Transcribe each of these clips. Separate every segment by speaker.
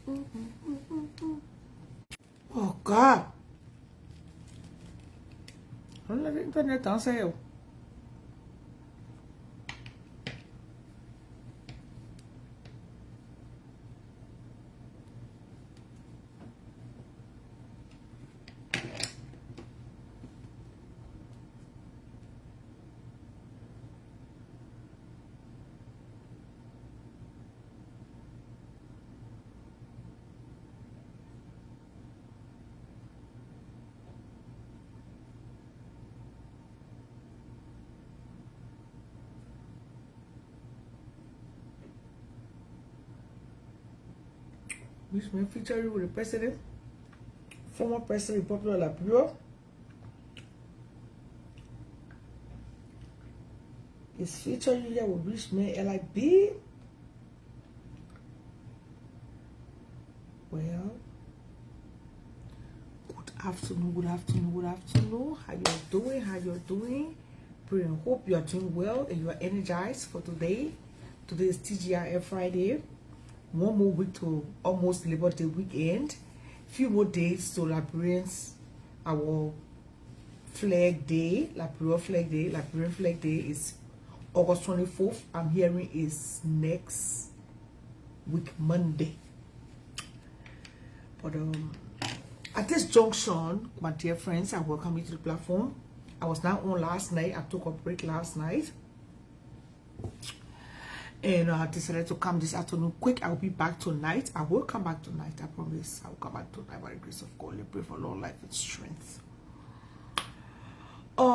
Speaker 1: Oh God. Don't let the internet answer you. Which may feature you with the president, former president of Popular Liberia. Is featuring here with which may LIB. Well, good afternoon, good afternoon, good afternoon. How you're doing? How you're doing? Pray and hope you are doing well and you are energized for today. Today is TGIF Friday. One more week to almost Labor Day weekend. Few more days to Liberians, our flag day, Liberian flag day. Liberian flag day is August 24th. I'm hearing is next week, Monday. But at this junction, my dear friends, I welcome you to the platform. I was not on last night. I took a break last night. And I decided to come this afternoon quick. I will be back tonight. I will come back tonight. I promise. I will come back tonight by the grace of God. Let's pray for Lord life and strength. What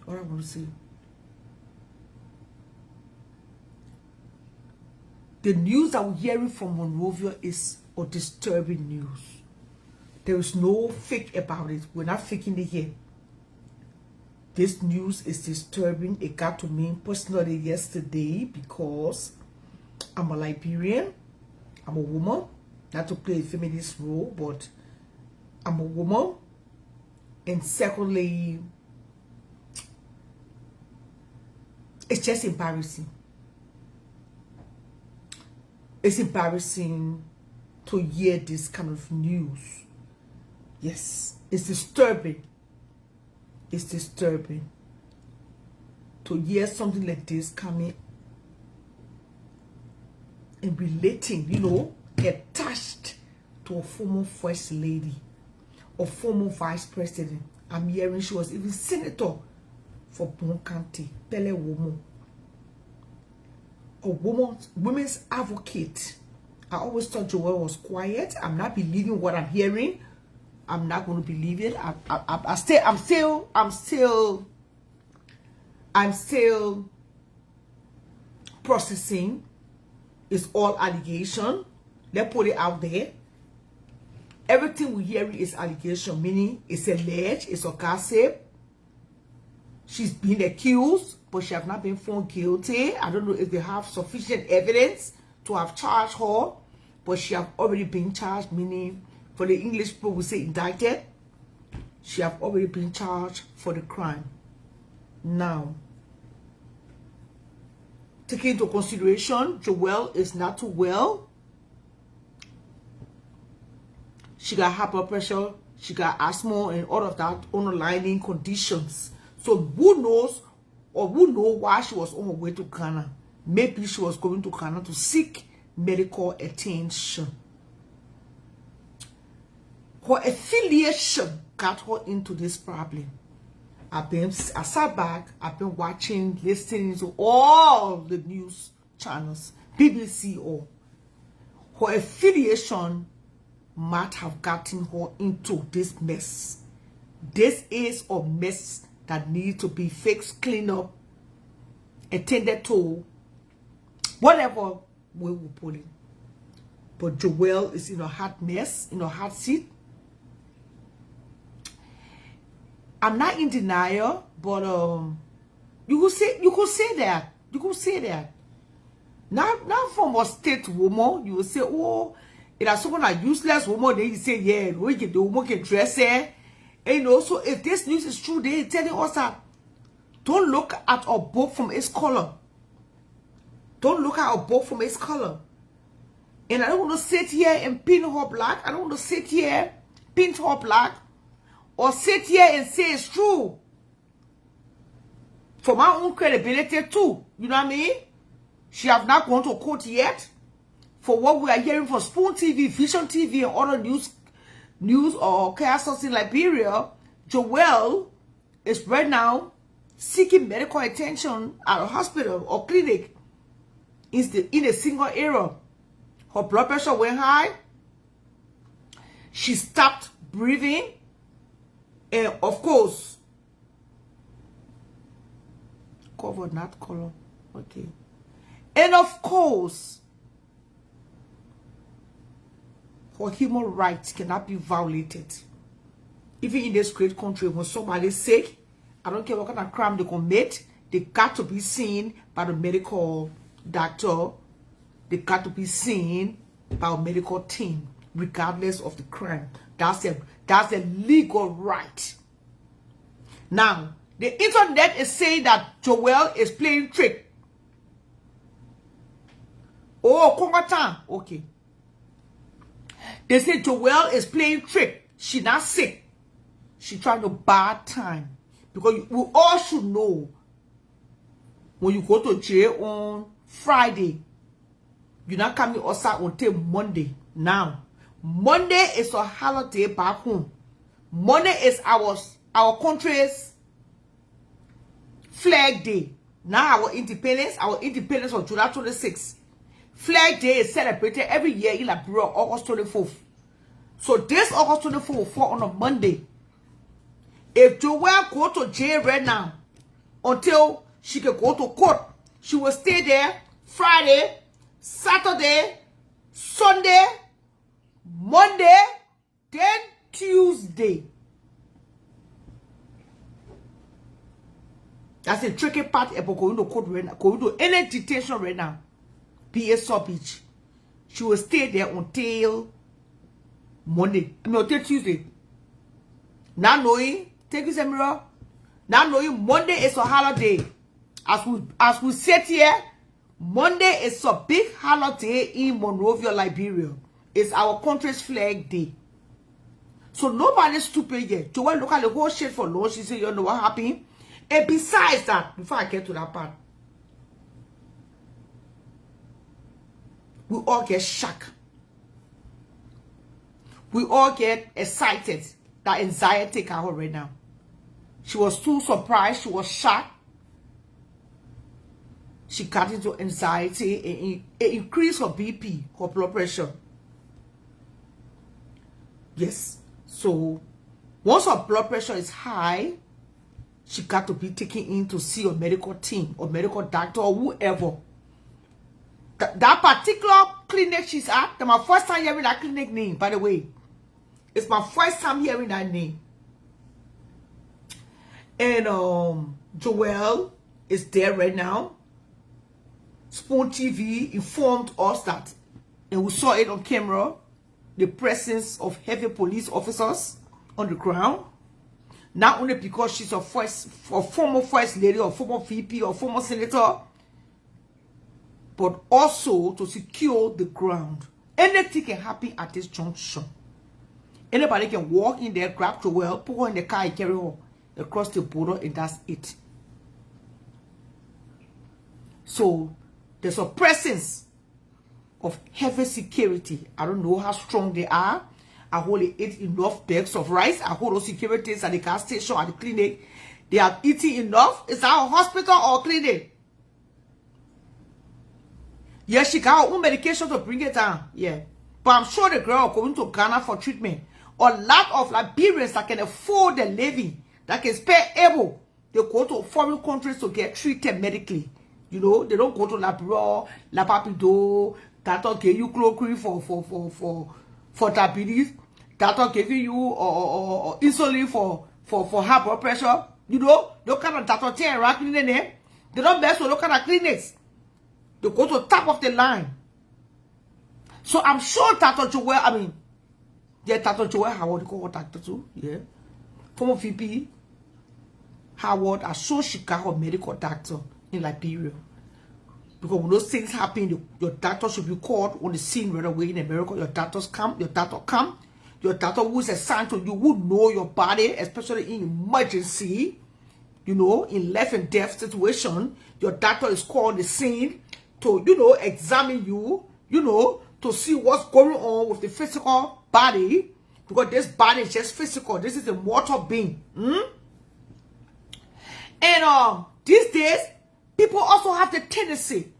Speaker 1: I want to say. The news that we're hearing from Monrovia is a disturbing news. There is no fake about it. We're not faking it here. This news is disturbing. It got to me personally yesterday because I'm a Liberian. I'm a woman. Not to play a feminist role, but I'm a woman. And secondly, it's just embarrassing. It's embarrassing to hear this kind of news. Yes, it's disturbing. It's disturbing to hear something like this coming and relating, you know, attached to a former first lady or former vice president. I'm hearing she was even senator for Bon County, Pele woman, a women's advocate. I always thought Joel was quiet. I'm not believing what I'm hearing. I'm not going to believe it. I'm still processing. It's all allegation. Let's put it out there. Everything we hear is allegation, meaning it's alleged, it's a gossip. She's been accused, but she has not been found guilty. I don't know if they have sufficient evidence to have charged her, but she has already been charged, meaning for the English people, we say indicted. She have already been charged for the crime. Now, taking into consideration, Joelle is not too well. She got high blood pressure. She got asthma and all of that underlying conditions. So who knows or who know why she was on her way to Ghana? Maybe she was going to Ghana to seek medical attention. Her affiliation got her into this problem. I sat back, I've been watching, listening to all the news channels, BBC or her affiliation might have gotten her into this mess. This is a mess that needs to be fixed, cleaned up, attended to, whatever way we put it. But Joelle is in a hot mess, in a hot seat. I'm not in denial, but you could say that. Now from a state woman, you will say, oh, it has someone a useless woman. Then you say, yeah, the woman can dress her. And you know, so if this news is true, they're telling us that don't look at a book from its color. Don't look at a book from its color. And I don't want to sit here and pin her black. I don't want to sit here, pin her black, or sit here and say it's true. For my own credibility too. You know what I mean? She have not gone to court yet. For what we are hearing from Spoon TV, Vision TV, and other news or castles in Liberia, Joelle is right now seeking medical attention at a hospital or clinic in a single area. Her blood pressure went high. She stopped breathing. And of course, cover, not color. Okay. And of course, her human rights cannot be violated. Even in this great country, when somebody's sick, I don't care what kind of crime they commit, they got to be seen by the medical doctor. They got to be seen by a medical team, regardless of the crime. That's the legal right. Now, the internet is saying that Joelle is playing trick. Oh, Kongatan. Okay. They say Joelle is playing trick. She not sick. She trying to buy time. Because we all should know, when you go to jail on Friday, you're not coming outside until Monday. Now, Monday is a holiday back home. Monday is our country's flag day. Now our independence on July 26th. Flag Day is celebrated every year in Liberia, August 24th. So this August 24th will fall on a Monday. If Joelle go to jail right now, until she can go to court, she will stay there Friday, Saturday, Sunday, Monday, then Tuesday. That's the tricky part about going to court right now, going to any detention right now. PA Sub Beach. She will stay there until Monday. I mean, until Tuesday. Now knowing, take this mirror. Now knowing Monday is a holiday. As we sit here, Monday is a big holiday in Monrovia, Liberia. It's our country's flag day. So nobody's stupid yet. Joelle look at the whole shit for long. She said, you know what happened? And besides that, before I get to that part, we all get shocked. We all get excited. That anxiety take her right now. She was too surprised. She was shocked. She got into anxiety and it increased her BP, her blood pressure. Yes. So once her blood pressure is high, she got to be taken in to see a medical team or medical doctor or whoever. That particular clinic she's at, that's my first time hearing that clinic name, by the way. It's my first time hearing that name. And Joelle is there right now. Spoon TV informed us that, and we saw it on camera, the presence of heavy police officers on the ground. Not only because she's a former first lady or former VP or former senator, but also to secure the ground. Anything can happen at this junction. Anybody can walk in there, grab Joelle, put her in the car and carry her across the border, and that's it. So there's a presence of heavy security. I don't know how strong they are. I only ate enough bags of rice. I hold those securities at the gas station, at the clinic. They have eaten enough. Is that a hospital or clinic? Yes, she got her own medication to bring it down. Yeah. But I'm sure the girl going to Ghana for treatment. A lot of Liberians that can afford the living, that can spare able, they go to foreign countries to get treated medically. You know, they don't go to Liberia, La Papido, that'll give you chloroquine for diabetes, that'll give you insulin for high blood pressure. You know, those kind of doctors around clinic, they don't mess with those kind of clinics. They go to the top of the line. So I'm sure Dr. Joelle, Dr. Joelle Howard, you call her doctor too, yeah. Former VP Howard, I'm sure she got her medical doctor in Liberia. Because when those things happen, your doctor should be called on the scene right away. In America, your doctor come. Your doctor who is assigned to you, who know your body, especially in emergency, you know, in life and death situation. Your doctor is called on the scene to, you know, examine you, you know, to see what's going on with the physical body. Because this body is just physical. This is a mortal being. And these days, people also have the tendency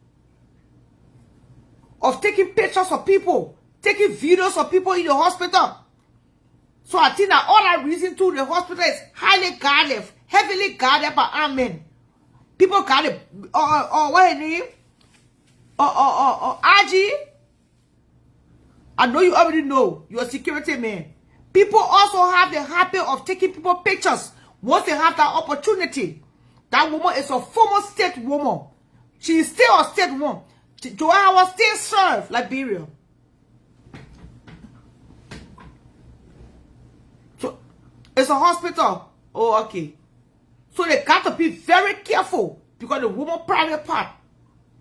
Speaker 1: of taking pictures of people, taking videos of people in the hospital. So I think that all that reason to the hospital is highly guarded, heavily guarded by armed men. People got it. What his name? RG. I know you already know. You're a security man. People also have the habit of taking people pictures once they have that opportunity. That woman is a former state woman. She is still a state woman. Joanna was still served Liberia. So it's a hospital. Oh, okay. So they got to be very careful because the woman's private part,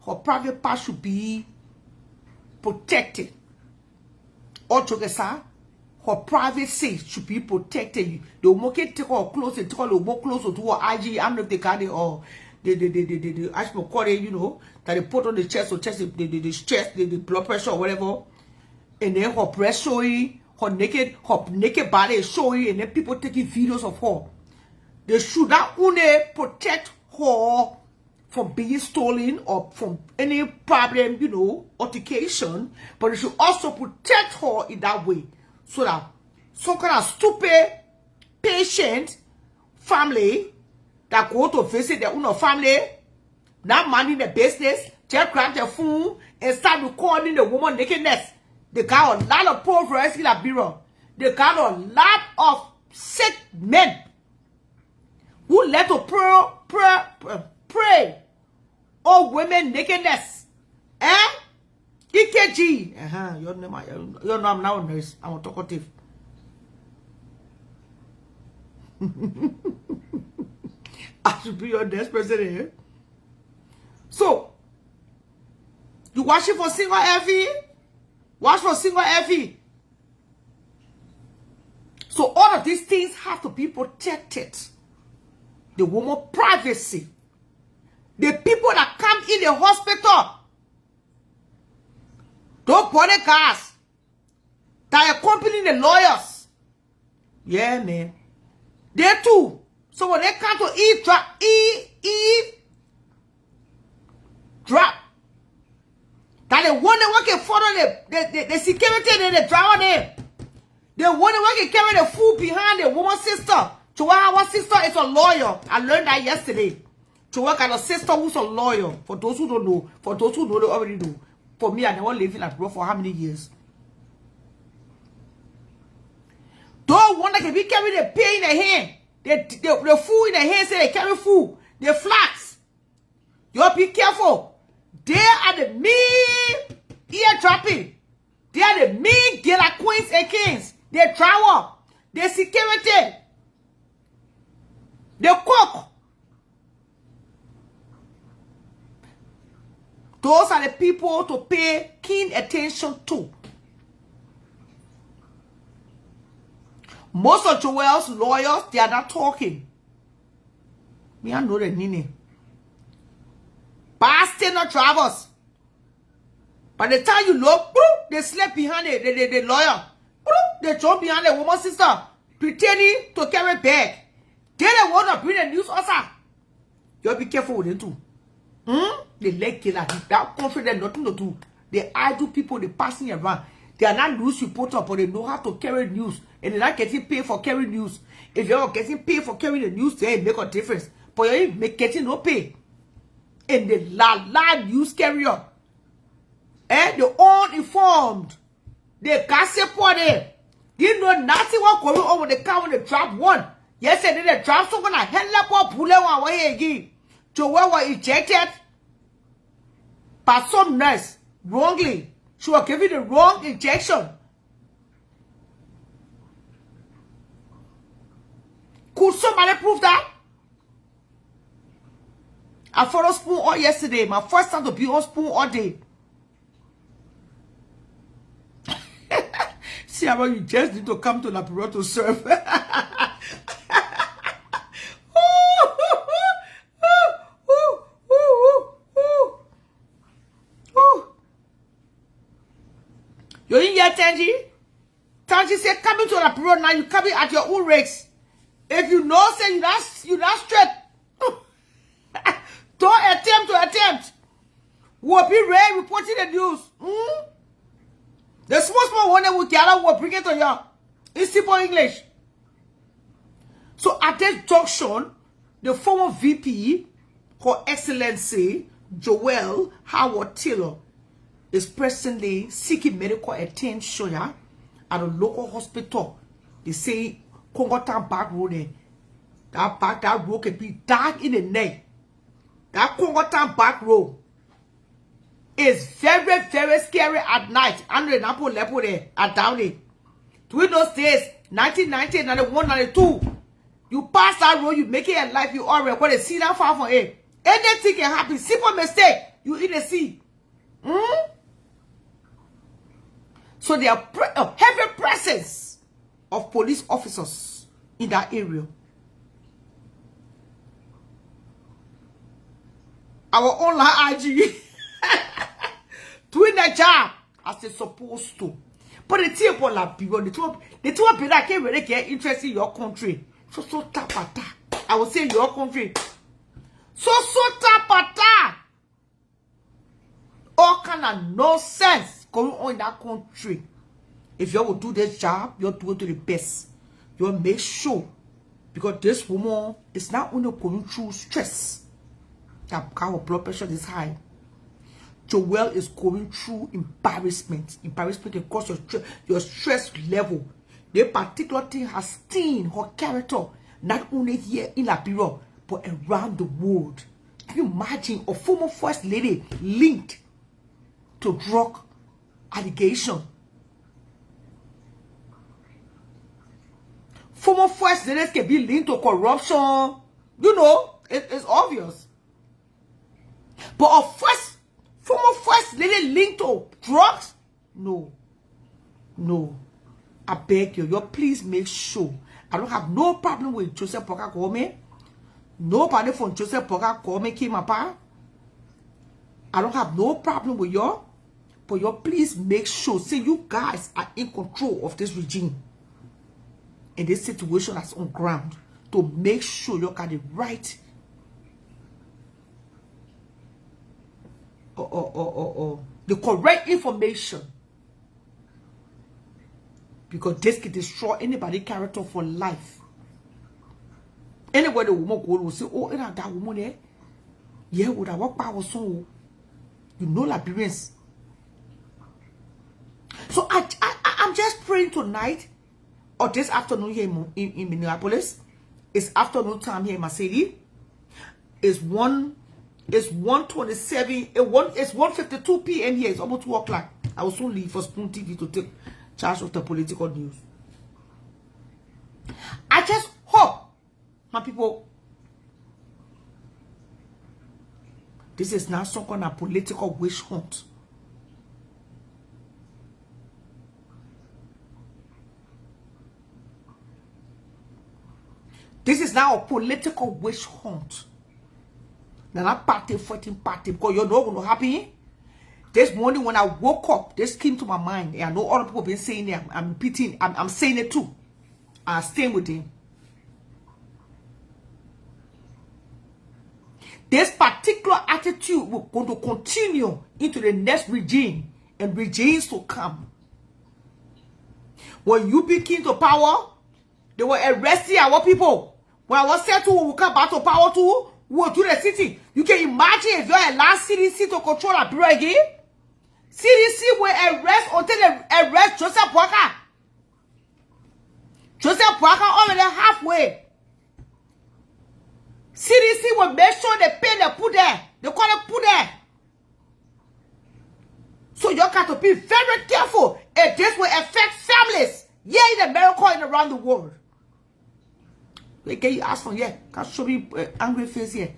Speaker 1: her private part should be protected. Altogether, her privacy should be protected. The woman can take her clothes and take her more closer to her IG. I don't know if they got it or the actual cord, you know, that they put on the chest or chest, the blood pressure or whatever. And then her breast showing, her naked body is showing, and then people taking videos of her. They should not only protect her from being stolen or from any problem, you know, altercation, but they should also protect her in that way. So that some kind of stupid patient family that go to visit their own family, not minding the business, just grab their phone and start recording the woman nakedness. They got a lot of perverts in Liberia. They got a lot of sick men who let to pray all women nakedness. Eh? EKG. You know I'm now a nurse. I'm a talkative. I should be your next person here. So, you watch it for single Effie? Watch for single Effie. So all of these things have to be protected. The woman's privacy. The people that come in the hospital, those bodyguards that accompany the lawyers. Yeah, man. They too. So when they come to drop, that the one that can follow the security and the driver there. The one that can carry the food behind the woman's sister. Our sister is a lawyer. I learned that yesterday. To work at a sister who's a lawyer. For those who don't know. For those who know, they already know. For me, I never lived in abroad for how many years? Those one that can be carrying the pay in the hand. The food in the hand, say they carry food. The flax. You all be careful. They are the mean ear dropping. They are the mean killer queens and kings. They travel. The security. The cook. Those are the people to pay keen attention to. Most of Joel's lawyers, they are not talking. Me, I know the meaning. Bastard not drivers. By the time you look, they slept behind the lawyer. They jump behind the woman's sister, pretending to carry bag. They don't want to bring the news also. You be careful with them too. They leg killer. That confident nothing to do. They idle people, they passing around. They are not news reporters, but they know how to carry news. And they're not getting paid for carrying news. If you're getting paid for carrying the news, they make a difference. But you ain't getting no pay. And the la news carrier. They're uninformed. They gossip for them. They know nothing what going on when they come when they drop one. Yesterday they drop someone like hell up or pull one way again. Joel was ejected by some nurse wrongly. She was giving the wrong injection. Could somebody prove that? I followed spoon all yesterday. My first time to be on spoon all day. See, you just need to come to Liberia to serve. You didn't hear Tanji? Tanji said, coming to Liberia now, you coming at your own race. If you know, say you not straight. Don't attempt. We'll be ready reporting the news. The small one that will gather will bring it to you. In simple English. So at this junction, the former VP, Her Excellency Joel Howard Taylor, is presently seeking medical attention at a local hospital. They say Congo Town back road. That road can be dark in the night. That Congo Town back road is very, very scary at night. Andre Napo Lepo there at Downey. Between those days, 1990, 91, 92, you pass that road, you make it in life, you already want to see that far from it. Anything can happen. Simple mistake, you in the sea. So there are a heavy presence of police officers in that area. Our online IG doing their job as they're supposed to. But the thing about la people, the two people that can't really get interested in your country. So tapata. I will say your country. So tapata. All kind of nonsense going on in that country. If you will do this job, you'll do it to the best. You'll make sure. Because this woman is not only going through stress. That our blood pressure is high. Joel is going through embarrassment. Embarrassment can cause your stress level. The particular thing has stained her character, not only here in Liberia, but around the world. Can you imagine a former first lady linked to drug allegation? Former first ladies can be linked to corruption. You know, it's obvious. But a former first lady linked to drugs? No. I beg you, please make sure. I don't have no problem with Joseph Poka Gome. Nobody from Joseph Poka Gome came apart. I don't have no problem with you. But please make sure. Say you guys are in control of this regime. In this situation that's on ground. To make sure you got the right the correct information, because this can destroy anybody's character for life. Anywhere the woman go will say, oh, that woman there, yeah, would I walk power so? You know, Liberians. So I'm just praying tonight or this afternoon here in Minneapolis. It's afternoon time here in my city. It's 1:27. It's 1:52 p.m. here. It's almost 2 o'clock. I will soon leave for Spoon TV to take charge of the political news. I just hope, my people, this is not some kind of political witch hunt. This is now a political witch hunt. Now that party fighting party, because you're not going to happen. This morning when I woke up, this came to my mind. And I know other people have been saying it. I'm repeating. I'm saying it too. I'm staying with him. This particular attitude will going to continue into the next regime and regimes to come. When you became to power, they were arresting our people. When I was said to will come back to power too, will do the city. You can imagine if you're a last CDC to control Liberia again. CDC will arrest until they arrest Joseph Boaka. Joseph Boaka already halfway. CDC will make sure they pay the put there. They call it put there. So you got to be very careful. If this will affect families here in America and around the world. Can you ask for here? Can show me angry face here?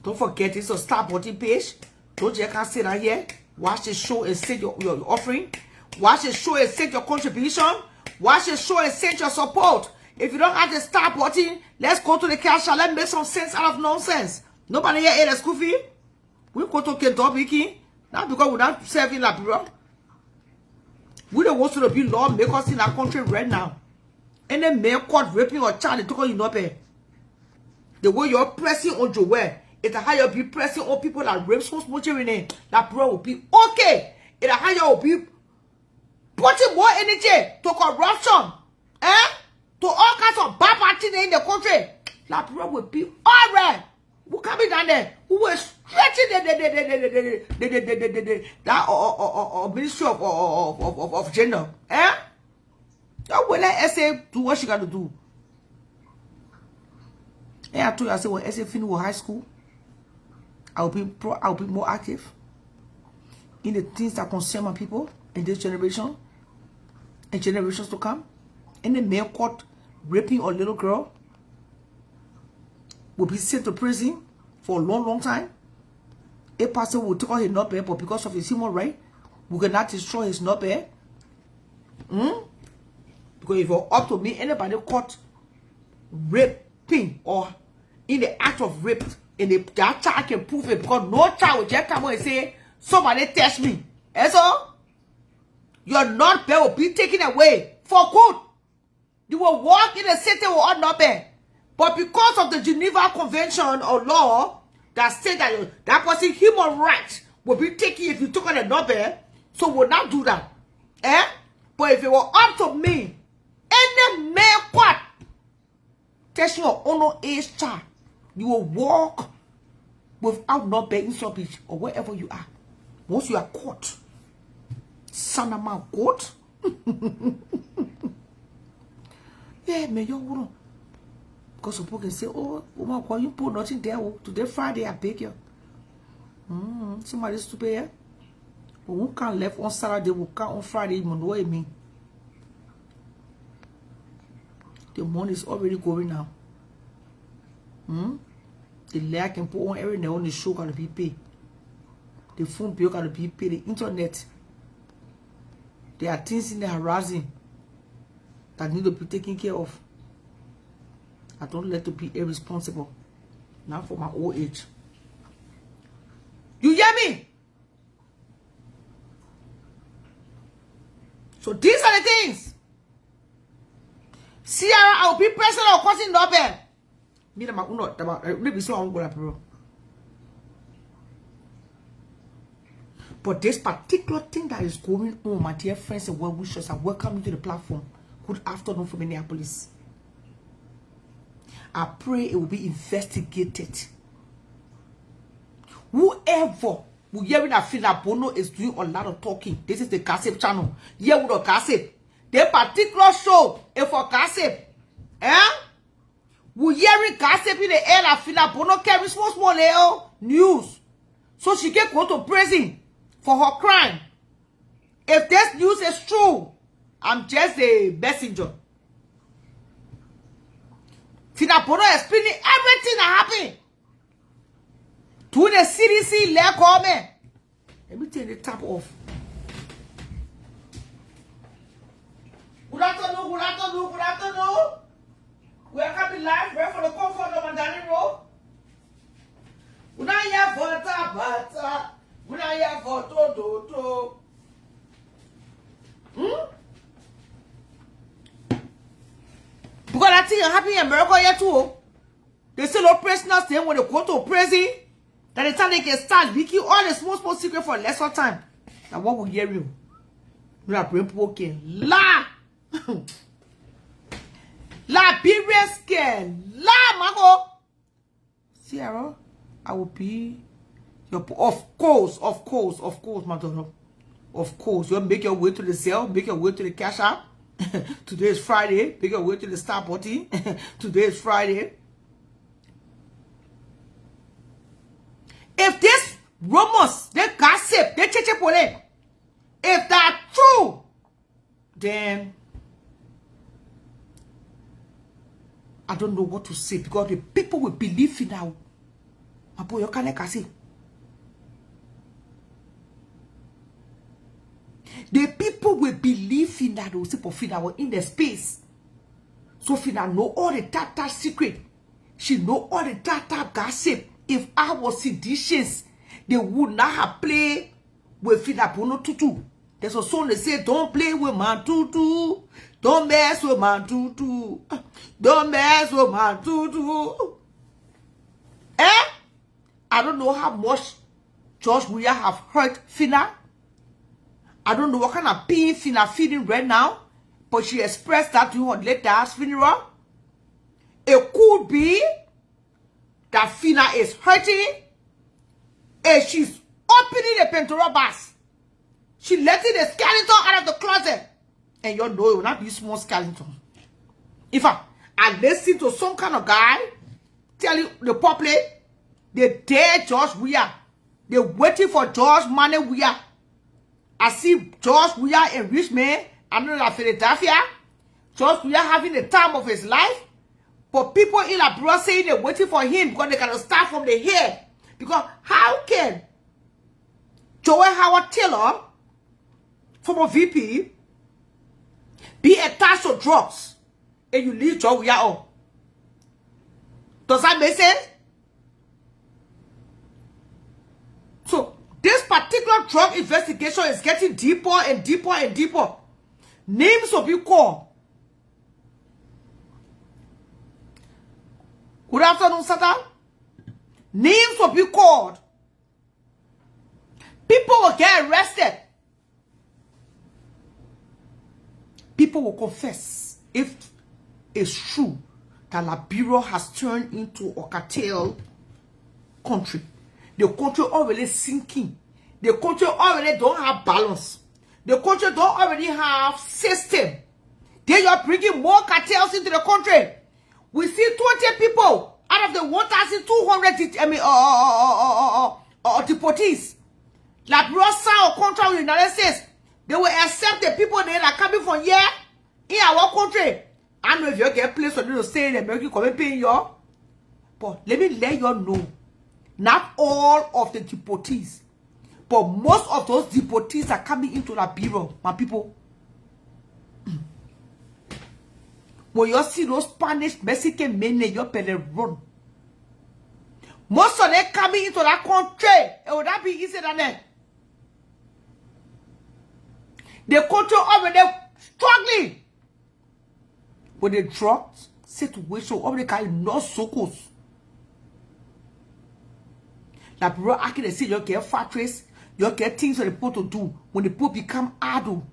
Speaker 1: Don't forget, it's a Star Body page. Don't you can sit down here. Watch the show and send your offering. Watch the show and send your contribution. Watch the show and send your support. If you don't have the Star Button, let's go to the cash and let's make some sense out of nonsense. Nobody here ate a school fee. We go to Kentucky. Not because we're not serving Liberia. We don't want to be law makers in our country right now. And then male caught raping or child, they took you not pay. The way you're pressing on Joel, it's how you'll be pressing on people that rape so much in name. That bro will be okay. It's how you'll be putting more energy to corruption, to all kinds of bad parties in the country. That bro will be alright. Who can be down there? Who will stretching that Ministry of Gender? That will let SA do what she got to do. And I told you, I said, when SA finish with high school, I'll be more active in the things that concern my people in this generation and generations to come. And the male caught raping a little girl will be sent to prison for a long, long time. A person will take out his not bad, but because of his human right, we cannot destroy his not bad. Because if you're up to me, anybody caught raping or in the act of rape, and that child can prove it, because no child will just come and say, somebody touch me. And so, your not bad will be taken away for good. You will walk in the city with not bad. But because of the Geneva Convention or law that said that that person's human rights will be taken if you took on a Nobel, so we'll not do that. But if it were up to me, any man what testing your own age child, you will walk without not being subject or wherever you are. Once you are caught, son of my God. Yeah, man, you wouldn't. Because some people can say, oh, why you put nothing there? Today, Friday, I beg you. Somebody's to pay. But who can't left on Saturday, who can't on Friday, you know what I mean? The money is already going now. The layer can put on every day on the show got to be paid. The phone bill got to be paid. The internet. There are things in the horizon that need to be taken care of. I don't like to be irresponsible. Not for my old age. You hear me? So these are the things. Sierra, I'll be present or causing Nobel. Me and my own maybe so I'm going. But this particular thing that is going on, my dear friends and well wishers, I welcome you to the platform. Good afternoon from Minneapolis. I pray it will be investigated. Whoever will hear that feel that Bono is doing a lot of talking. This is the gossip channel. Here with the gossip. The particular show is for gossip. We hearing gossip in the air that feel that Bono carries small news. So she can go to prison for her crime. If this news is true, I'm just a messenger. Fina Bono explaining everything that happened. To the CDC, let come. Let me take the tap off. Good afternoon, good afternoon, good afternoon. We are coming live, right for the comfort of Mandalay Road. We're not here for Tabata. We're not here for Toto. Because I think happening in America here too. They still no prisoners then when they go to prison. That the time they can start leaking all the small secret for lesser time. Now what will hear you? We are brain poking. La Liberian scan. La Mago. Sierra, I will be your of course, my daughter. Of course. You'll make your way to the cell, make your way to the cash app. Today is Friday. Make your way to the Star Party. Today is Friday. If this rumors, they gossip, they cheche pole, if that's true, then I don't know what to say because the people will believe in now. Apo yo kane kasi. The people will believe in that. They will say, for Fina was in the space. So Fina know all the tata secret. She know all the tata gossip. If I was seditious, they would not have played with Fina Pono Tutu. There's a song that say, don't play with my tutu. Don't mess with my tutu. Don't mess with my tutu. Eh? I don't know how much George Weah have hurt Fina. I don't know what kind of pain Fina feeling right now. But she expressed that to her later's funeral. It could be that Fina is hurting. And she's opening the Pentora bus. She letting the skeleton out of the closet. And you know it will not be small skeleton. If I listen to some kind of guy telling the public they dare George Weah. They waiting for George Money Weah. I see George Weah in Richmond. I know that Philadelphia. George Weah having the time of his life. But people in abroad saying they're waiting for him because they gotta start from the head. Because how can Joel Howard Taylor, former VP, be attached to drugs and you leave George Weah on? Does that make sense? So this particular drug investigation is getting deeper and deeper and deeper. Names will be called. Good afternoon, Satan. Names will be called. People will get arrested. People will confess if it's true that Liberia has turned into a cartel country. The country already sinking. The country already don't have balance. The country don't already have system. They are bringing more cartels into the country. We see 20 people out of the 1,200 deportees. Liberia signed a contract with the United States. They will accept the people that are coming from here in our country. I know if you get a place for them to stay in America, come and pay you. But let me let you know, not all of the deportees, but most of those deportees are coming into Liberia, my people. When you see those Spanish, Mexican men, you better run. Most of them coming into that country, it would not be easier than that. The country already struggling with the drug situation. Already carrying no circles. Liberia actually say you get factories, you get things for the people to do. When the people become idle,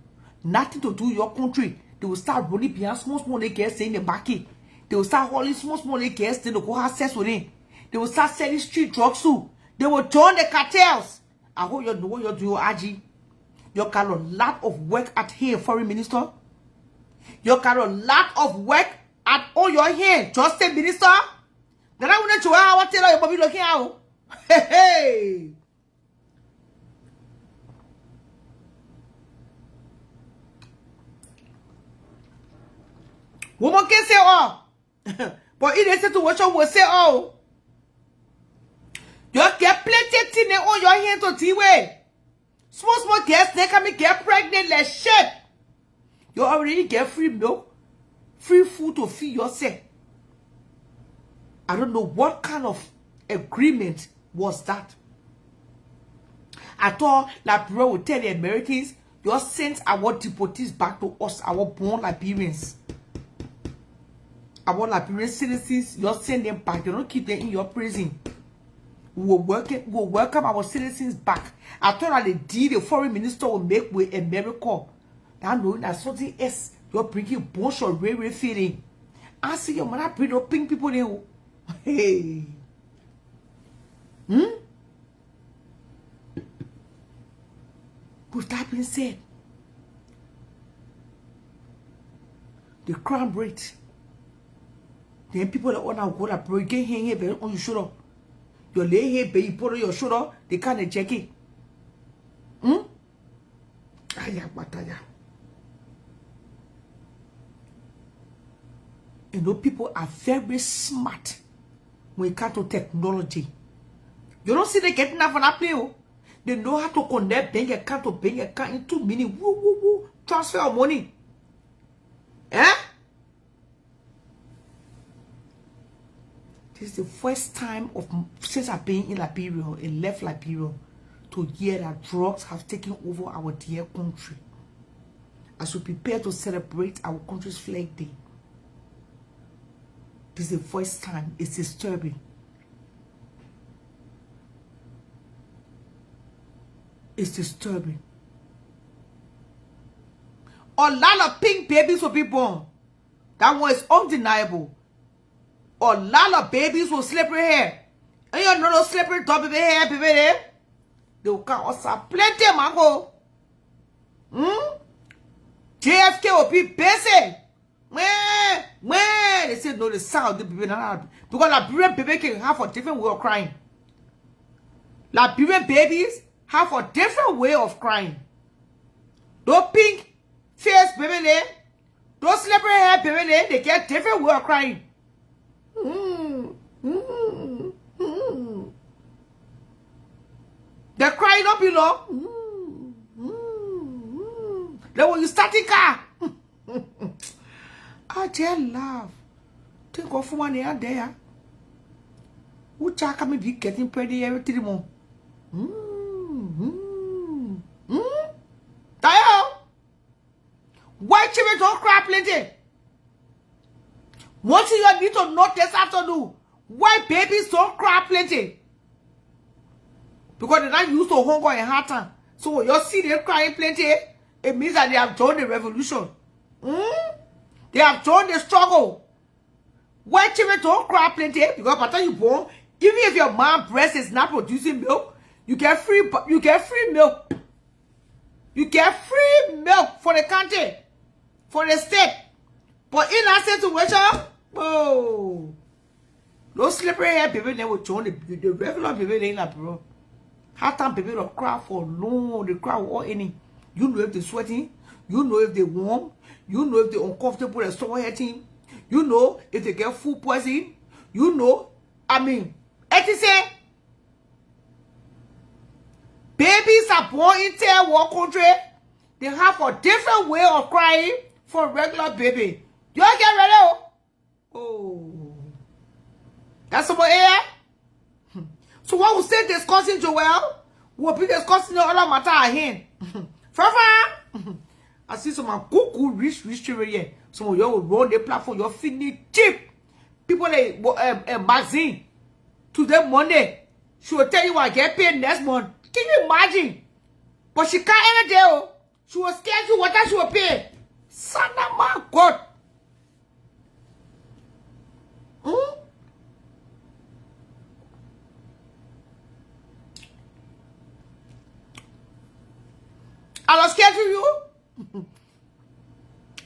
Speaker 1: nothing to do in your country, they will start running behind small girls in the market. They will start hauling small girls, then they go have sex with them. They will start selling street drugs too. They will join the cartels. I hope you know what you're doing, Aji. You got a lot of work at here, foreign minister. You got a lot of work at all your hand, justice minister. Then I want to I tell you, Bobby looking out. Hey. Woman can say oh. But it is situation will say oh. You get plenty thing on your hand to tea way. Small girls, they can get pregnant like shit. You already get free milk, free food to feed yourself. I don't know what kind of agreement was that. I thought Liberia would tell the Americans, you sent our deportees back to us, our born Liberians. Our Liberian citizens, you send them back. You don't keep them in your prison. We'll welcome our citizens back. I thought that the deal the foreign minister will make with America. Now knowing that something else, you're bringing a bunch of railway feeling. I see your mother bring up pink people there. Hey. With that being said, the crime rate. Then people that want to go that bro, get here on your shoulder. You lay here, baby, put on your shoulder, they can't check it. You know, people are very smart when it comes to technology. You don't see they getting that for that play. Oh. They know how to connect bank account to bank account in 2 minutes. Woo, woo, woo. Transfer of money. Eh? This is the first time since I've been in Liberia, and left Liberia, to hear that drugs have taken over our dear country. As we prepare to celebrate our country's Flag Day. This is the first time. It's disturbing. It's disturbing. A lot of pink babies will be born. That one is undeniable. A lot of babies will slippery hair. And you know those slippery top baby hair, baby there. They will come also plenty of mango. JFK will be busy. When they say no, the sound the baby not because Liberian baby can have a different way of crying. Liberian babies have a different way of crying. Those pink face baby there, those slippery hair baby there, they get different way of crying. They crying up below. Then when you start the car, I just laugh. Think of one here there. Who check me be getting pretty every 3 months? Why children don't cry plenty? What you need to notice afternoon? Why babies don't cry plenty? Because they're not used to hunger and hard time. So when you see them crying plenty, it means that they have joined the revolution. They have joined the struggle. Why children don't cry plenty? Because by the time you born, even if your mom's breast is not producing milk, you get free milk. You get free milk for the country, for the state. But in that situation, oh, those slippery hair people they will join the regular people in that bro. How time people will cry for long, they cry or any. You know if they're sweating, you know if they're warm, you know if they're uncomfortable and stomach hurting, you know if they get food poisoning, you know, I mean, say babies are born in third world country, they have a different way of crying for regular baby. You all get ready? Oh. That's somebody here? So what we say discussing Joel, we'll be discussing the other matter at hand. I see some cuckoo rich children here. Some of you will run the platform, you're feeling cheap. People like magazine. Today Monday, she will tell you I get paid next month. Can you imagine? But she can't ever tell. She was scared you what she will pay. Son of my God. I was scared of you.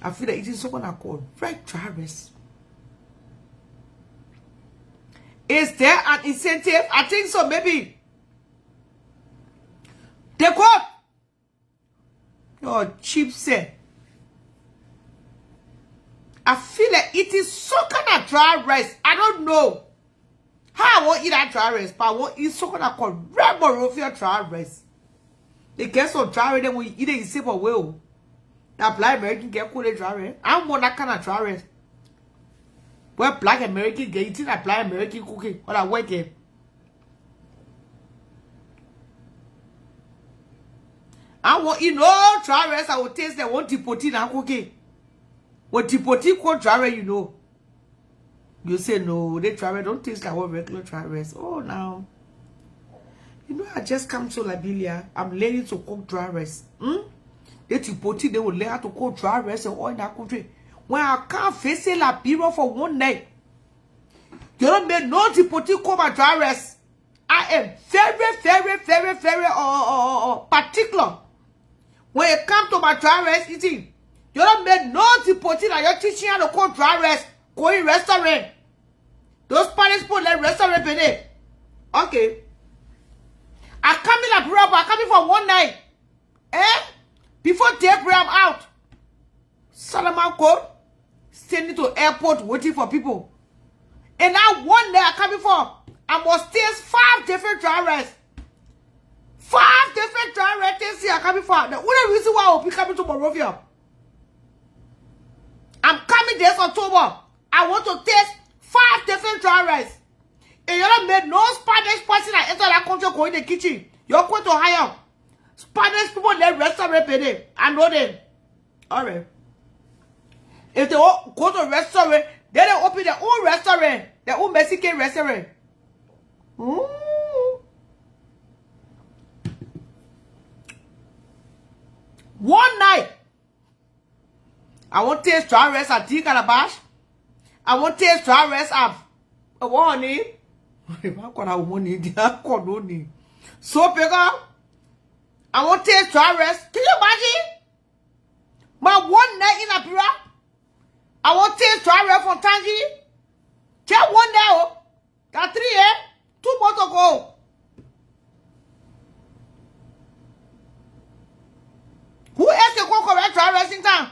Speaker 1: I feel that it is someone I call Frank Travis. Is there an incentive? I think so, maybe. They got your cheap say. I feel like it is some kind of dry rice. I don't know how I won't eat that dry rice, but I won't eat some kind of called red Morovia dry rice. They get some dry rice, then we eat it in simple way. That black American get cool dry rice. I don't want that kind of dry rice. Where black American get eating that black American cooking or that white game. I want you know dry rice. I will taste that one tipoti and cooking. What tipoti called dry rice, you know. You say no, they dry rice don't taste like one regular dry rice. Oh now. You know, I just come to Liberia. I'm learning to cook dry rice. They tipoti, they will learn how to cook dry rice and all in that country. When I can't face Liberia for one night, you don't make no tipoti cook my dry rice. I am very particular. When it comes to my dry rice eating, you don't make no tipoti that you're teaching how to cook dry rice. Go in restaurant. Those Spanish people like restaurant in. Okay. I come in Liberia, but I come in for one night. Before daybreak, I'm out. Solomon code. Standing to airport waiting for people. And now one day I come in for I must taste 5 different dry rice. 5 different dry rice tastes here coming for. The only reason why I'll be coming to Monrovia. I'm coming this October. I want to taste 5 different dry rice. And you don't make no Spanish person that enter that country go in the kitchen. You're going to hire Spanish people in the restaurant pay. I know them. Alright. If they go to a restaurant, then they open their own restaurant, their own Mexican restaurant. One night, I want to taste dry rice at Tea Calabash. I want to taste dry rice at a warning. So, Pega, I want to taste dry rice. Can you imagine? My one night in Apira, I want to taste dry rice from Tangi. Just one day, got 3 2 months ago. Who else can go correct dry rice in town?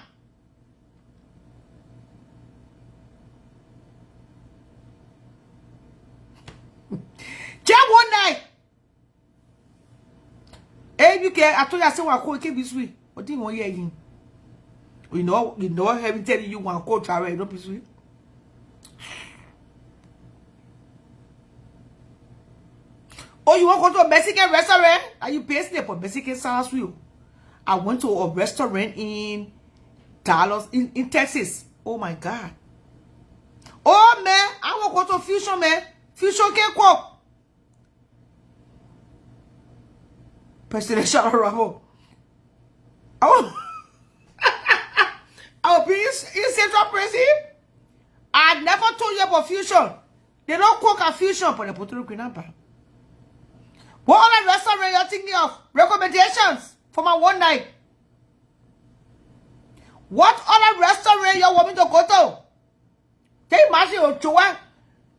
Speaker 1: Just one night. Hey, you can. I told you I said one call can be sweet. What do you want here? You know, having telling you one call dry rice, don't be sweet. Oh, you want to go to a Mexican restaurant? Are you based there for Mexican sauce? I went to a restaurant in Dallas, in Texas. Oh my God. Oh man, I want to go to Fusion, man. Fusion can cook. Presidential arrival. Oh, I'll be in Central Prison. I never told you about Fusion. They don't cook at Fusion, but they put it in a what other restaurant you're thinking of? Recommendations for my one night. What other restaurant you want me to go to? Can you imagine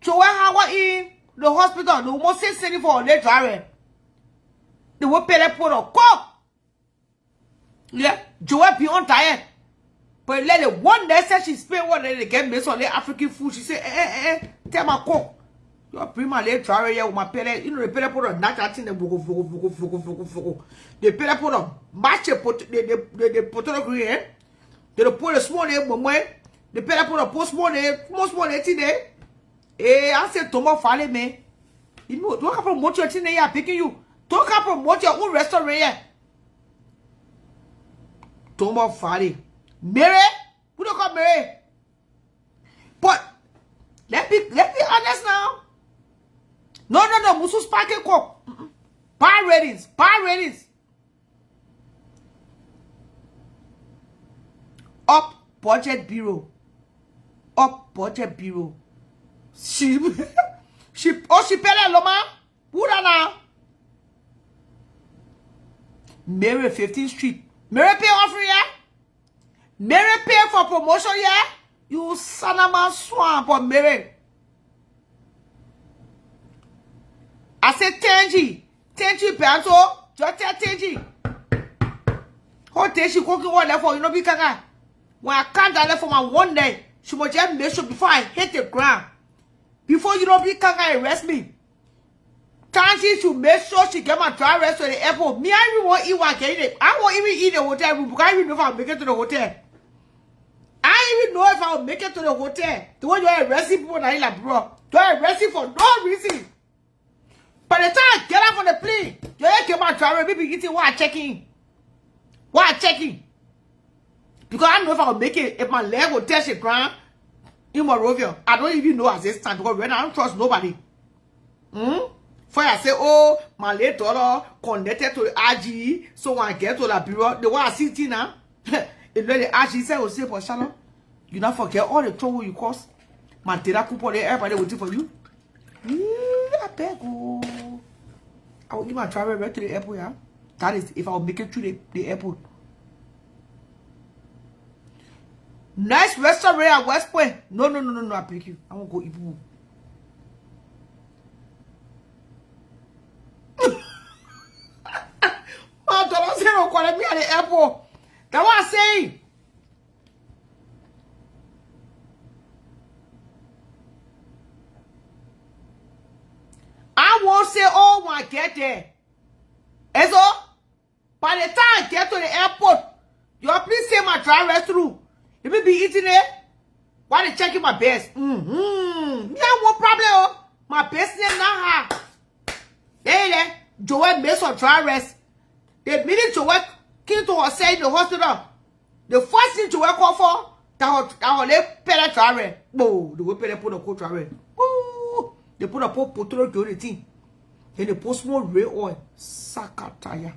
Speaker 1: Joe Howard in the hospital? They almost say for a late driver. They will pay that for a cook. Yeah, Joe beyond tired. But let it one day say she spent one day to get me some African food. She said, tell my cook. You bring my late driver here with my pellet. You know, the pellet put a natural thing. They pellet put a match. They put a green. They put a small name. The pellet put a post small name today. I said, Tomo, follow me. You know, don't have to promote your thing here. Picking you. Don't have to promote your own restaurant here. Tomo, follow. Mary? Who don't call Mary? But let me honest now. No. Musu sparking cook. Buy ratings. Up budget bureau. She paid a loma. Who da now? Mary 15th Street. Mary pay offering ya? Mary pay for promotion ya? You son of a swamp on Mary. I said Tenji Panto, just tell Tenji. How day she cooking one for you know be kaka. When I can't die for my one day, she must just make sure before I hit the ground. Before you don't be kaka arrest me. Tenji should make sure she get my dry rest to the airport. Me, I even want eat one get it. I won't even eat the hotel room because I even know if I'll make it to the hotel. I even know if I'll make it to the hotel. The one you're arresting people that like bro. You're arresting for no reason. By the time I get out from the plane, you ain't get my driver, maybe eating while checking. Because I don't know if I'll make it, if my leg will touch the ground in Monrovia. I don't even know at this time because right now I don't trust nobody. For I say, oh, my late daughter connected to the RG, so when I get to the bureau, the one I see now, if the RG say, will say for Shalom, you not forget all the trouble you cause. My data coupon there, everybody waiting for you. I beg you. I will give my driver right to the airport, yeah? That is if I will make it through the airport. Nice restaurant at West Point. No, I beg you. I won't go Ibu. My daughter said, "Oh, call me at the airport." That's what I'm saying. I get there. And so, by the time I get to the airport, you please say my driver through. You may be eating it. Why they checking my best? Yeah, what problem? Oh? My best name now. Hey, Joel makes her drivers. The minute Joel came to her say in the hospital, the first thing Joel called for, that was pay driver. Oh, the way pay put a co-driver. Oh, they put a potro to the thing. Then they put small ray oil. Sakataya.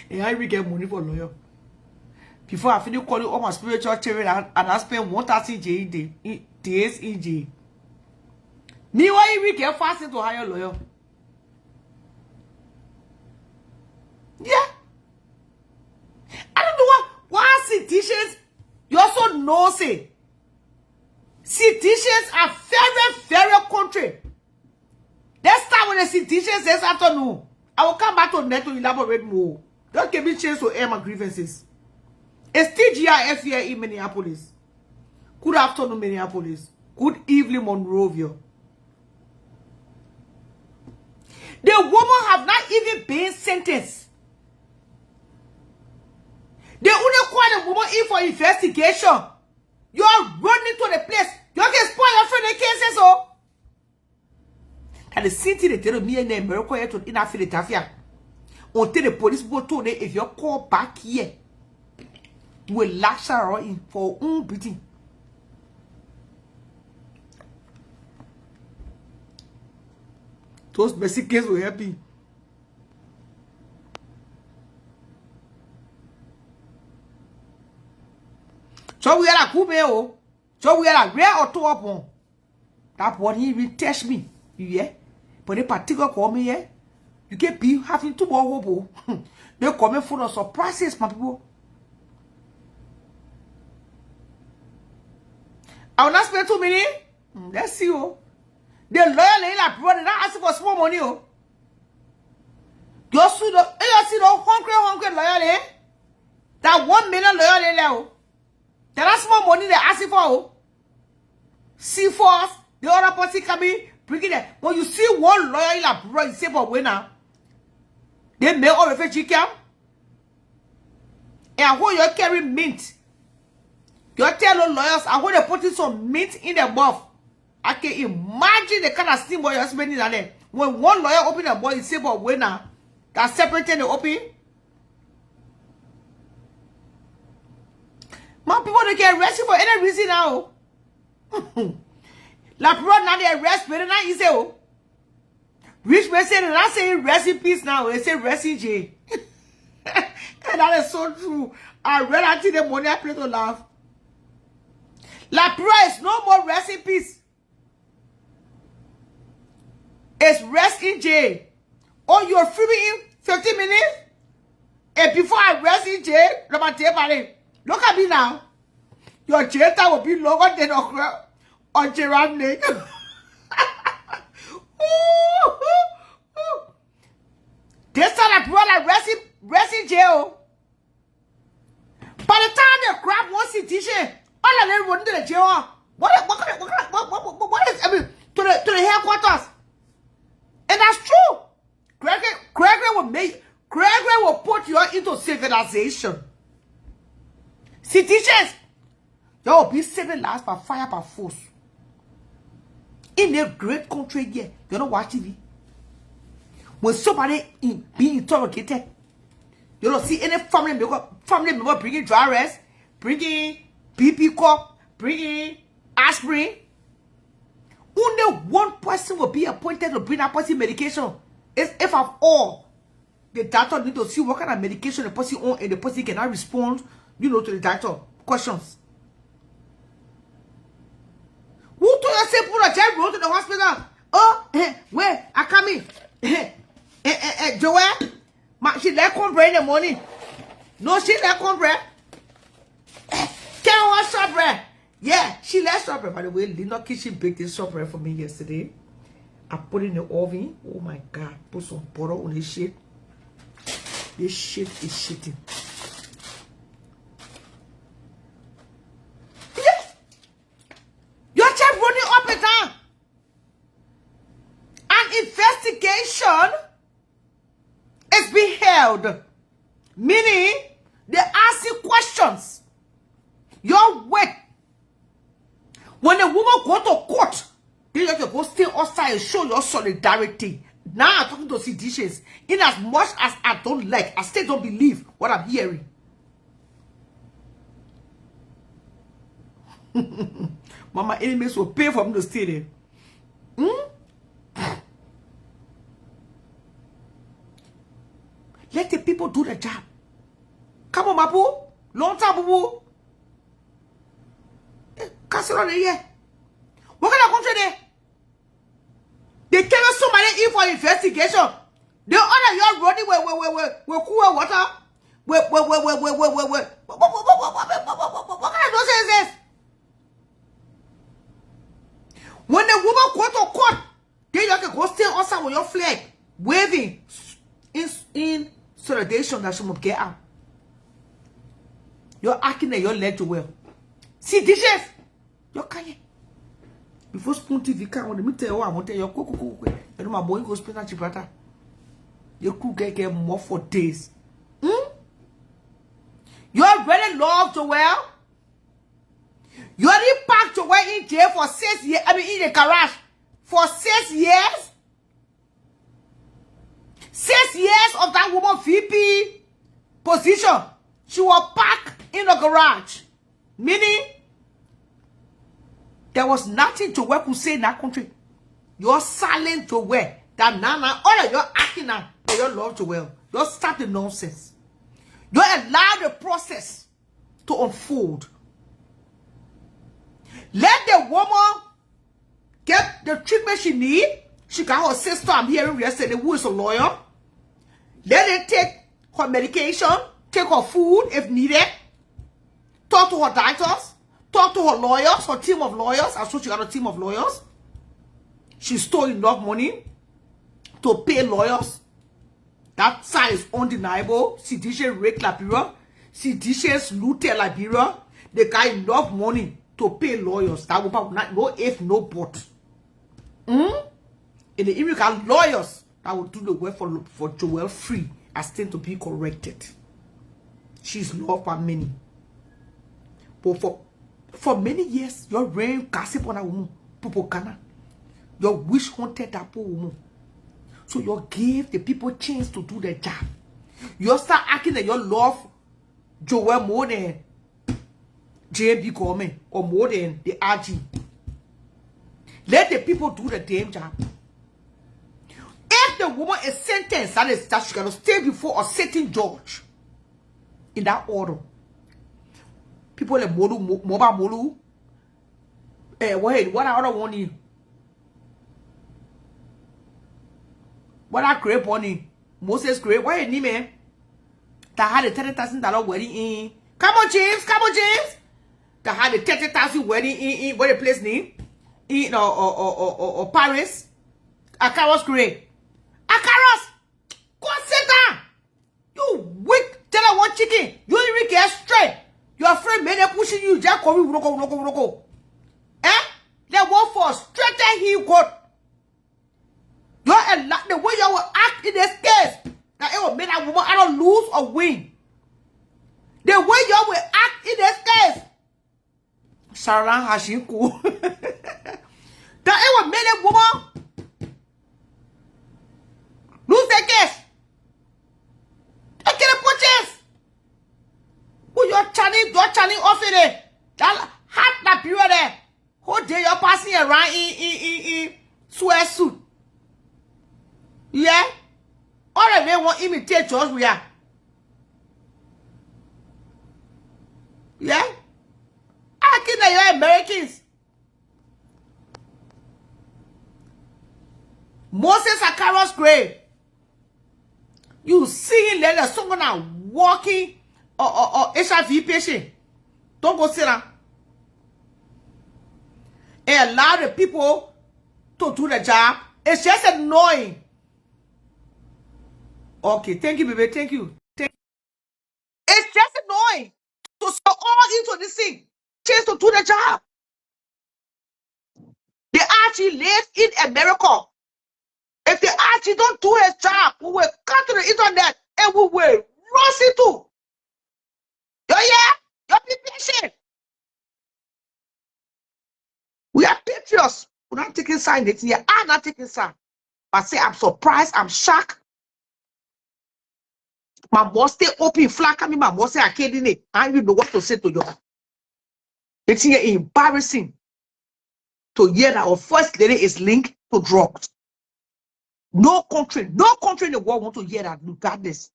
Speaker 1: And I will get money for lawyer. Before I finish calling all my spiritual children and I spend 1,000 days in jail. Meanwhile, you will get fasting to hire a lawyer. Yeah. I don't know why citizens, you also know, say, citizens are very, very country. Let's start with the citizens this afternoon. I will come back to net to elaborate more. Don't give me chance to air my grievances. It's TGIF here in Minneapolis. Good afternoon, Minneapolis. Good evening, Monrovia. The woman have not even been sentenced. They only call the woman in for investigation. You are running to the place. You can spoil your friend cases, oh. And the city they tell me in America in Philadelphia. Until the police go to them, if you call back here, will lash her in for beating. Those basic cases will help you. So we are like who so we are like rare or two upon. That what he will test me. Yeah. But a particular call me, yeah. You can't be having to go. They come full of surprises, my people. I will not spend 2 minutes. Let's see you. The lawyer like brother not asking for small money. You see the hungry lawyer. That 1 million lawyer there. That's small money they asking for. See first, the other person coming, bringing it. When you see one lawyer like brother, you say for winner. They make all the fetch camp. And when you carry mint, you tell the lawyers, and when they put in some mint in the mouth, I can imagine the kind of steam boy you're spending on it. When one lawyer open a boy, you say for winner, that's separating the open. My people don't get arrested for any reason now. La pro now they arrest, but now you say, oh. Rich man say they're not saying rest in peace now. They say rest in jail. And that is so true. I read until the money I play to laugh. La pro is no more rest in peace. It's rest in jail. Oh, you're free in 15 minutes? And before I rest in jail, look at me now. Your jail time will be longer than on Gerard Lake. This time I brought a rest in jail. By the time they grab one citizen, all of them run to the jail. What is I mean to the headquarters? And that's true. Gregory will put you into civilization. Citizens, you will be saving lives by fire, by force. In a great country here, you don't watch TV. When somebody being interrogated, you don't see any family member bringing dry rest, bringing BP cup, bringing aspirin. Only one person will be appointed to bring that person medication. If of all, the doctor need to see what kind of medication the person on, and the person cannot respond, to the doctor questions. Who told you say put a child roll to the hospital? Oh, where? I come in. Joelle, she let come in the morning. No, she let come bread. Can one shop bread? Yeah, she let shop bread. By the way, Linda Kitchen baked this shop bread for me yesterday. I put it in the oven. Oh my God, put some butter on this shit. This shit is shitting. Your child running up and down. child. Meaning, they ask you questions. Your weight. When a woman go to court, they have to go stay outside and show your solidarity. Now I'm talking to seditious. In as much as I don't like, I still don't believe what I'm hearing. Mama enemies will pay for me to stay there. Let the people do the job. Come on, Mapu. Long time, boo. Castle on the year. What kind of country there? They tell us somebody in for investigation. They order your running where cool water. What kind of nonsense is this? When the woman go to court, then you can go stay outside with your flag, waving in solidarity that she must get out. You're acting that you're led to well. See, dishes. You're kind. Before spoon TV can when me tell you I want to tell you cook. You know my boy goes spend that chipata. You cook get more for days. You already love Joel. You already packed Joel in jail for 6 years. I mean in the garage for 6 years. 6 years of that woman VP position. She was packed in the garage. Meaning there was nothing Joel could say in that country. You're silent Joel. That Nana, all of you're acting now. You don't love Joel. You're starting nonsense. You allow the process to unfold. Let the woman get the treatment she needs. She got her sister, I'm hearing yesterday, who is a lawyer. Let her take her medication, take her food if needed. Talk to her doctors. Talk to her lawyers, her team of lawyers. I saw she got a team of lawyers. She stole enough money to pay lawyers. That side is undeniable. Seditious rape Liberia. Seditious looted Liberia. They got enough money to pay lawyers. That will not no if, no but. In the immigrant lawyers that will do the work for Joel free as thing to be corrected. She's loved by many. But for many years, your rain gossip on a woman. Popokana. Your wish hunted that poor woman. So you give the people chance to do their job. You start acting that you love Joel more than JB government or more than the RG. Let the people do the damn job. If the woman is sentenced, that is that she cannot stay before a certain judge. In that order. People like Molu, Moba Molu. What I other one you? What I create money? Moses create. Why any man? That had a $30,000 wedding in. Come on, James. Come on, James. That had a 30,000 wedding in what the place name? In or Paris. Akaros create. Akaros. Go sit down. You weak. Tell her one chicken. You even get straight. Your friend made them pushing you. Just come roko. Eh? They work for straight and he got. You're a lot. The way you will act in this case. That it will make that woman I don't lose or win. The way you will act in this case. Sharon Hashinku. That it will make that woman lose the case. Take the purchase. Who you're chanting off in it. That hat that period there. Whole day you're passing around in sweatsuit. Yeah? All of them want to imitate us, we are. Yeah? I think that you're Americans. Moses Akaros grave. You see later someone now walking or HIV patient. Don't go sit down. And allow the people to do the job. It's just annoying. Okay, thank you, baby. Thank you. It's just annoying to so all into this thing. Just to do the job. The Archie lives in America. If the Archie don't do his job, we will come to the internet and we will We're not taking side in here. I'm not taking side. But say I'm surprised, I'm shocked. My boss stay open, flat me, my boss say I can't in it. I don't even know what to say to you. It's here embarrassing to hear that our first lady is linked to drugs. No country in the world want to hear that regardless.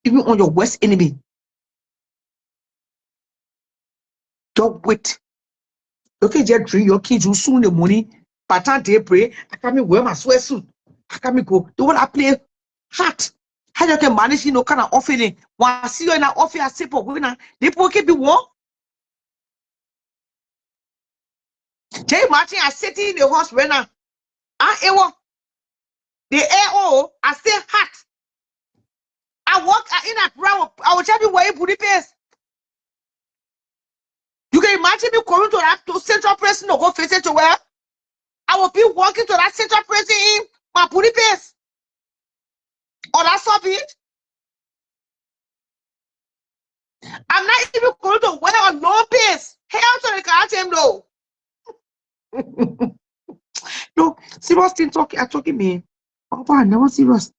Speaker 1: Even on your worst enemy. Don't wait. Okay, just drink your kids you soon the money. By the time they pray, I can't wear my sweatsuit. I can't go. The one I play hard. How you can manage, kind of offering. When I see you in an office, I say, but when they poke be one. Jay Martin, I sit in the hospital now. The AO, I say hot. I walk in a crowd. I will tell you where you put the pace. You can imagine me coming to that to central prison or go face it to where I will be walking to that central prison in my put the pace. Or that's of it. I'm not even going to wear a long pace. Hell to the car though. No, serious thing talking me. Oh, I never serious.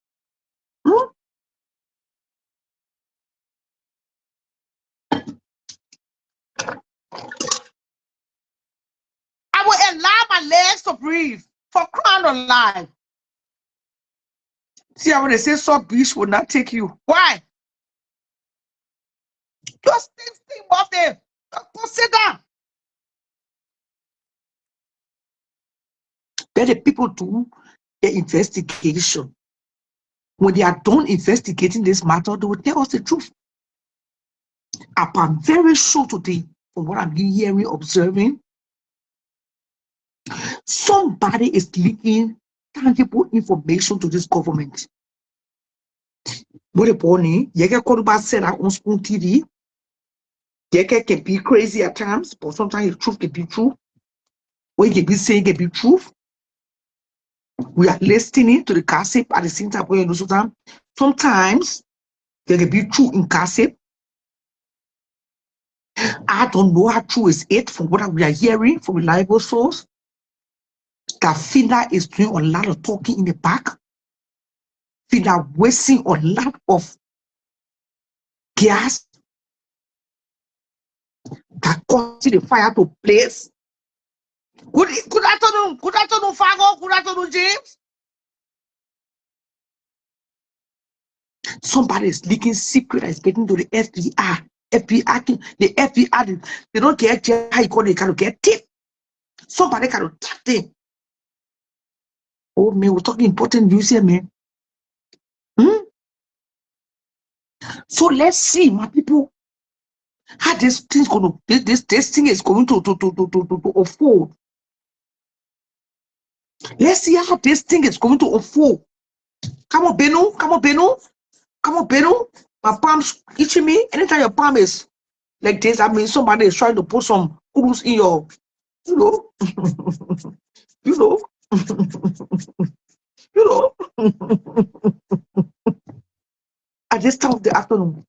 Speaker 1: Hmm? I will allow my legs to breathe for crying alive. See, I when they say soft beach will not take you. Why? Just think of them. Consider. Let the people do the investigation. When they are done investigating this matter, they will tell us the truth. I'm very sure today, from what I'm hearing, observing, somebody is leaking tangible information to this government. What a pony, Yeke Koruba said on Spoon TV. Yeke can be crazy at times, but sometimes the truth can be true. What you can be saying can be truth. We are listening to the gossip at the same time. Sometimes there can be true in gossip. I don't know how true is it from what we are hearing from reliable source. That Finda is doing a lot of talking in the back. Finda wasting a lot of gas that causes the fire to blaze. Good afternoon, Fago. Good afternoon, James. Somebody is leaking secret that is getting to the FBI. The FBI, they don't get how you call it, kind of get tip. Somebody kind of tap them. Oh, man, we're talking important news here, man. So let's see, my people, how this thing's going to, this thing is going to unfold. Let's see how this thing is going to unfold. Come on, Beno. Come on, Beno. Come on, Beno. My palm's itching me. Anytime your palm is like this, I mean somebody is trying to put some kudos in your, you know, you know, you know, at this time of the afternoon.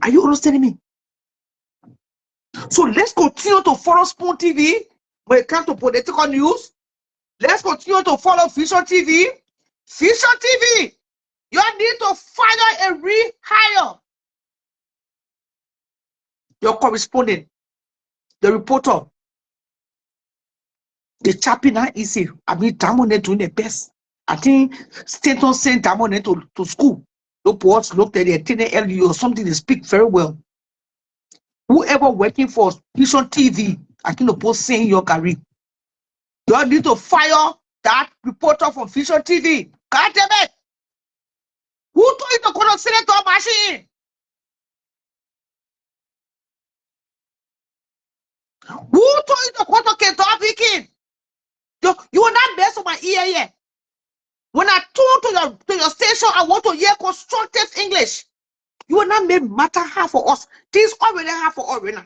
Speaker 1: Are you understanding me? So let's continue to follow Spoon TV when it comes to political news. Let's continue to follow Vision TV. Vision TV, you need to fire a rehire. Your correspondent, the reporter, the chaplain is here. I mean, Damone doing the best. I think Stanton sent Damone to school. Look what looked at the LU or something, they speak very well. Whoever working for Vision TV, I think the post saying your career. You need to fire that reporter from Vision TV. God damn it! Who told you to go to Senator machine? Who told you to go to Kentucky Viking? You will not mess with my ear here. When I told to your station, I want to hear constructive English. You will not make matter hard for us. Things already hard for us right now.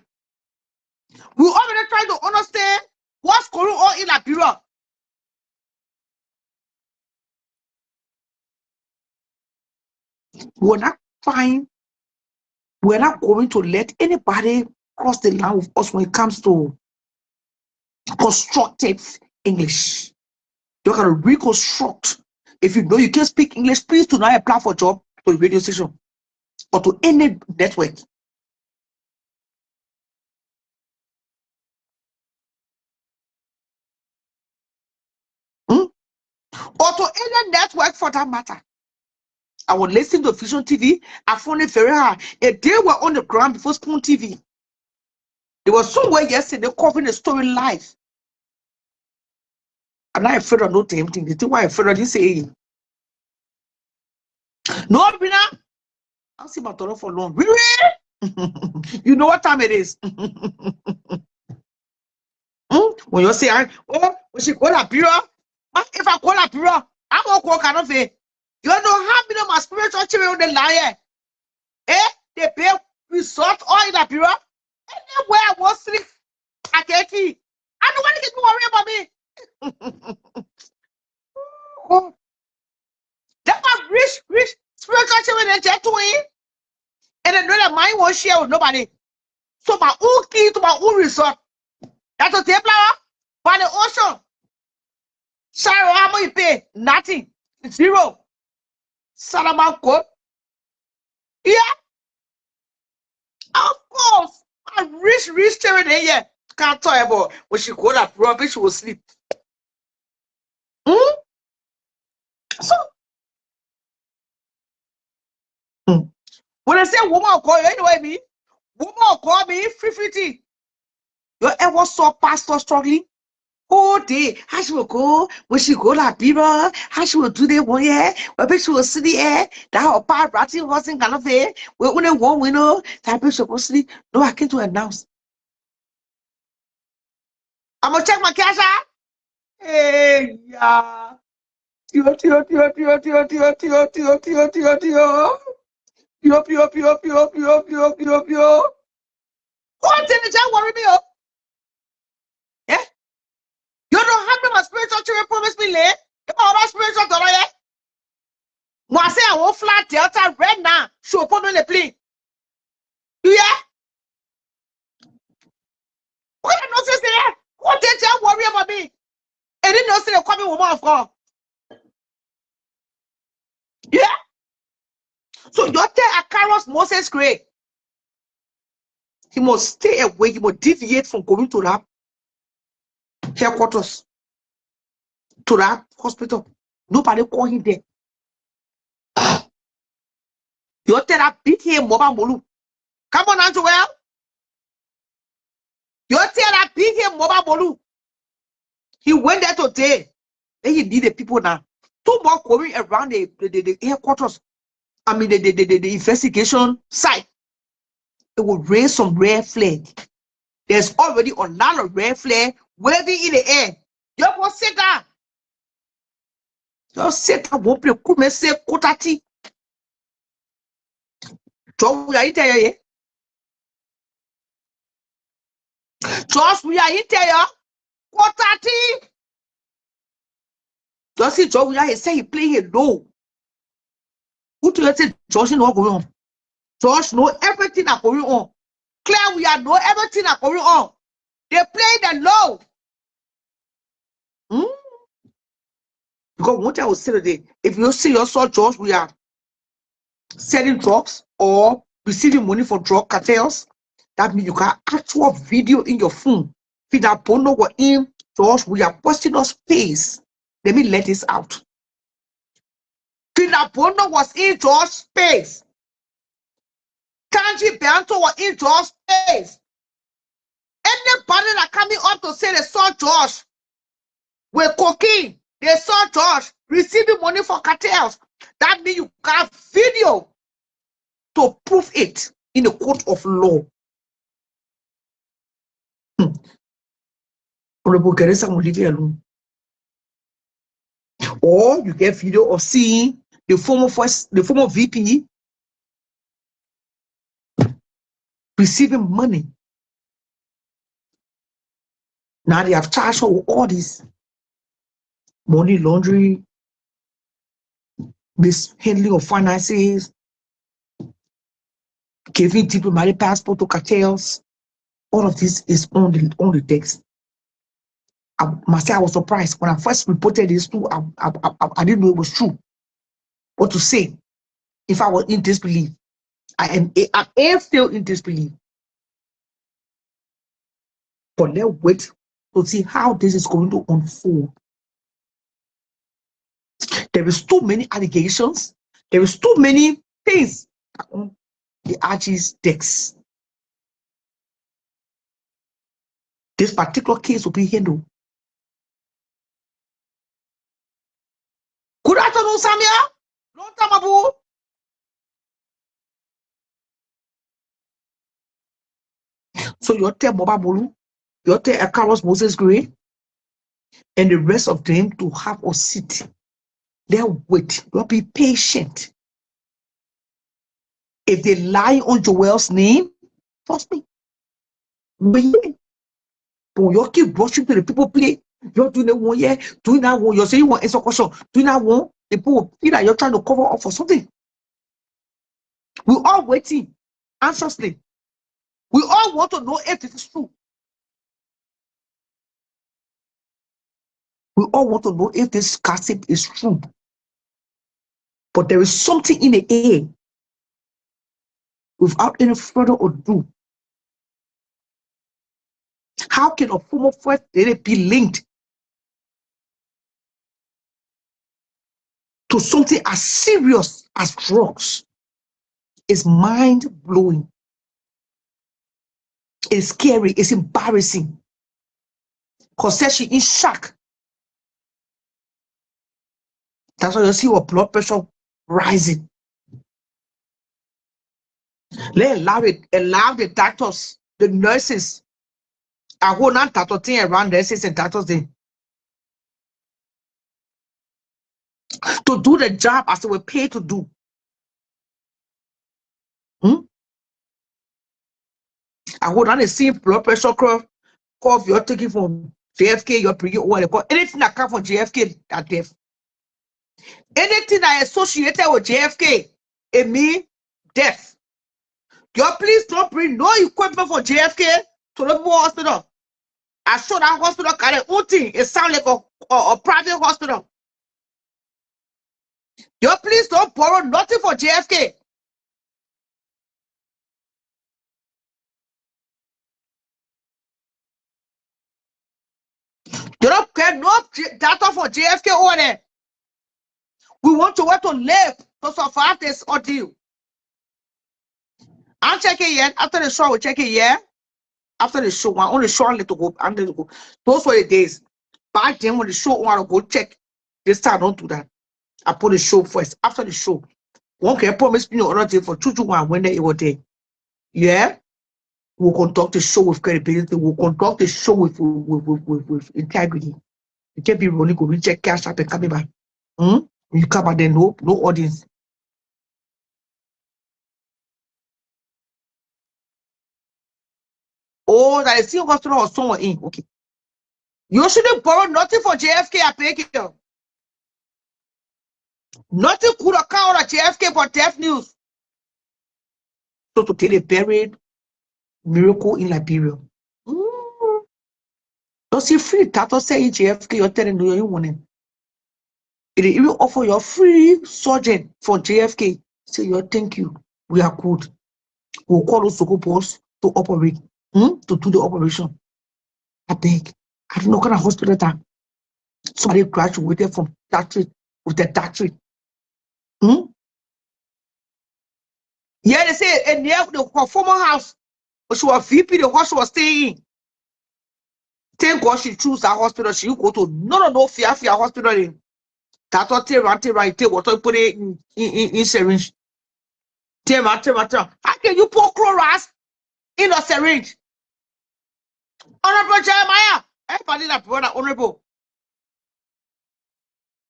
Speaker 1: We already trying to understand what's going on in Liberia. We're not going to let anybody cross the line with us when it comes to constructive English. You can reconstruct. If you know you can speak English, please do not apply for a job to the radio station or to any network. Or to any network for that matter. I was listening to Vision TV. I found it very hard. If they were on the ground before Spoon TV, they were somewhere yesterday covering the story live. I'm not afraid of no damn thing. The thing why I'm afraid of this saying. No, Bina. I'll see my daughter for long. Really? You know what time it is. When you say, oh, we should call a bureau. If I call a bureau, I'm going to call kind of it. You don't have me my spiritual children the liar. They pay resort oil in a bureau. Anywhere I was sleep, I can't see. I don't want to get worried about me. Oh. That was rich spiritual children and gentlemen. And another mind won't share with nobody. So my own key to my own resort. That's a table by the ocean. Sorry, how much you pay? Nothing. Zero. Salaman code. Yeah. Of course. A rich children here. Can't talk about when she go that rubbish, she will sleep. So when I say woman will call you, anyway, me, woman will call me 350. You ever saw pastor struggling? All day, how she will go, when she go like people, how she will do the one year, when she will see the air, that her power ratting wasn't kind of there, when they won't win, that she will sleep. No, I came to announce. I'm gonna check my cash out. Hey, yeah. Tio. What did the worry me up? Yeah? You don't have me my spiritual children promise me late. You know my spiritual daughter yet? When I say I won't flat delta red now, show up on the plane. You yeah? What I know say there? What did you worry about me? And didn't know say they call me woman of God. Yeah? So you tell Akaros Moses Gray. He must stay away, he must deviate from going to that headquarters, to that hospital. Nobody call him there. You tell that big here Moba Molu. Come on, Andrew. You tell that big here Moba Molu. He went there today. Then he need the people now. Two more going around the headquarters. I mean the investigation site. It will raise some red flag. There's already a lot of red flag waving in the air. You go sit down. You sit down. Won't play. Come and say kotati. Just we are in there. Just we are in there. Kotati. Just see Joe. We are say he playing it low. Who do you say Josh know going on? Josh know everything that going on. Claire, we are know everything that going on. They play the low. Because what I will say today, if you see your son Josh, we are selling drugs or receiving money for drug cartels, that means you can actual video in your phone. If that bono were in Josh, we are posting us space. Let me let this out. If that bono was in Josh space. Kanji Banto was in Josh space. Anybody that coming up to say they saw Josh with cocaine, they saw Josh receiving money for cartels. That means you got video to prove it in the court of law. Honorable Geresa will leave you alone. Or you get video of seeing the former VP receiving money. Now they have charged her with all this money laundering, mishandling of finances, giving diplomatic passport to cartels. All of this is on the text. I must say I was surprised when I first reported this too. I didn't know it was true. What to say if I was in disbelief? I am still in disbelief. But let's wait to see how this is going to unfold. There is too many allegations. There is too many things on the RG's decks. This particular case will be handled. Good afternoon, Samia. Long time ago. So you tell Moba Bolu, you tell Carlos Moses Gray, and the rest of them to have a seat. They'll wait. You'll be patient. If they lie on Joel's name, trust me. But you keep rushing to the people play. You're doing that one year, doing that one. You're saying you want answer question, doing that one. The people will feel that you're trying to cover up for something. We're all waiting anxiously. We all want to know if it is true. We all want to know if this gossip is true. But there is something in the air. Without any further ado, how can a former first lady be linked to something as serious as drugs? It's mind-blowing. It's scary. It's embarrassing. Because she's in shock. That's why you see her blood pressure rising. Let allow the doctors, the nurses, I hold on to around nurses and doctors to do the job as they were paid to do. I hold on to see blood pressure curve you're taking from JFK, you're bringing over anything that comes from JFK at death. Anything that is associated with JFK, it means death. Your please don't bring no equipment for JFK to the hospital. I saw that hospital carry own thing. It sounds like a private hospital. Your please don't borrow nothing for JFK. You don't get no data for JFK over there. We want to work to live to survive this ordeal. I'm checking yet. After the show, we'll check it, yeah? After the show, I'm only short little go. I'm going to go. Those were the days. Back then, when the show want to go check, this time, don't do that. I put the show first. After the show, one can promise me another day for 221 when they were there. Yeah? We'll conduct the show with credibility. We'll conduct the show with integrity. You can't be running, go check cash up and coming back. You come back there, no audience. Oh, that is still hospital or someone in. Okay. You shouldn't borrow nothing for JFK, I beg you. Nothing could account on JFK for death news. So to tell a buried miracle in Liberia. Don't see free tato say JFK, you're telling you want it. It even offer your free surgeon for JFK. Say your thank you. We are good. We'll call those Soko boss to operate. To do the operation. I beg. I don't know what kind of hospital that. Somebody graduated from doctorate with a doctorate. Yeah, they say and near the former house, she was VP, the house she was staying in. Thank God she chose that hospital. She go to no fear hospital in. That's what take water, put it in syringe. How can you pour Clorox in a syringe? Honorable Jeremiah, everybody that brother honorable.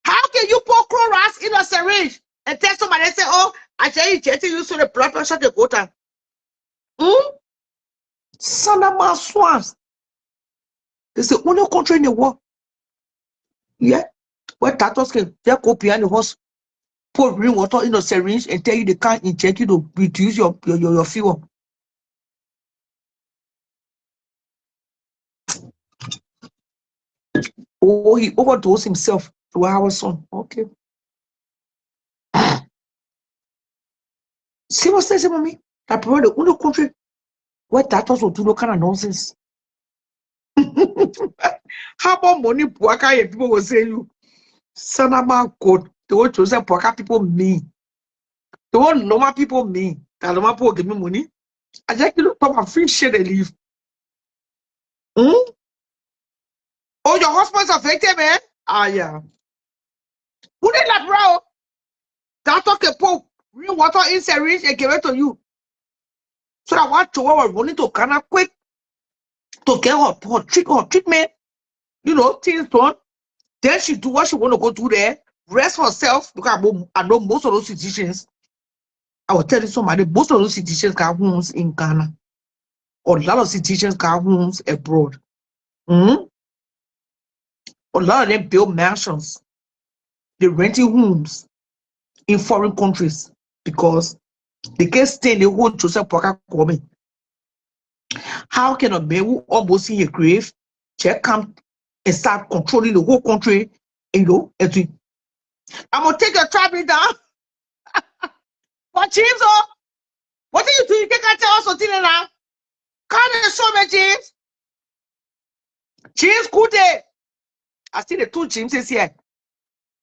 Speaker 1: How can you pour Clorox in a syringe and tell somebody say, oh, I tell you, you so the blood pressure they go down? Son of my swans. It's the only country in the world. Yeah. Where doctors can just go behind the horse, pour green water in a syringe and tell you they can't inject you to reduce your fever. Oh, he overdosed himself to our son. Okay. See what says, mommy? That probably the only country where doctors will do no kind of nonsense. How about money, Puaka? People will say you, son of my God. The way to say Puaka people me. The one normal people me. That normal people give me money. I just look for my free share they leave. Hmm? Oh, your husband's affected, man. Ah, yeah. Who did that, bro? That talk a pope. Bring water in syringe and give it to you. So that what you were running to Ghana quick to get her treatment. You know, things done. Then she do what she want to go do there. Rest herself. Because I know most of those physicians. I will tell you somebody, most of those physicians got homes in Ghana. Or a lot of physicians got homes abroad. Mm? A lot of them build mansions. They renting homes in foreign countries because they can't stay in the home to say Poka coming. How can a man who almost in a grave check come and start controlling the whole country? You know, I'm gonna take your traveling down. But James, oh, what are you doing? You can't tell us something now. Can't you show me, James? James, good day. I see the two Jameses here.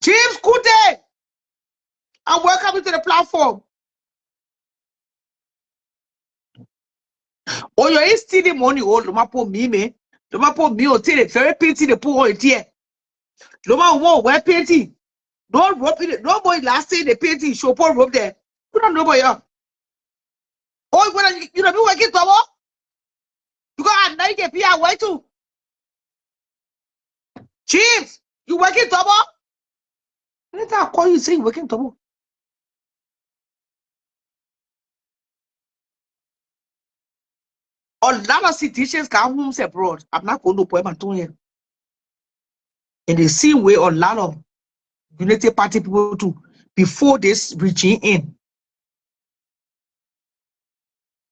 Speaker 1: James, good day. And welcome you to the platform. Oh, you're stealing money. Oh, the map of me. The map of me, or tell it very pity the poor here. No matter what, where painting. Don't rope it. Nobody last day the painting show poor rope there. You don't know boy. Oh, when you know, we working double. You got a night get PR way too. James, you working double? Let I call you say you working double. A lot of citizens come homes abroad. I'm not going to point my tongue here. In the same way, a lot of United Party people too, before this reaching in.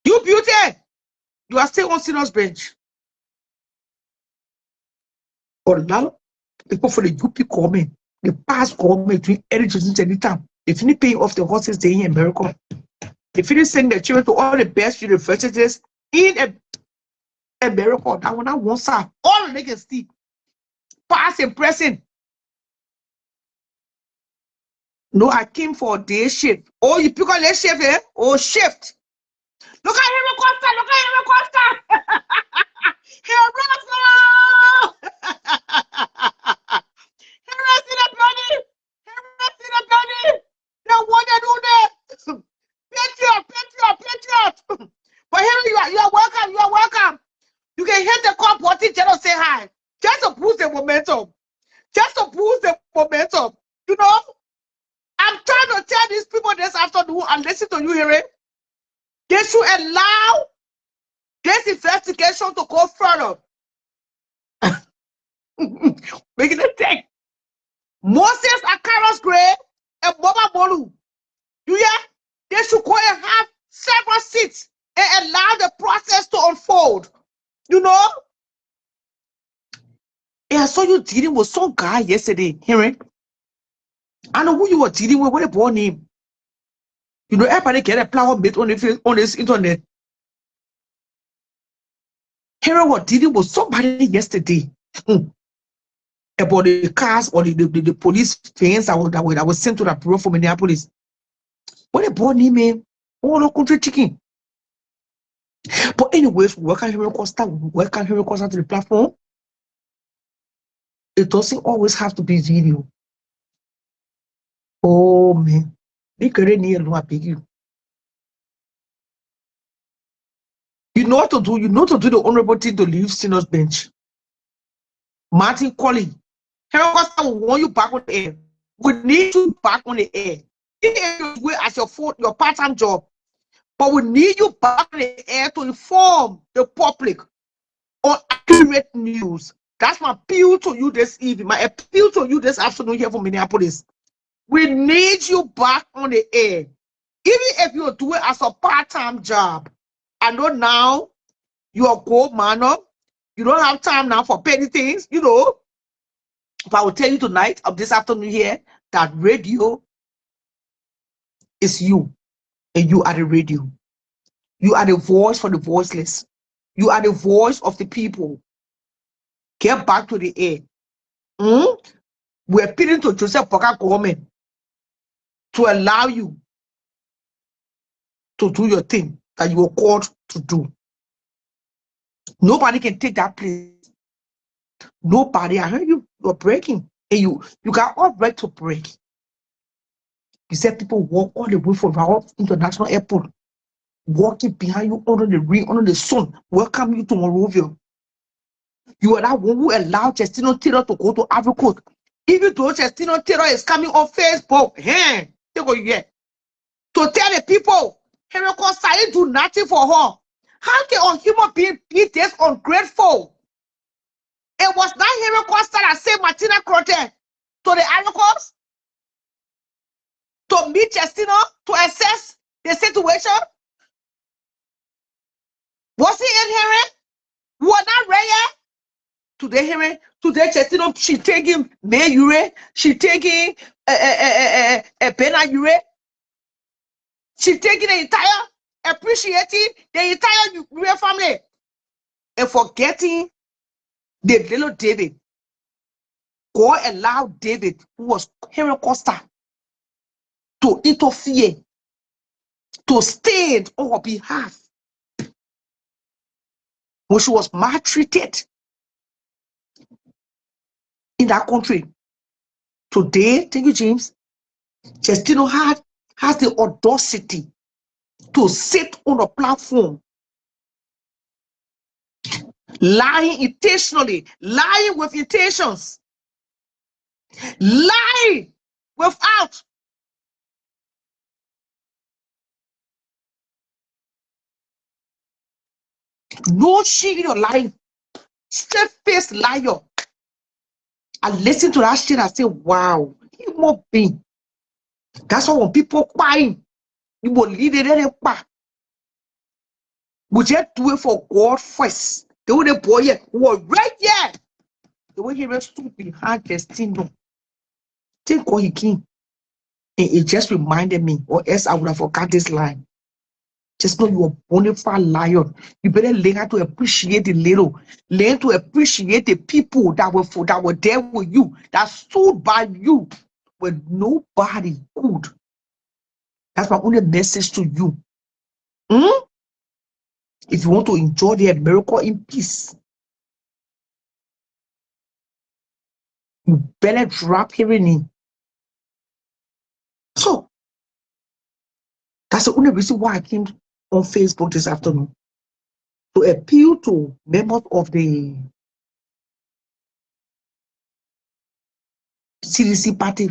Speaker 1: You beauty, you are still on Sinner's bench. A lot of people for the UP coming, the past government doing anything anytime. They finish paying off the horses they in America. They finish sending their children to all the best universities in America. That one, I want sir. All the niggas see. Pass and present. No, I came for a day shift. Oh, you pick on day shift, eh? Oh, shift. Look at him, Costa. Look at him, Costa. Here, brother. Here, see the body. Here, see the body. Now, what they do there? Patriot. But here you are welcome. You are welcome. You can hit the call button just to say hi. Just to boost the momentum. Just to boost the momentum. You know? I'm trying to tell these people this afternoon and listen to you hearing. They should allow this investigation to go further. Making it take Moses and Carlos Gray and Boba Bolu. You hear? They should go and have several seats and allow the process to unfold. You know? And I saw you dealing with some guy yesterday, hearing. I know who you were dealing with. What a boy name. You know, everybody get a flower bit on this internet. Hearing what dealing with somebody yesterday about the cars or the police fans that was sent to the bureau from Minneapolis. What a boy name, man. Oh, no country chicken. But anyways, welcome Henry Costa to the platform. It doesn't always have to be video. Oh man, you know what to do. You know to do the honorable thing to leave Sinner's bench. Martin Colley, Henry Costa will want you back on the air. We need you back on the air. As your part-time job, but we need you back on the air to inform the public on accurate news. That's my appeal to you this evening. My appeal to you this afternoon here from Minneapolis. We need you back on the air. Even if you're doing as a part-time job. I know now you're a gold man. You don't have time now for petty things, you know. But I will tell you tonight, of this afternoon here, that radio is you, and you are the radio. You are the voice for the voiceless. You are the voice of the people. Get back to the air. We're appealing to Joseph Poka government to allow you to do your thing that you were called to do. Nobody can take that place. Nobody. I heard you're breaking. And you got all right to break. You said people walk all the way from our international airport, walking behind you under the rain, under the sun, welcome you to Monrovia. You are that one who allowed Justino Taylor to go to Africa. Even though Justino Taylor is coming on Facebook, hey, they go here to tell the people, Henry Costa do nothing for her. How can a human being be this ungrateful? It was not Henry Costa that sent Martina Crote to the Aricos to meet Justino to assess the situation. Was he in Henry? Was not rare? Today, Henry, today, Justino, she taking Mayure, she taking Bena Ure, she taking the entire, appreciating the entire Ure family, and forgetting the little David. God allowed David, who was Henry Costa, to interfere, to stand on her behalf when she was maltreated in that country. Today, thank you, James, Justino has the audacity to sit on a platform, lying intentionally, lying with intentions, lying without no shame in your life, straight face liar. I listen to that shit, I say, wow, he must be. That's why when people crying, you will lead it in a we just do it for God first. The way the boy here was right here. The way he stood behind Destino. Think what he came. And it just reminded me, or else I would have forgot this line. Just know you're a bona fide lion. You better learn to appreciate the little. Learn to appreciate the people that were there with you, that stood by you when nobody could. That's my only message to you. If you want to enjoy the miracle in peace, you better drop hearing in. So that's the only reason why I came on Facebook this afternoon, to appeal to members of the CDC party,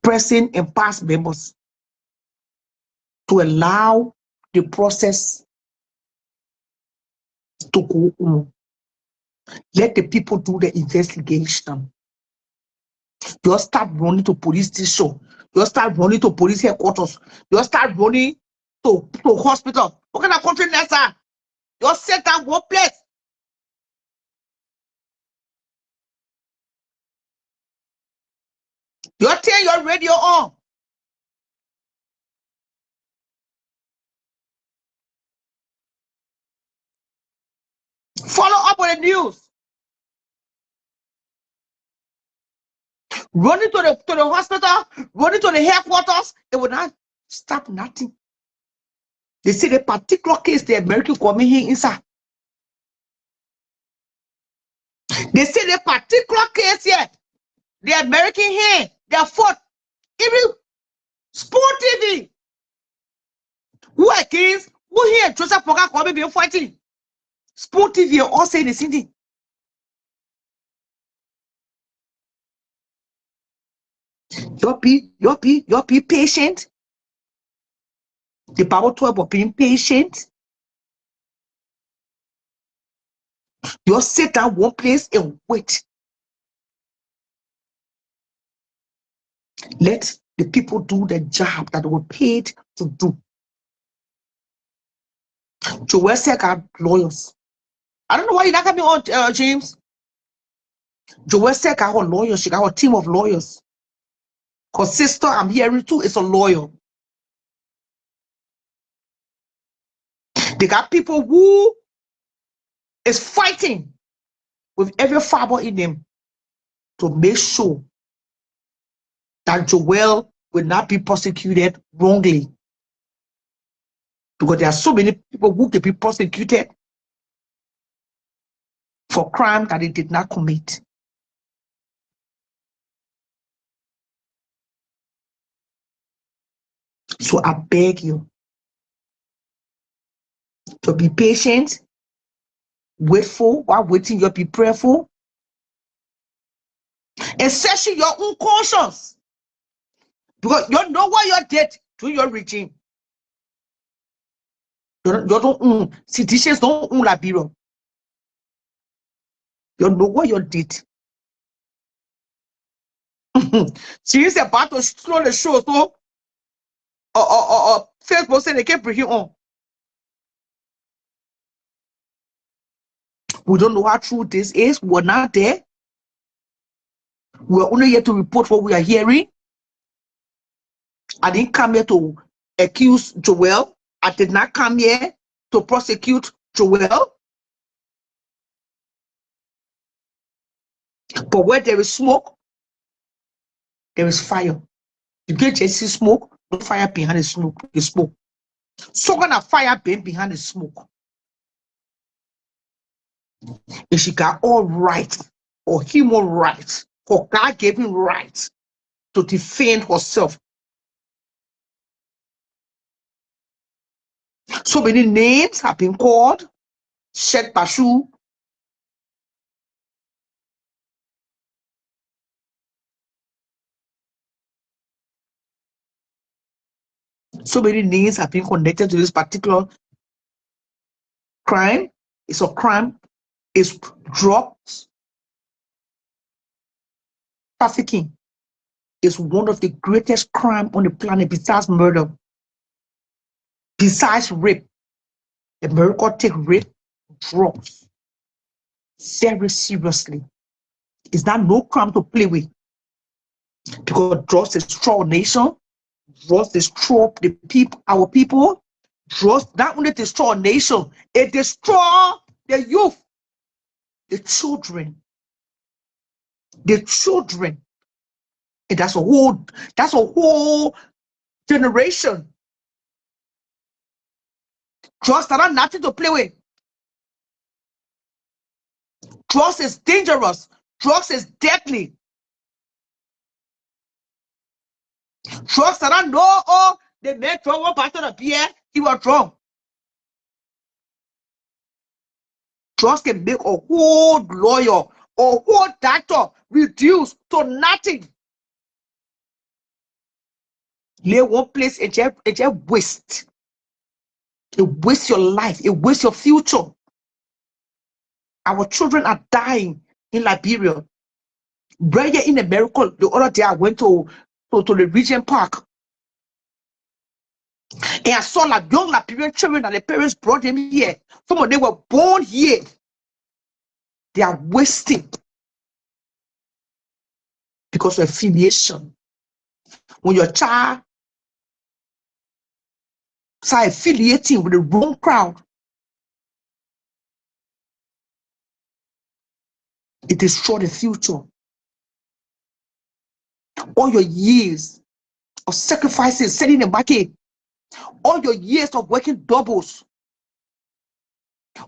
Speaker 1: present and past members, to allow the process to go on. Let the people do the investigation. Just start running to police station. Just start running to police headquarters. Just start running to hospital. What kind of country that's that? Just set down one place. You turn your radio on. Follow up on the news. Running to the hospital, running to the headquarters, it will not stop nothing. They say the particular case the American government here inside. They say the particular case here, the American here, they fought. Even Sport TV, who against, who here Joseph Poka Kwame be fighting. Sport TV are all saying the same thing. You're be patient. The Bible talk about being patient. You sit down one place and wait. Let the people do the job that they were paid to do. Joel said, "God lawyers." I don't know why you're not coming on, James. Joel said, got her lawyers. She got her team of lawyers. Her sister, I'm hearing too, is a lawyer. They got people who is fighting with every fiber in them to make sure that Joel will not be prosecuted wrongly. Because there are so many people who can be prosecuted for crime that they did not commit. So I beg you to be patient, waitful, while waiting, you'll be prayerful, and searching your own conscience. Because you know what you did to your regime. You don't citizens don't own Liberia. You know what you did. She is about to slow the show, so Facebook said they can't bring him on. We don't know how true this is. We're not there. We're only here to report what we are hearing. I didn't come here to accuse Joel. I did not come here to prosecute Joel. But where there is smoke, there is fire. You get just see smoke, no fire behind the smoke. The smoke. So gonna fire burn behind the smoke. If she got all right, or human rights, or God gave him rights to defend herself. So many names have been called. Sheikh Bashu. So many names have been connected to this particular crime. It's a crime. It's drugs. Trafficking is one of the greatest crimes on the planet besides murder. Besides rape. America take rape, drugs very seriously. It's not no crime to play with. Because drugs destroy our nation. Drugs destroy the people, our people. Drugs not only destroy our nation, it destroy the youth, the children. The children. And that's a whole generation. Drugs are not nothing to play with. Drugs is dangerous. Drugs is deadly. Drugs are not no, the man drunk one bottle of beer, he was drunk. Drugs can make a whole lawyer, a whole doctor reduce to nothing. Lay one place and just waste. It wastes your life. It wastes your future. Our children are dying in Liberia. Right here in America, the other day I went to the Regent Park. And I saw like young Liberian children that the parents brought them here. Some of them were born here. They are wasting because of affiliation. When your child start affiliating with the wrong crowd, it destroys the future. All your years of sacrifices, selling the market, all your years of working doubles,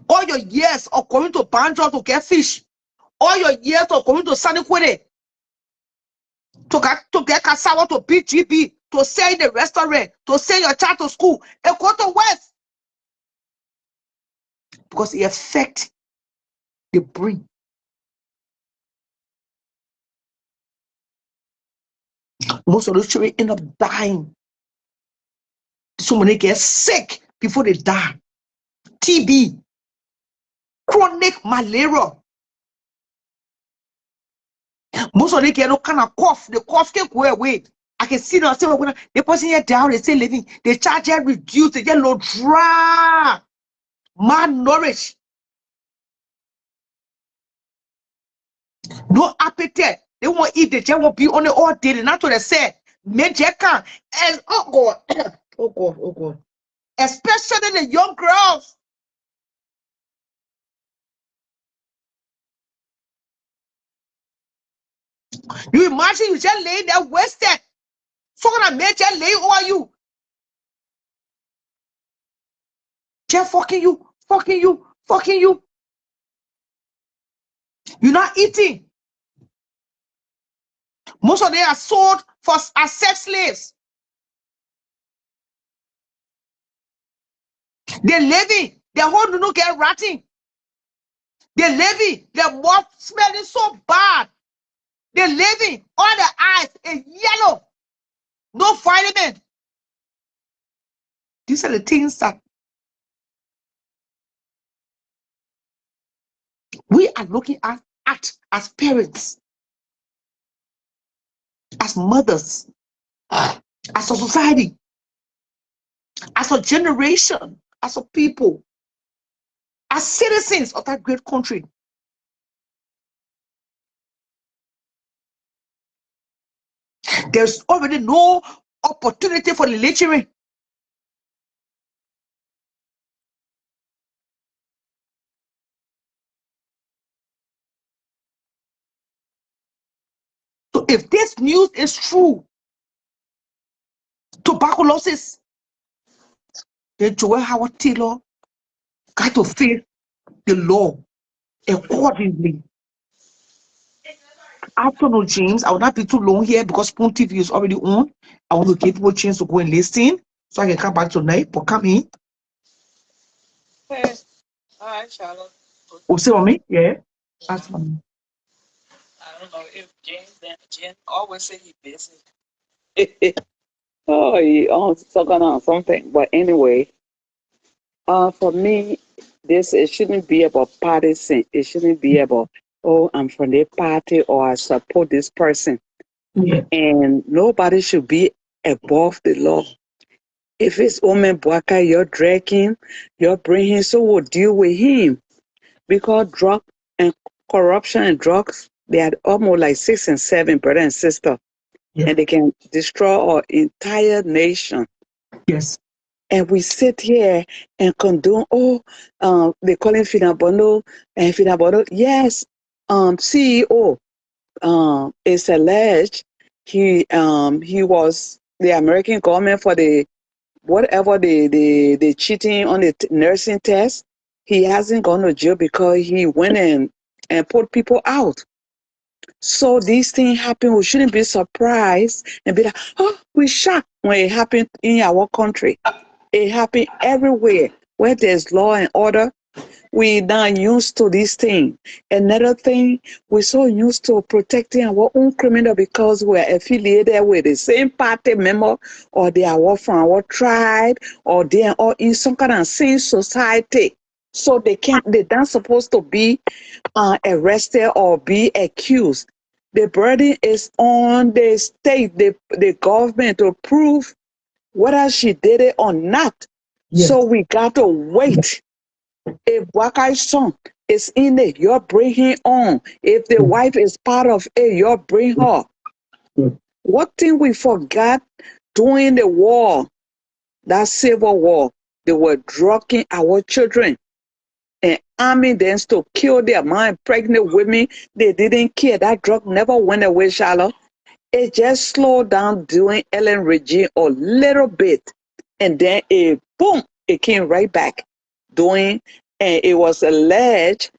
Speaker 1: all your years of going to Banjo to get fish, all your years of going to Sanikwede to get cassava to BGB, to sell in the restaurant, to send your child to school, and go to West. Because it affects the brain. Most of those children end up dying. So many get sick before they die. TB, chronic malaria. Most of them get no kind of cough. The cough can go away. I can see them. The person here down, they say living. The child get reduced. They get low dry, malnourished. No appetite. They won't eat. They just won't be on the all day. That's what they said. Major can. And oh God, oh God, oh God. Especially the young girls. You imagine you just laying there wasted. Fucking a major lay over you. Just fucking you, fucking you, fucking you. You're not eating. Most of them are sold for as sex slaves. They're living. Their whole do not get rotting. They're living. Their mouth smelling so bad. They're living. All the eyes is yellow. No vitamin. These are the things that we are looking at as parents, as mothers, as a society, as a generation, as a people, as citizens of that great country. There's already no opportunity for the literary. So if this news is true, tuberculosis, then Joel Howard Taylor got to face the law accordingly. Afternoon, James. I will not be too long here because Spoon TV is already on. I want to give people a chance to go and listen so I can come back tonight. But come in.
Speaker 2: Hey, all right, Charlotte.
Speaker 1: Oh, see on me? Yeah. That's fine.
Speaker 2: I don't know if Jen always say he busy. Oh, he talking on something. But anyway, for me, it shouldn't be about partisan. It shouldn't be about, oh, I'm from the party or I support this person.
Speaker 1: Yeah.
Speaker 2: And nobody should be above the law. If it's Omen Bwaka, you're dragging, you're bringing, so we'll deal with him. Because drug and corruption and drugs, they are almost like 6 and 7, brother and sister.
Speaker 1: Yeah.
Speaker 2: And they can destroy our entire nation.
Speaker 1: Yes.
Speaker 2: And we sit here and condone, they call him Finabono and Finabono. Yes, CEO is alleged he was the American government for the whatever the cheating on the nursing test. He hasn't gone to jail because he went and put people out. So these things happen. We shouldn't be surprised and be like, oh, we're shocked when it happened in our country. It happened everywhere where there's law and order. We not used to this thing. Another thing, we're so used to protecting our own criminal because we're affiliated with the same party member, or they are all from our tribe, or they are all in some kind of same society. So they're not supposed to be arrested or be accused. The burden is on the state, the government to prove whether she did it or not.
Speaker 1: Yes.
Speaker 2: So we got to wait. If Wakai's son is in it, you bring him on. If the wife is part of it, you bring her. What thing we forgot during the war, that civil war, they were drugging our children and arming them to kill their mind, pregnant women. They didn't care. That drug never went away, Charlotte. It just slowed down during Ellen regime a little bit. And then boom, it came right back doing, and it was alleged,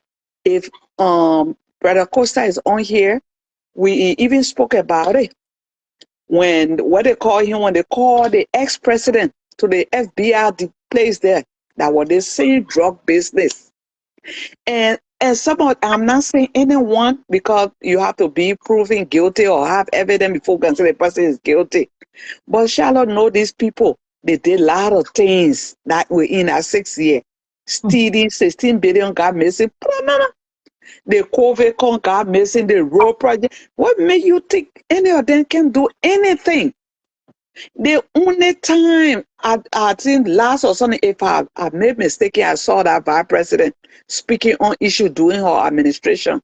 Speaker 2: if Brother Costa is on here, we even spoke about it when what they call him, when they call the ex-president to the FBI the place there, that was the same drug business. And some of, I'm not saying anyone, because you have to be proven guilty or have evidence before you can say the person is guilty. But Charlotte know these people. They did a lot of things that were in our 6 year. Stealing 16 billion got missing. The COVID got missing, the road project. What made you think any of them can do anything? The only time I think last or something, if I made mistake, I saw that vice president speaking on issue during her administration.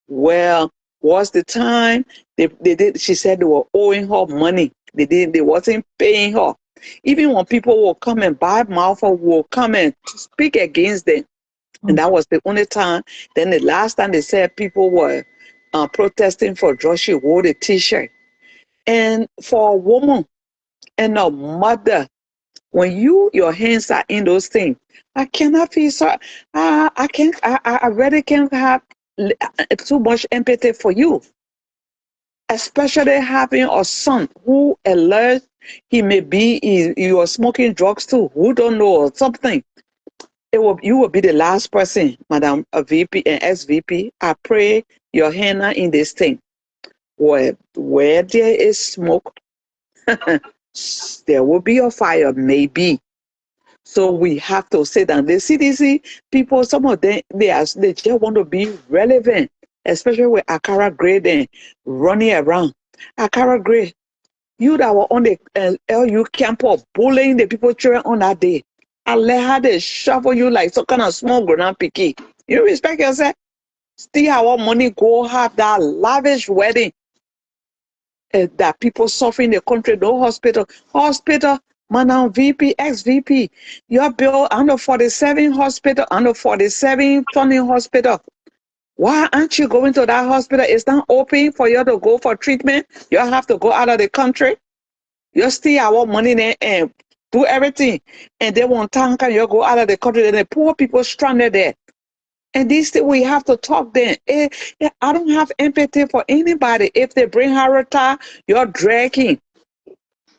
Speaker 2: Well, was the time they did. She said they were owing her money. They wasn't paying her. Even when people will come and buy mouth or will come and speak against them. And that was the only time. Then the last time they said people were protesting for drugs, she wore the t-shirt. And for a woman and a mother, when your hands are in those things, I cannot feel so. I can't. I really can't have too much empathy for you, especially having a son who alert he may be he was smoking drugs too. Who don't know or something. You will be the last person, Madam VP and SVP. I pray your hand are in this thing. Where there is smoke, there will be a fire, maybe. So we have to say that the CDC people, some of them, they just want to be relevant, especially with Akara Grade and running around. Akara Grade, you that were on the LU campus bullying the people children on that day. I let her they shovel you like some kind of small grown picky. You respect yourself? Still our money go have that lavish wedding that people suffer in the country, no hospital, man, VP, ex-VP, your bill under 47 hospital, under 47 funding hospital. Why aren't you going to that hospital? It's not open for you to go for treatment. You have to go out of the country. You steal our money there and do everything. And they won't tank and you go out of the country. And the poor people stranded there. And these things we have to talk then. I don't have empathy for anybody. If they bring Harata, you're dragging.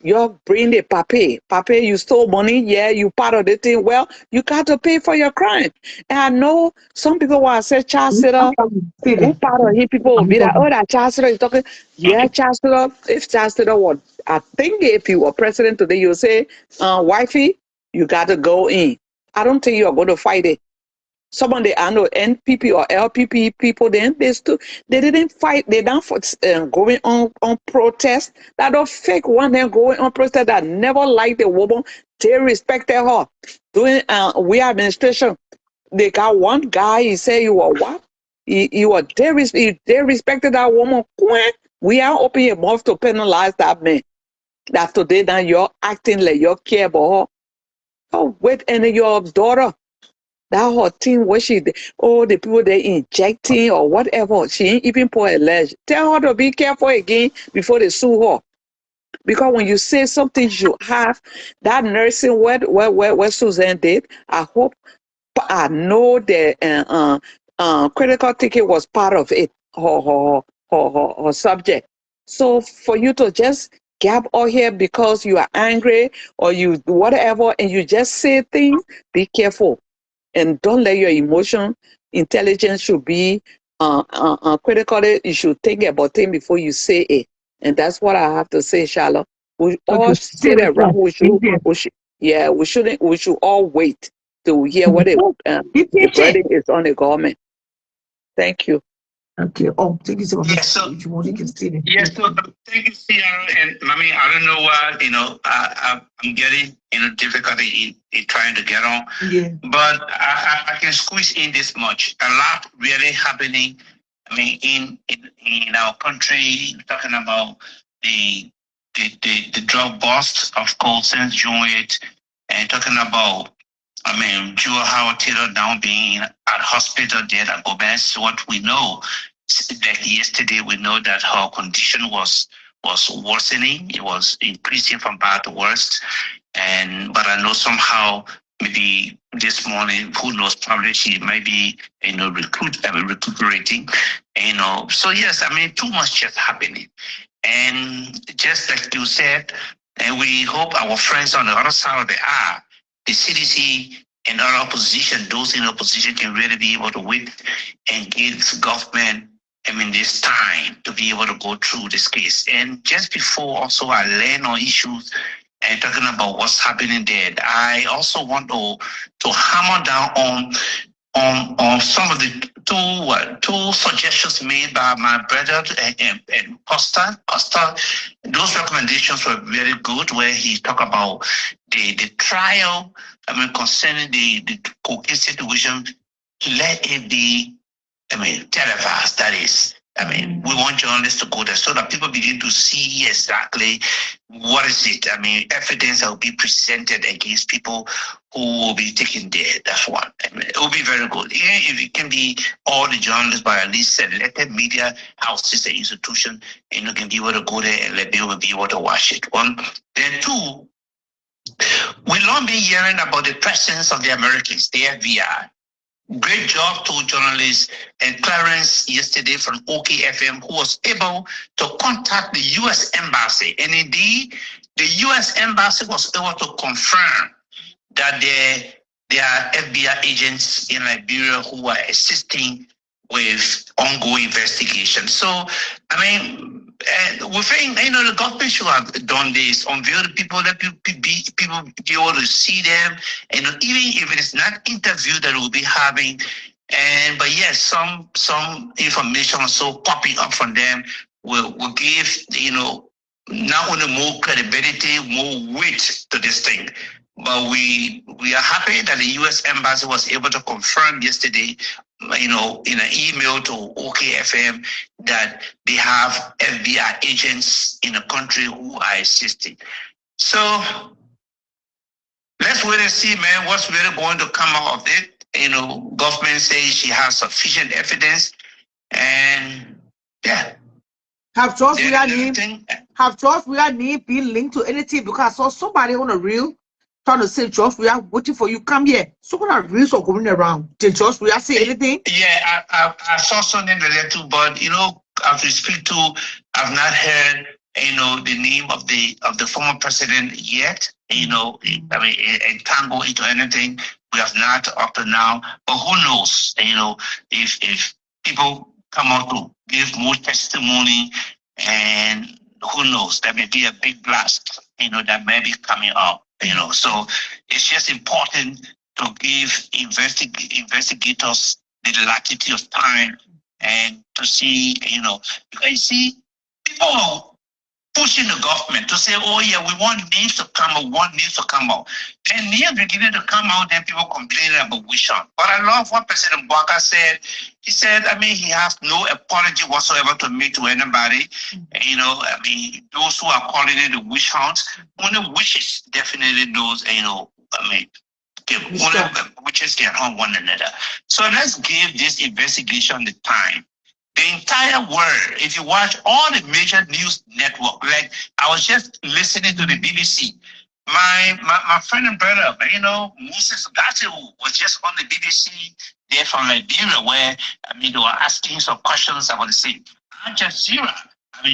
Speaker 2: You're bring the pape. Pape, you stole money. Yeah, you part of the thing. Well, you got to pay for your crime. And I know some people will say child sitter. Who part of him people will be like, oh, that child sitter is talking. Yeah, child sitter. If child sitter was, I think if you were president today, you'll say, wifey, you got to go in. I don't think you're going to fight it. Some of the NPP or LPP people, then they didn't fight. They don't going on protest. That a fake one, then going on protest that never liked the woman. They respected her. Doing we administration, they got one guy. He said you were what? You were they respected that woman. We are opening your mouth to penalize that man. That today now you're acting like you care about her. Oh wait, and your daughter. That whole thing where the people they injecting or whatever, she ain't even put a ledge. Tell her to be careful again before they sue her. Because when you say something, you have that nursing where Suzanne did. I know the critical thinking was part of it, her subject. So for you to just gab all here because you are angry or you whatever, and you just say things, be careful. And don't let your intelligence should be critically. You should think about things before you say it. And that's what I have to say, Charlotte. We all sit around. We shouldn't. We should all wait to hear what the verdict is on the government. Thank you.
Speaker 1: Okay. Oh, thank you so much.
Speaker 3: Yes, so,
Speaker 1: If you want, you can stay there.
Speaker 3: yes, so thank you, Sierra. And I mean, I don't know why, I'm getting, difficulty in trying to get on.
Speaker 1: Yeah.
Speaker 3: But I can squeeze in this much. A lot really happening. I mean, in our country, talking about the drug bust, of course, since June 8th, and talking about, Jewel Howard Taylor now being at hospital there at Gomez. What we know, like yesterday, we know that her condition was worsening. It was increasing from bad to worse. But I know somehow maybe this morning, who knows, probably she might be, recuperating. So yes, too much just happening. And just like you said, and we hope our friends on the other side of the aisle, the CDC and other opposition, those in opposition can really be able to wait and give government, this time to be able to go through this case. And just before also I land on issues and talking about what's happening there, I also want to hammer down on some of the two suggestions made by my brother and Costa. Those recommendations were very good, where he talked about the trial. Concerning the cocaine situation, let it be televised. That is, I mean, we want journalists to go there so that people begin to see exactly what is it. I mean, evidence that will be presented against people who will be taken there. That's one. I mean, it will be very good. Even if it can be all the journalists, but at least selected media houses and institutions, can be able to go there and let people be able to watch it. One. Then two, we'll not be hearing about the presence of the Americans, the FBI. Great job to journalists and Clarence yesterday from OKFM, who was able to contact the U.S. Embassy. And indeed, the U.S. Embassy was able to confirm that there are FBI agents in Liberia who are assisting with ongoing investigation. So, I mean, we think, the government should have done this, unveil the people, let people be able to see them, and even if it is not interview that we'll be having, but yes, some information also popping up from them will give, not only more credibility, more weight to this thing. But we are happy that the U.S. Embassy was able to confirm yesterday, in an email to OKFM, that they have FBI agents in the country who are assisting. So let's wait and see, man, what's really going to come out of it. Government says she has sufficient evidence, and yeah.
Speaker 1: Have George Weah be linked to anything? Because I saw somebody on a reel trying to say, George, we are waiting for you. Come here. So when our reels are going around, did George Weah say anything?
Speaker 3: Yeah, I saw something there too, but as we speak to, I've not heard the name of the former president yet. I mean, entangled into anything. We have not up to now, but who knows? If people come out to give more testimony, and who knows, there may be a big blast, that may be coming up. So it's just important to give investigators the latitude of time and to see, because you see, people pushing the government to say, oh yeah, we want names to come out, And names beginning to come out, then people complaining about witch hunt. But I love what President Bwaka said. He said, I mean, he has no apology whatsoever to make to anybody. I mean, those who are calling it a witch hunt, only witches definitely knows, witches can harm one another. So let's give this investigation the time. The entire world, if you watch all the major news networks, like I was just listening to the BBC. My friend and brother, Moses Gatti was just on the BBC there from Liberia, where they were asking some questions about the same. Al Jazeera,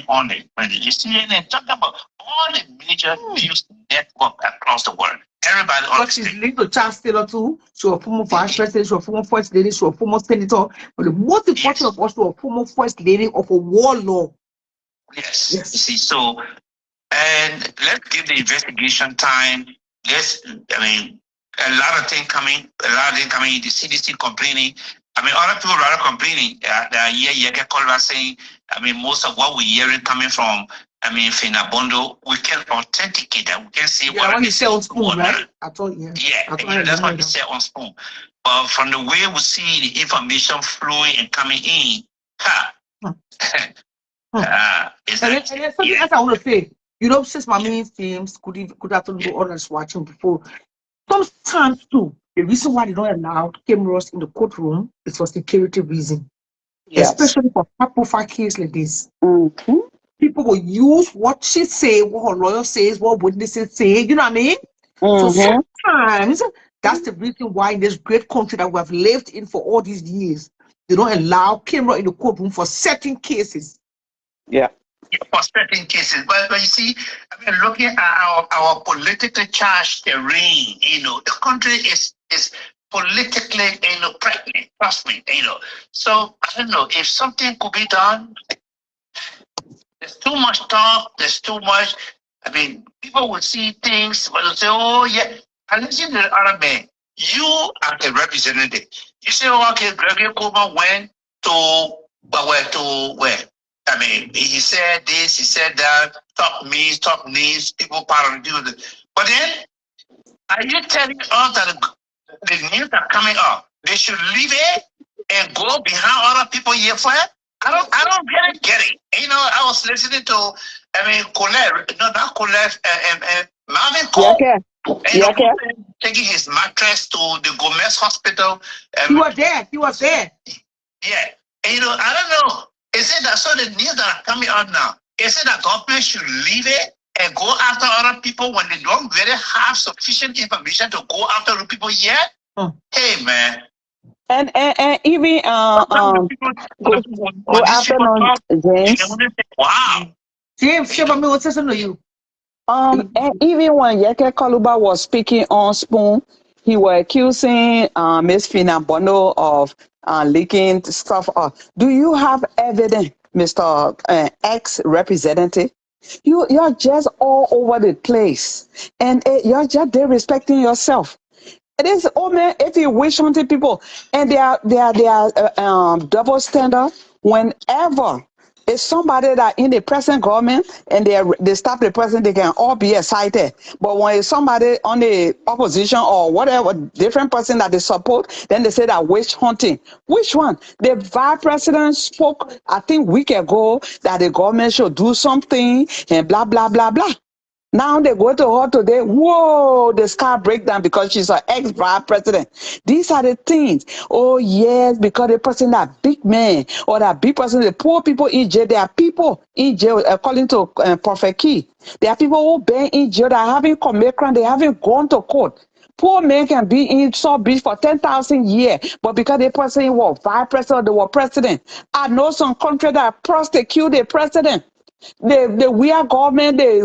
Speaker 3: on it. When you see and talk about all the major news networks across the world. Everybody
Speaker 1: But she's linked to Charles Taylor too. She's a former vice president, she's a former first lady, she's a former senator. But the most important of all, she's a former first lady of a warlord.
Speaker 3: Yes. See, so, and let's give the investigation time. A lot of things coming, the CDC complaining. Other people rather complaining. Get called saying, most of what we're hearing coming from Finabondo, we can authenticate that. We can say
Speaker 1: what he said on Spoon, right?
Speaker 3: That's what he said on Spoon. But from the way we see the information flowing and coming in,
Speaker 1: something else I want to say. Since my main teams could have told the others watching before, sometimes too, the reason why they don't allow cameras in the courtroom is for security reason. Yes. Especially for high-profile cases like this.
Speaker 2: Mm-hmm.
Speaker 1: People will use what she say, what her lawyer says, what witnesses say, you know what I mean?
Speaker 2: Mm-hmm.
Speaker 1: So sometimes that's the reason why in this great country that we have lived in for all these years, they don't allow camera in the courtroom for certain cases.
Speaker 2: Yeah.
Speaker 3: For certain cases. But you see, looking at our politically charged terrain, the country is politically, pregnant, trust me, So I don't know if something could be done. There's too much talk. There's too much. People will see things, but they'll say, "Oh yeah." And listen to the other man. You are the representative. You say, "Oh, okay, Gregory Coleman went to where? He said this. He said that. Top names. People part of the deal. But then, are you telling us that the news are coming up? They should leave it and go behind other people here for it? I don't get it. You know, I was listening to, Colette, no, not Colette, Marvin
Speaker 2: Yeah,
Speaker 3: Cole.
Speaker 2: okay.
Speaker 3: You
Speaker 2: Yeah,
Speaker 3: know,
Speaker 2: okay.
Speaker 3: taking his mattress to the Gomez Hospital.
Speaker 1: He was there. He was there.
Speaker 3: Yeah. And, you know, I don't know. Is it that so the news that are coming out now? Is it that government should leave it and go after other people when they don't really have sufficient information to go after the people yet? Hey man.
Speaker 2: And even
Speaker 3: Sometimes
Speaker 2: good,
Speaker 3: when
Speaker 2: good
Speaker 3: these people
Speaker 2: afternoon,
Speaker 3: talk, they
Speaker 2: James.
Speaker 3: only say, wow.
Speaker 1: James, Sheba, me what's to you?
Speaker 2: And even when Yeke Kaluba was speaking on Spoon, he was accusing Miss Fina Bono of leaking stuff. Do you have evidence, Mr. Ex-representative? You're just all over the place, and you're just disrespecting yourself. It is, oh man, if you wish hunting people, and they are double standard. Whenever it's somebody that in the present government and they stop the president, they can all be excited. But when it's somebody on the opposition or whatever different person that they support, then they say that witch hunting. Which one? The vice president spoke, I think, week ago that the government should do something and blah blah blah blah. Now they go to her today. Whoa, the sky break down because she's an ex-vice president. These are the things. Oh yes, because the person that big man or that big person, the poor people in jail. There are people in jail, according to Prophet Key. There are people who been in jail that haven't committed crime. They haven't gone to court. Poor men can be in South Beach for 10,000 years, but because the person was vice president, they were president. I know some country that prosecute the president. We are government, they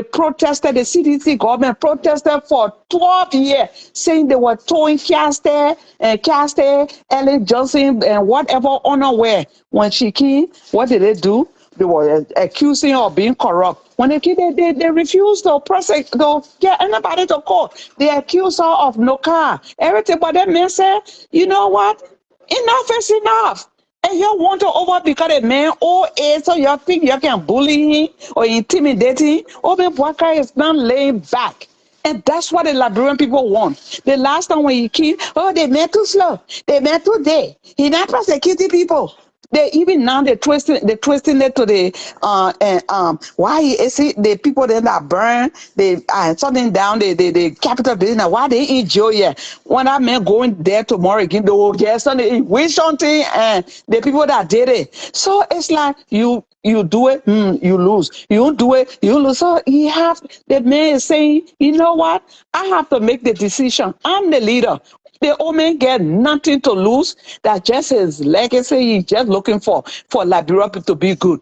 Speaker 2: protested, the CDC government protested for 12 years, saying they were throwing Caster, Ellen Johnson, and whatever unaware. When she came, what did they do? They were accusing her of being corrupt. When they came, they refused to prosecute, to get anybody to court. They accused her of no car, everything. But that man said, you know what? Enough is enough. And you want to over because a man or age, so you think you can bully him or intimidate him. Obi Bwaka is not laying back. And that's what the Liberian people want. The last time when he came, oh, they met too slow. They met too day. He not persecuting people. They even now they twisting it to the why is it the people that burn they shutting down the capital building, why they in jail yet? When that man going there tomorrow again, they will get something win something, and the people that did it. So it's like you do it, you lose. You don't do it, you lose. So the man is saying, you know what? I have to make the decision. I'm the leader. The old man get nothing to lose. That just his legacy. He's just looking for Liberia to be good.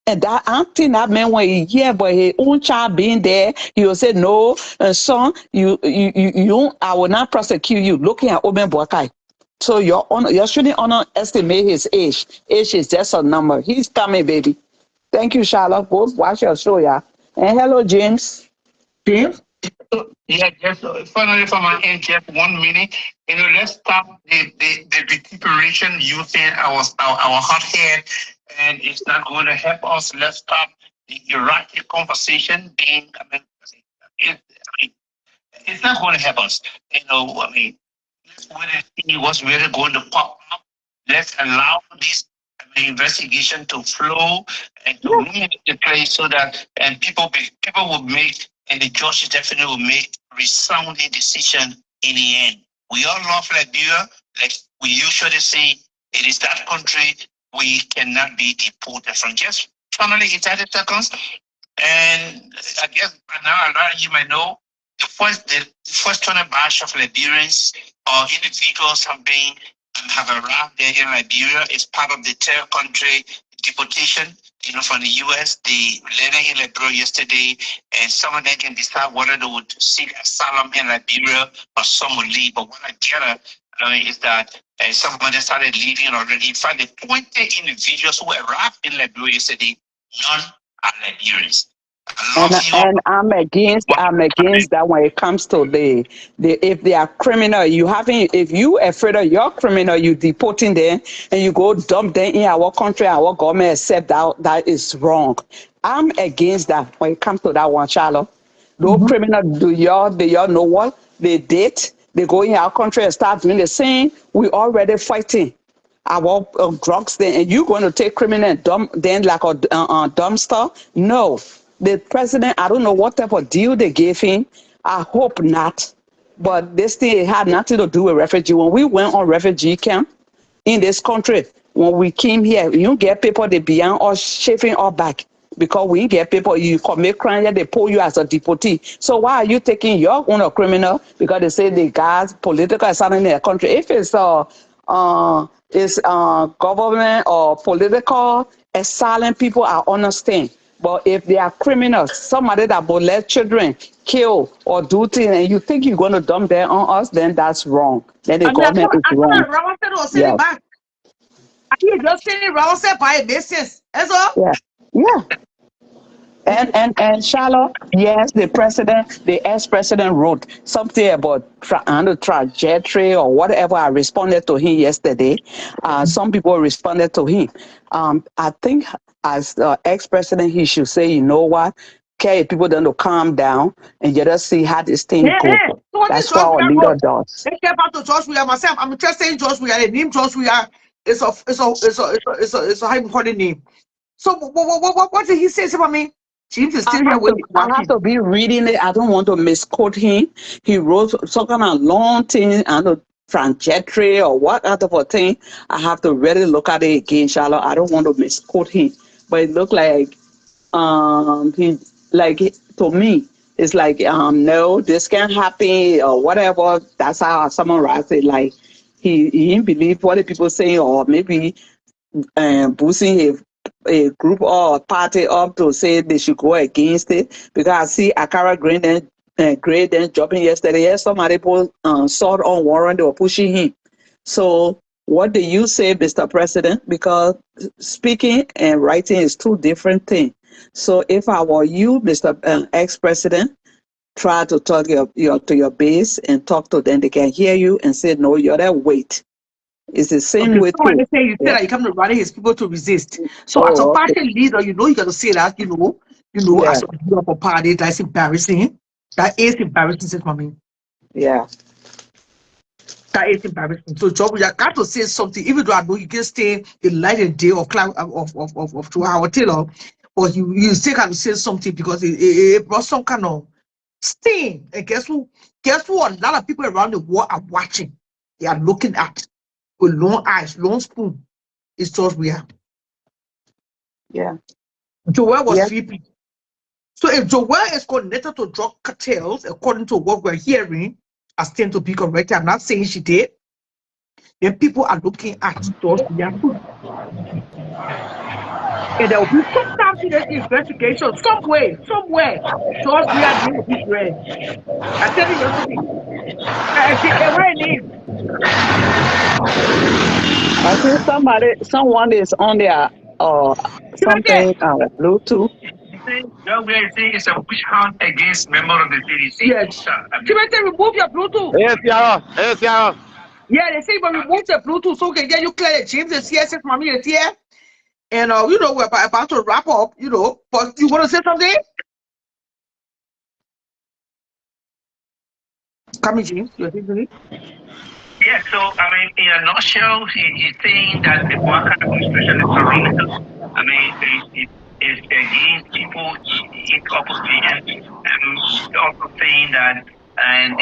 Speaker 2: And that I think that man when he hear but his own child being there, he will say, no, son, I will not prosecute you. Looking at Oben Boakai. So you shouldn't underestimate his age. Age is just a number. He's coming, baby. Thank you, Charlotte. Go watch your show, yeah. And hello, James.
Speaker 1: James?
Speaker 3: Yeah, just finally from my end, just 1 minute. You know, let's stop the vituperation using our hot head, and it's not going to help us. Let's stop the erratic conversation. It, it's not going to help us. You know, let's wait and see what's really going to pop up. Let's allow this investigation to flow and to move in the place so that and people will make and the judges definitely will make resounding decision in the end. We all love Liberia, like we usually say, it is that country we cannot be deported from. Just finally in 30 seconds, and I guess by now a lot of you might know the first 20 batch of Liberians or individuals have arrived there in Liberia. It's part of the third country deportation, from the US. They landed in Liberia yesterday, and some of them can decide whether they would seek asylum in Liberia or some will leave. But what I get is that some of them started leaving already. In fact, the 20 individuals who arrived in Liberia yesterday, none are Liberians.
Speaker 2: And I'm against that when it comes to the if they are criminal, if you afraid of your criminal, you deporting them and you go dump them in our country, our government accept that is wrong. I'm against that when it comes to that one, Charlotte. Those criminal, do y'all know what they did? They go in our country and start doing the same. We already fighting. our drugs then, and you going to take criminal and dumb then like a dumpster? No, the president, I don't know what type of deal they gave him. I hope not, but this thing had nothing to do with refugee. When we went on refugee camp in this country, when we came here, you get people they beyond us shaving our back because we get people you commit crime, yeah, they pull you as a deportee. So why are you taking your own a criminal because they say the guys political asylum in their country? If it's government or political asylum, people I understand. But if they are criminals, somebody that molest children, kill or do things, and you think you're going to dump them on us, then that's wrong. Then the
Speaker 1: I mean,
Speaker 2: government is
Speaker 1: I
Speaker 2: wrong.
Speaker 1: thought Rawan said was
Speaker 2: Yeah,
Speaker 1: sitting back. I hear just saying Rawan said by a basis. That's all.
Speaker 2: yeah, yeah. And Charlotte, yes, the ex-president wrote something about trajectory or whatever. I responded to him yesterday. Some people responded to him. I think as the ex-president, he should say, you know what, okay, people don't to calm down and just see how this thing
Speaker 1: Yeah,
Speaker 2: goes.
Speaker 1: yeah. So what is
Speaker 2: That's what
Speaker 1: George
Speaker 2: our
Speaker 1: Weah
Speaker 2: leader
Speaker 1: wrote?
Speaker 2: does.
Speaker 1: They came back to George Weah myself. I'm interested in George Weah. The name George Weah is a high important name. So what did he say about me? James is still here with
Speaker 2: I have to be reading it. I don't want to misquote him. He wrote some kind of long thing, I don't know, trajectory or what other of thing. I have to really look at it again, Charlotte. I don't want to misquote him. But it looked like he like to me, it's like no, this can't happen or whatever. That's how I summarize it. Like he didn't believe what the people saying, or maybe boosting a group or a party up to say they should go against it because I see Akara Gray then dropping yesterday. Yes, somebody put sword on warrant, they were pushing him. So what do you say, Mr. President? Because speaking and writing is two different things. So if I were you, Mr. Ex-President, try to talk to your base and talk to them. They can hear you and say, no, you're there, wait. It's the same
Speaker 1: okay,
Speaker 2: way
Speaker 1: someone
Speaker 2: too.
Speaker 1: say you said
Speaker 2: Yeah.
Speaker 1: that you come to rally his people to resist. So as a
Speaker 2: Oh, okay.
Speaker 1: party leader, you know you got to say that,
Speaker 2: Yeah,
Speaker 1: as a leader of a party, that's embarrassing. That is embarrassing, says mommy.
Speaker 2: yeah.
Speaker 1: That is embarrassing. So Job, you got to say something, even though I know you can stay the light and day of cloud of 2 hour Taylor, but you still have to say something because it brought some kind of sting. And guess who? Guess who? A lot of people around the world are watching. They are looking at with long eyes, long spoon. It's George Weah.
Speaker 2: Yeah.
Speaker 1: Joel was
Speaker 2: Yes.
Speaker 1: sleeping. So if Joel is connected to drug cartels, according to what we're hearing, I stand to be corrected. I'm not saying she did. Then people are looking at George Weah too. And there will be some time to this investigation, somewhere. George Weah name will be read. I said it yesterday. Where it is.
Speaker 2: I think someone is on their
Speaker 1: Timothy.
Speaker 2: something Bluetooth.
Speaker 3: It's a witch hunt against members of the CDC.
Speaker 1: Yes. Timothy, remove your Bluetooth.
Speaker 4: Yes, Yara. Yes, Yara.
Speaker 1: Yeah, they say, but remove the Bluetooth so okay, yeah, you clear it. James is here, since mommy is here. And we're about to wrap up, but you want to say something? Come in, James. You're saying
Speaker 3: Yeah, so I mean, in a nutshell, he's saying that the Baka administration is tyrannical. I mean, it's against people in opposition, and he's also saying that and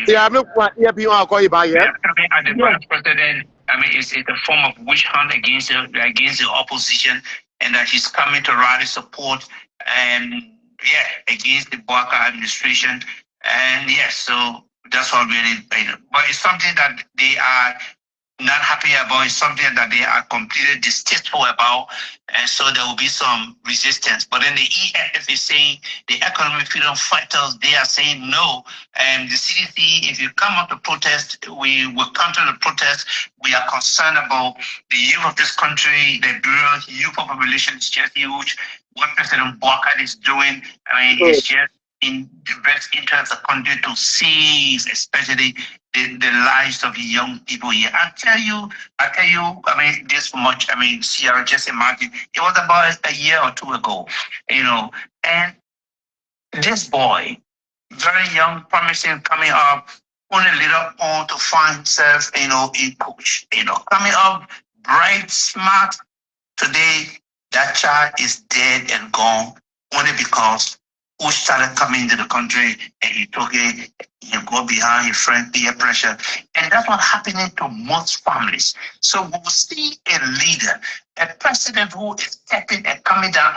Speaker 4: Yeah, I'm not quite here. People are calling by here.
Speaker 3: coming at the vice president. I mean, it's a form of witch hunt against the opposition, and that he's coming to rally support and against the Baka administration. And yes, so that's what really, but it's something that they are not happy about. It's something that they are completely distasteful about, and so there will be some resistance. But then the EFF is saying, the economic freedom fighters, they are saying no. And the CDC, if you come out to protest, we will counter the protest. We are concerned about the youth of this country. The Liberian youth population is just huge. What President Baka is doing, I mean, it's just in the best interest of the country to seize, especially the lives of young people here. I tell you, I mean, this much, I mean, Sierra, just imagine, it was about a year or two ago, and this boy, very young, promising, coming up, only later on to find himself, in coach, coming up bright, smart. Today, that child is dead and gone only because who started coming into the country and he took it, he go behind his friend peer pressure. And that's what's happening to most families. So we will see a leader, a president who is stepping and coming down.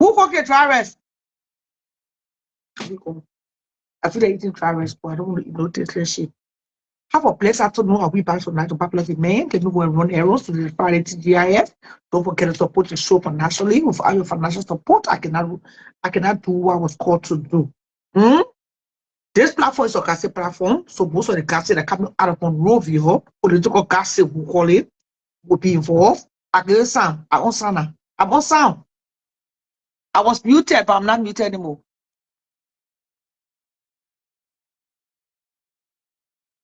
Speaker 1: Who forget dry rest? I feel they're eating dry rest, but I don't want to know this shit. Have a place afternoon. I'll be back tonight to Popular Man. Can you go and run errands to the Friday TGIF? Don't forget to support the show financially. Without your financial support, I cannot do what I was called to do. This platform is a cassette platform, so most of the cassette that coming out of Monrovia, political cassette we call it, will be involved. I get sound. I'm on sound. I'm on sound. I was muted, but I'm not muted anymore.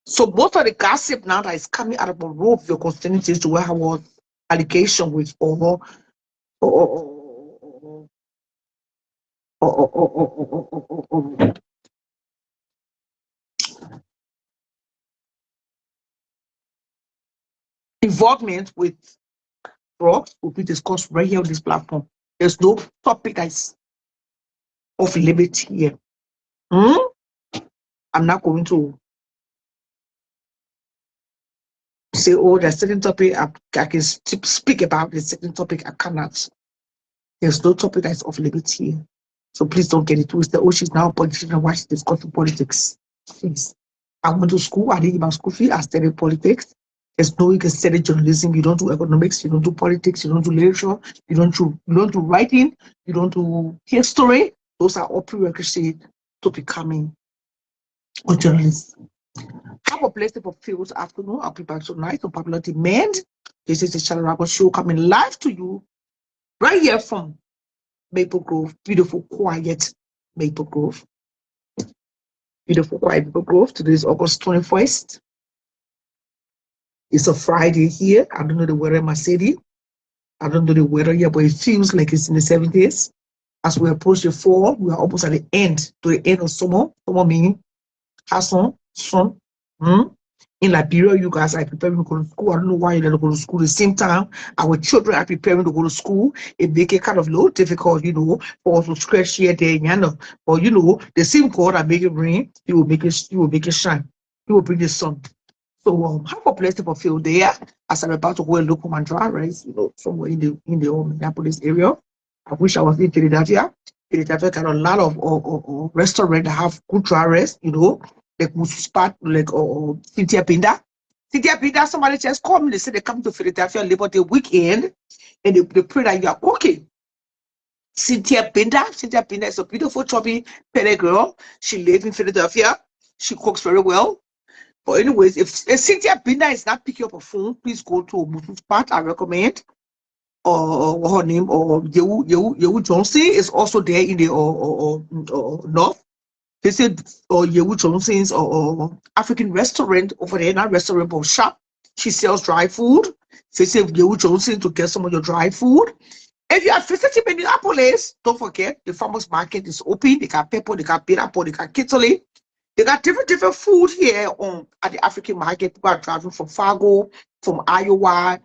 Speaker 1: So most of the gossip now that is coming out of Monrovia constituencies to where I was allegation with involvement with drugs will be discussed right here on this platform. There's no topic that's of liberty here. I'm not going to say, oh, there's certain topic I can speak about, the certain topic I cannot. There's no topic that's of liberty here. So please don't get it twisted. Oh, she's now a politician and why she's discussing politics. Please. I went to school, I didn't give my school fee, I studied politics. There's no, you can study journalism, you don't do economics, you don't do politics, you don't do literature, you don't do writing, you don't do history. Those are all prerequisites to becoming a journalist. Have a blessed fulfilled afternoon. I'll be back tonight on Popular Demand. This is the Charlie Rago Show coming live to you right here from Maple Grove, beautiful, quiet Maple Grove. Beautiful, quiet Maple Grove. Today is August 21st. It's a Friday here. I don't know the weather in my city. I don't know the weather here, but it feels like it's in the 70s. As we approach the fall, we are almost at the end of summer. Summer meaning sun. In Liberia, you guys are preparing to go to school. I don't know why you're not going to school at the same time. Our children are preparing to go to school. It makes it kind of a little difficult, for us to scratch here, there, But the same God that make it rain, He will make it shine. He will bring the sun. So have a blessed fulfilled there. As I'm about to go and look for my dry rice, somewhere in the Minneapolis area. I wish I was in Philadelphia. Philadelphia got a lot of restaurants that have good dry rice, like spot like Cynthia Pinda. Cynthia Pinda, somebody just called me. They said they come to Philadelphia Labor Day weekend and they pray that you are cooking. Cynthia Pinda is a beautiful, chubby, petty girl. She lives in Philadelphia. She cooks very well. But anyways, if Cynthia Pinda is not picking up a phone, please go to Mutu Spot. I recommend. Or her name, or Yehu Johnson is also there in the north. visit or Yewu Johnson's or African restaurant over there, not restaurant but shop. She sells dry food. Visit Yewu Johnson to get some of your dry food. If you are visiting Minneapolis, don't forget the farmers market is open. They got pepper, they got pineapple, they got kittle. They got different food here on at the African market. People are driving from Fargo, from Iowa,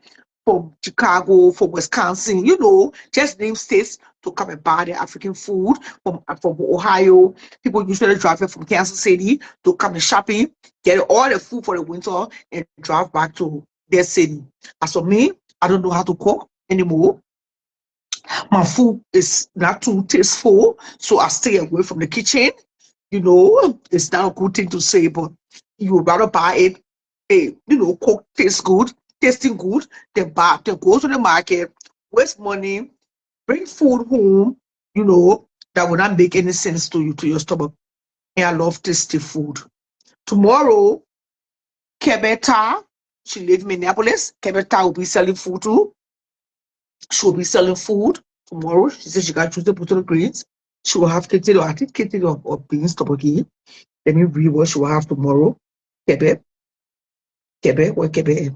Speaker 1: from Chicago, from Wisconsin, you know, just name states to come and buy the African food from Ohio. People usually drive from Kansas City to come and shopping, get all the food for the winter and drive back to their city. As for me, I don't know how to cook anymore. My food is not too tasteful, so I stay away from the kitchen. You know, it's not a good thing to say, but you would rather buy it, cook tasting good, then go to the market, waste money, bring food home, you know, that will not make any sense to you, to your stomach. And I love tasty food. Tomorrow, Kebeta, she lives in Minneapolis. Kebeta will be selling food too. She will be selling food tomorrow. She said she got choose the potato greens. She will have kitty, I think kitty or beans, tteokbokki. Let me read what she will have tomorrow. Kebe. Where Kebe?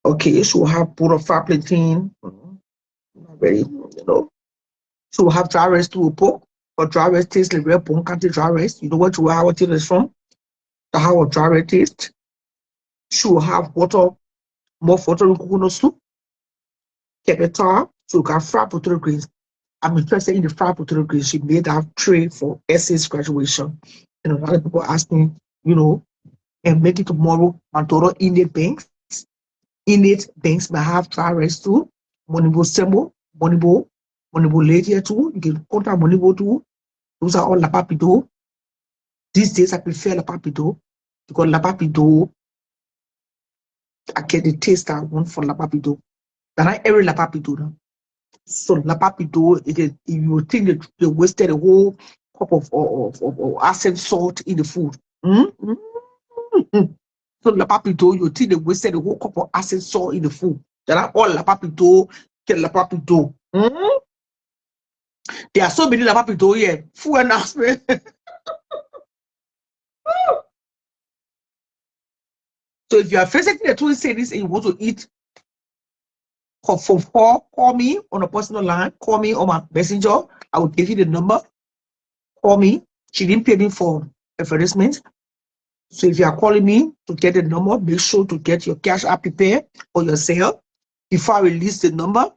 Speaker 1: Okay, she will have bowl of fried plantain. Not ready, you know. She will have dry rice to pork. Or dry rice tastes like real bone country dry rice. You know what you will have it is from? The how a dry rice taste. She will have more water and coconut soup. Kebeta. She will have fried potato greens. I'm interested in the fried potato greens. She made that tray for Essay's graduation. And a lot of people ask me, you know, and make it tomorrow. My daughter Innate Banks may have dry rice too. Monibo Sembo, Monibo Lady too. You can contact Monibo too. Those are all Lapapido. These days I prefer Lapapido because Lapapido, I get the taste I want for Lapapido. But not every Lapapido now. So Lapapido, you think that they wasted a whole cup of acid salt in the food. So Lapapido, you think they wasted a whole cup of acid salt in the food. That are all Lapapido, get Lapapido. There are so many Lapapido here. Full announcement. So if you are visiting the Twin Cities and you want to eat call me on a personal line. Call me on my messenger. I will give you the number. Call me. She didn't pay me for advertisement. So if you are calling me to get the number, make sure to get your cash app prepared or your sale. Before I release the number,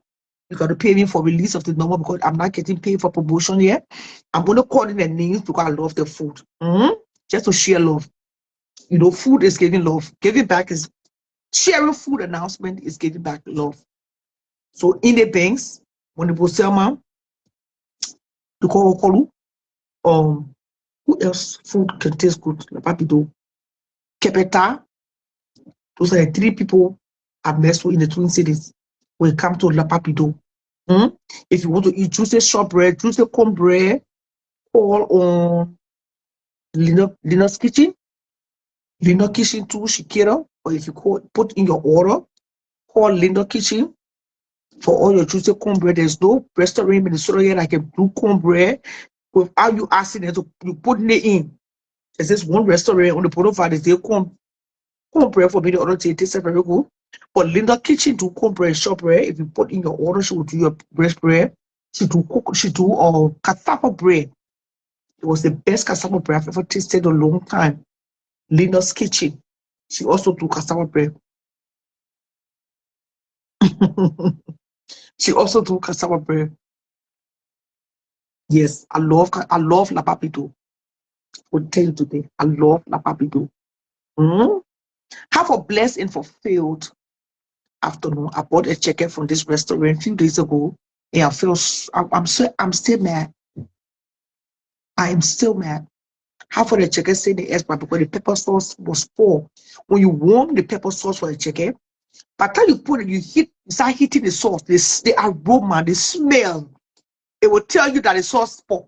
Speaker 1: you got to pay me for release of the number because I'm not getting paid for promotion yet. I'm going to call in the names because I love the food. Just to share love. You know, food is giving love. Giving back is sharing food announcement is giving back love. So in the banks, when the Selma, to call who else food can taste good? Lapapido, Kebeta. Those are the three people I've met with in the Twin Cities when it comes to Lapapido. If you want to eat juicy shortbread, juicy cornbread, call on Linda's Kitchen. Linda Kitchen too, Shikira. Or if you put in your order, call Linda Kitchen for all your juicy cornbread. There's no restaurant in Minnesota here like a blue cornbread without you asking them to you putting it in. There's this one restaurant on the Boulevard, they cornbread for me the other day. It tastes very good. But Linda Kitchen do cornbread, shortbread. If you put in your order, she will do your bread. She do cassava bread. It was the best cassava bread I've ever tasted in a long time. Linda's Kitchen. She also do cassava bread. She also do cassava bread. Yes, I love Lapapido. I will tell you today, I love Lapapido. Have a blessed and fulfilled afternoon. I bought a chicken from this restaurant a few days ago, and I'm still mad. I am still mad. Half of the chicken stayed in the expert because the pepper sauce was poor. When you warm the pepper sauce for the chicken, by the time you put it, you start heating the sauce, the aroma, the smell, it will tell you that the sauce is poor.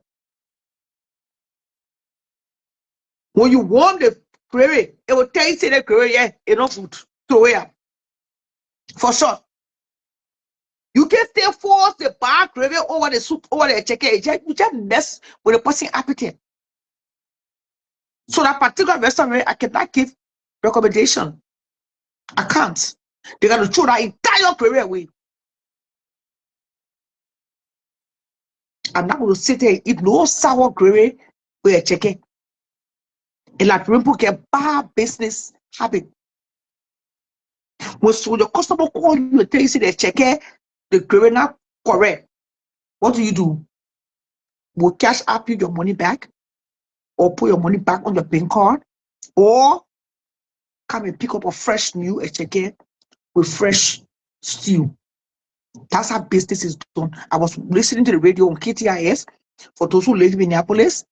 Speaker 1: When you warm the gravy, it will tell you the gravy, yeah, enough food. Throw it out. For sure. You can still force the bad gravy over the soup, over the chicken. You just mess with the person's appetite. So that particular restaurant, I cannot give recommendation. I can't. They're going to throw that entire career away. I'm not going to sit there and eat no sour gravy with a chicken. And like people get bad business habit. When your customer call you and tell you the chicken, the gravy not correct, what do? Will cash up you your money back, or put your money back on your bank card, or come and pick up a fresh new chicken with fresh stew. That's how business is done. I was listening to the radio on KTIS. For those who live in Minneapolis,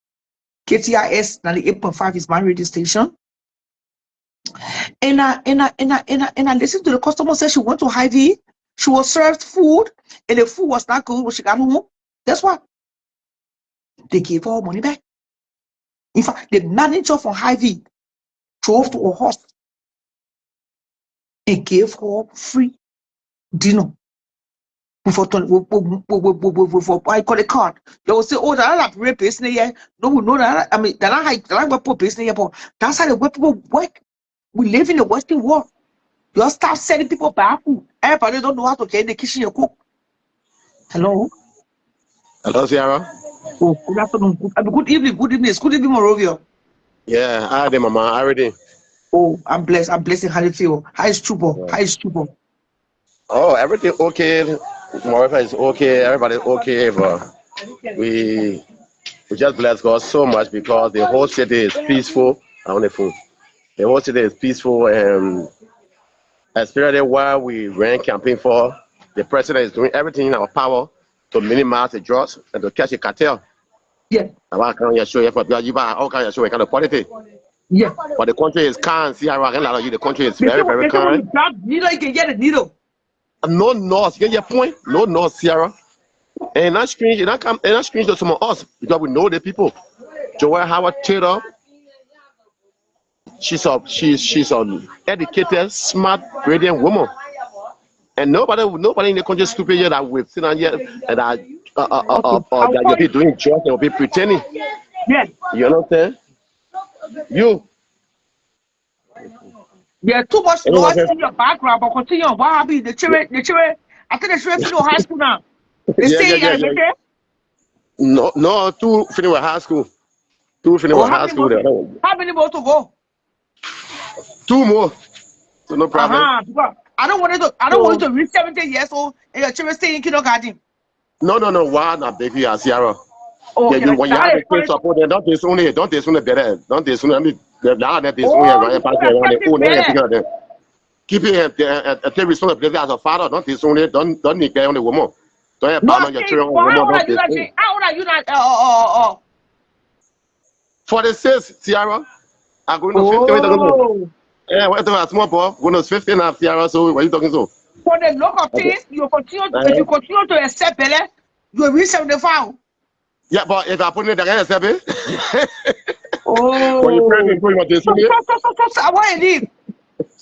Speaker 1: KTIS 98.5 is my radio station. And I listened to the customer say she went to Hy-Vee. She was served food, and the food was not good when she got home. That's what they gave her money back. In fact, the manager from Hy-Vee drove to her house and gave her free dinner. Before I call a card, they will say, "Oh, that's a business here." No, we know that. I mean, that's business here, but that's how the people work. We live in the Western world. You just start sending people back. Everybody don't know how to get in the kitchen and cook. Hello.
Speaker 4: Hello, Sierra.
Speaker 1: Oh, good afternoon. Good evening. Good evening. It's good evening, Morovia.
Speaker 4: Yeah, I did, Mama. Already.
Speaker 1: Oh, I'm blessed. I'm blessed. How do you feel? How is Chubo?
Speaker 4: Yeah.
Speaker 1: How is Chubo?
Speaker 4: Oh, everything okay. Moreover is okay. Everybody's okay, but we just bless God so much because the whole city is peaceful. On the phone. The whole city is peaceful, and especially while we ran campaign for, the president is doing everything in our power to minimize the drugs and to catch a cartel.
Speaker 1: Yeah.
Speaker 4: I can't show you for all kinds of show kind of politics.
Speaker 1: Yeah.
Speaker 4: But the country is calm. See how I can allow you. The country is
Speaker 1: They
Speaker 4: very,
Speaker 1: say
Speaker 4: very
Speaker 1: when
Speaker 4: calm.
Speaker 1: you grab needle, you can get a needle.
Speaker 4: No north, you get your point? No north, Sierra. And that's strange, and that's strange to some of us because we know the people. Joelle Howard Taylor, she's an educated, smart, brilliant woman. And nobody in the country is stupid here that we've seen her here and that that you'll be doing drugs and you'll be pretending.
Speaker 1: Yeah.
Speaker 4: You know what I'm saying? You.
Speaker 1: Yeah, too much
Speaker 4: Anyone
Speaker 1: noise
Speaker 4: can-
Speaker 1: in your background, but continue on. What happened? The children, I think the children finish high school now. They say
Speaker 4: yeah. No, two finish with high school. Two finish with high school.
Speaker 1: How many more to go?
Speaker 4: Two more. So no problem.
Speaker 1: Because I don't want you to reach 17 years old and your children stay in kindergarten.
Speaker 4: No. Why not baby Sierra?
Speaker 1: Oh,
Speaker 4: Yeah, when you have the kids support them, don't they soon better. Don't they soon, I mean, now that they soon right past them. Keep it take responsibility as a father, don't they soon, don't negate on the woman. Don't have partner your children on woman.
Speaker 1: How old are you not?
Speaker 4: 46, Sierra. I'm going to 50. Yeah, what a small boy, going to 50 now, Sierra, so what are you talking to?
Speaker 1: For the look of things, you continue to accept Bele, you will reach 75.
Speaker 4: Yeah, but if I put it again, Sebi.
Speaker 1: Oh.
Speaker 4: When you pray,
Speaker 1: So I want to leave.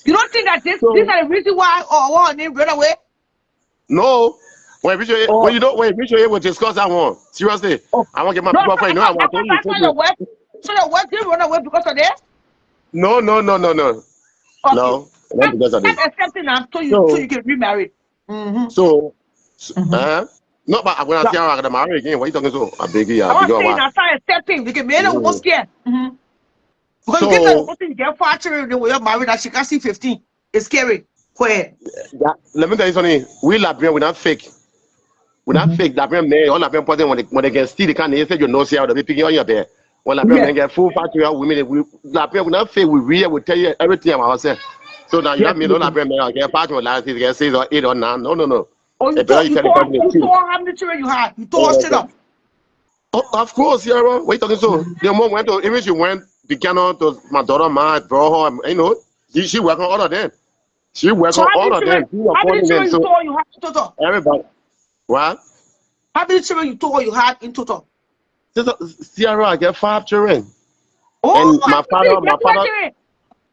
Speaker 1: You don't think that these are the reason why I want to run away?
Speaker 4: No. When you reach your age, we'll discuss that one. Seriously. I want to get my people for you. I want to tell you.
Speaker 1: So your wife didn't run away because of that?
Speaker 4: No.
Speaker 1: Okay.
Speaker 4: No, not because of this.
Speaker 1: Start accepting now so you can remarry.
Speaker 4: No, but when I see how I'm marry again, what are you talking to? I beg you.
Speaker 1: I was saying I start accepting because men are almost scared. Because you get far children when you're married and she can see 15. It's scary. Go ahead.
Speaker 4: Let me tell you something. We Liberian, we're not fake. We're not fake. Liberian men, all Liberian person when they get steal, they can't say you know see how they be picking on your bed. When Liberian men get full factory women, Liberian, we're not fake. We real. We tell you everything about ourselves. So now you have me, no Liberian men get factory last year, get 6 or 8 or 9. No.
Speaker 1: Oh, you told how many children you had. You told us straight up.
Speaker 4: Of course, yeah, what are you talking to? The mom went to, even she went, began on to my daughter, brought her, you know, she worked on all of them. She worked on all of them.
Speaker 1: How many children you told you had in total?
Speaker 4: Everybody. What?
Speaker 1: How many children you told you had in total?
Speaker 4: Sierra, I get 5 children.
Speaker 1: Oh,
Speaker 4: and my father,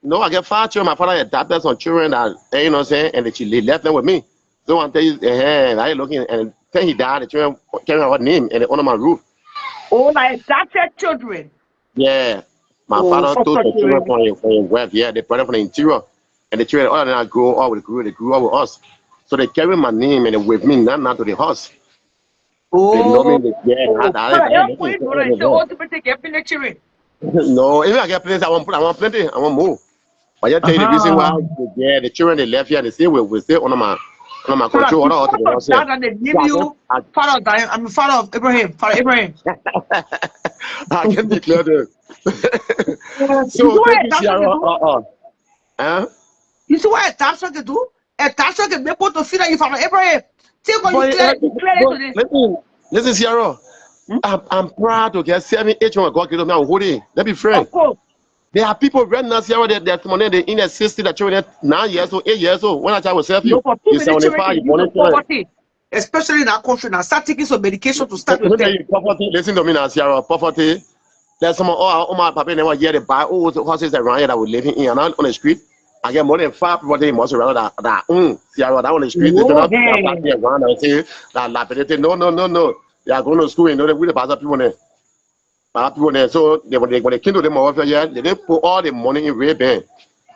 Speaker 4: no, I get 5 children. My father adopted some children that, you know what I'm saying, and she left them with me. So I'm telling you, I looking, and then he died, the children carrying our name and under my roof.
Speaker 1: Oh, like adopted children.
Speaker 4: Yeah. My father took the children from his wife, yeah, they brought them from the interior. And the children, all of them grow up they grew up with us. So they carry my name and they with me now to the house. They know me, no, even I get plenty, I want plenty, I want more. But I tell you the reason why the children they left here and they stay we stay under my control.
Speaker 1: I'm father of Abraham. Father Abraham.
Speaker 4: I can declare this. So thank you, Sierra.
Speaker 1: You see what a tax can do? A tax can make to feel like you father Abraham.
Speaker 4: Listen, Sierra. I'm proud to get 7, 8 when God gave me a hoodie. Let me friend. There are people right now, Sierra, that money they in their 60 that children 9 years old, 8 years old. When I try to serve you, you 75, you poverty.
Speaker 1: Especially in our country now, start taking some medication to start with them.
Speaker 4: Listen to me now, Sierra. Poverty. There's some all my papa never hear they buy all the houses around here that we're living in and on the street. I get more than 5 people they must around that Sierra that on the street. They don't around and say that lapidity. No. They are going to school and know they really bad people there. So when they came to them over here, they put all the money in Ray-Ban.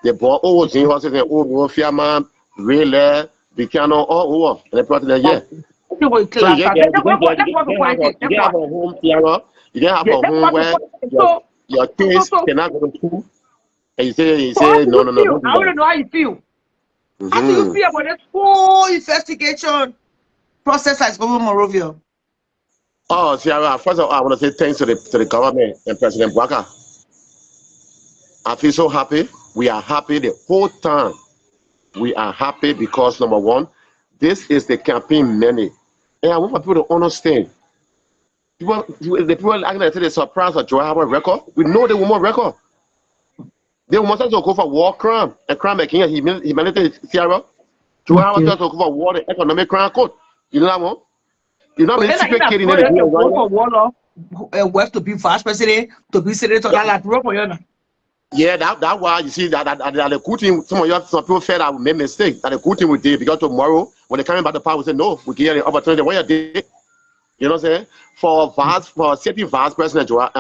Speaker 4: They bought all the horses and all Fiaman, Raylor, Vicano, all over. And they brought it there, yeah. So you can have a home, Sierra. You can have a home where your kids cannot go to school. And you say no.
Speaker 1: I want to know how you feel. How do you feel about this whole investigation process that's going on in Monrovia?
Speaker 4: Oh, Sierra, first of all, I want to say thanks to the government and President Bwaka. I feel so happy. We are happy the whole time. We are happy because, number one, this is the campaign money. And I want for people to understand. The people are going to say they're surprised at Joy Howard record. We know they want more record. They want us to go for war crime and crime making humanity, Sierra. Joy Howard to go for war and economic crime code. You know that one? You know, secret killing in the
Speaker 1: work to be vice president, to be senator,
Speaker 4: yeah, that why you see that the good thing. Some people felt that we made mistake. That the good thing we did because tomorrow when they come back to power, we say no, we give the opportunity. What you did, you know what I'm saying? For certain vice president to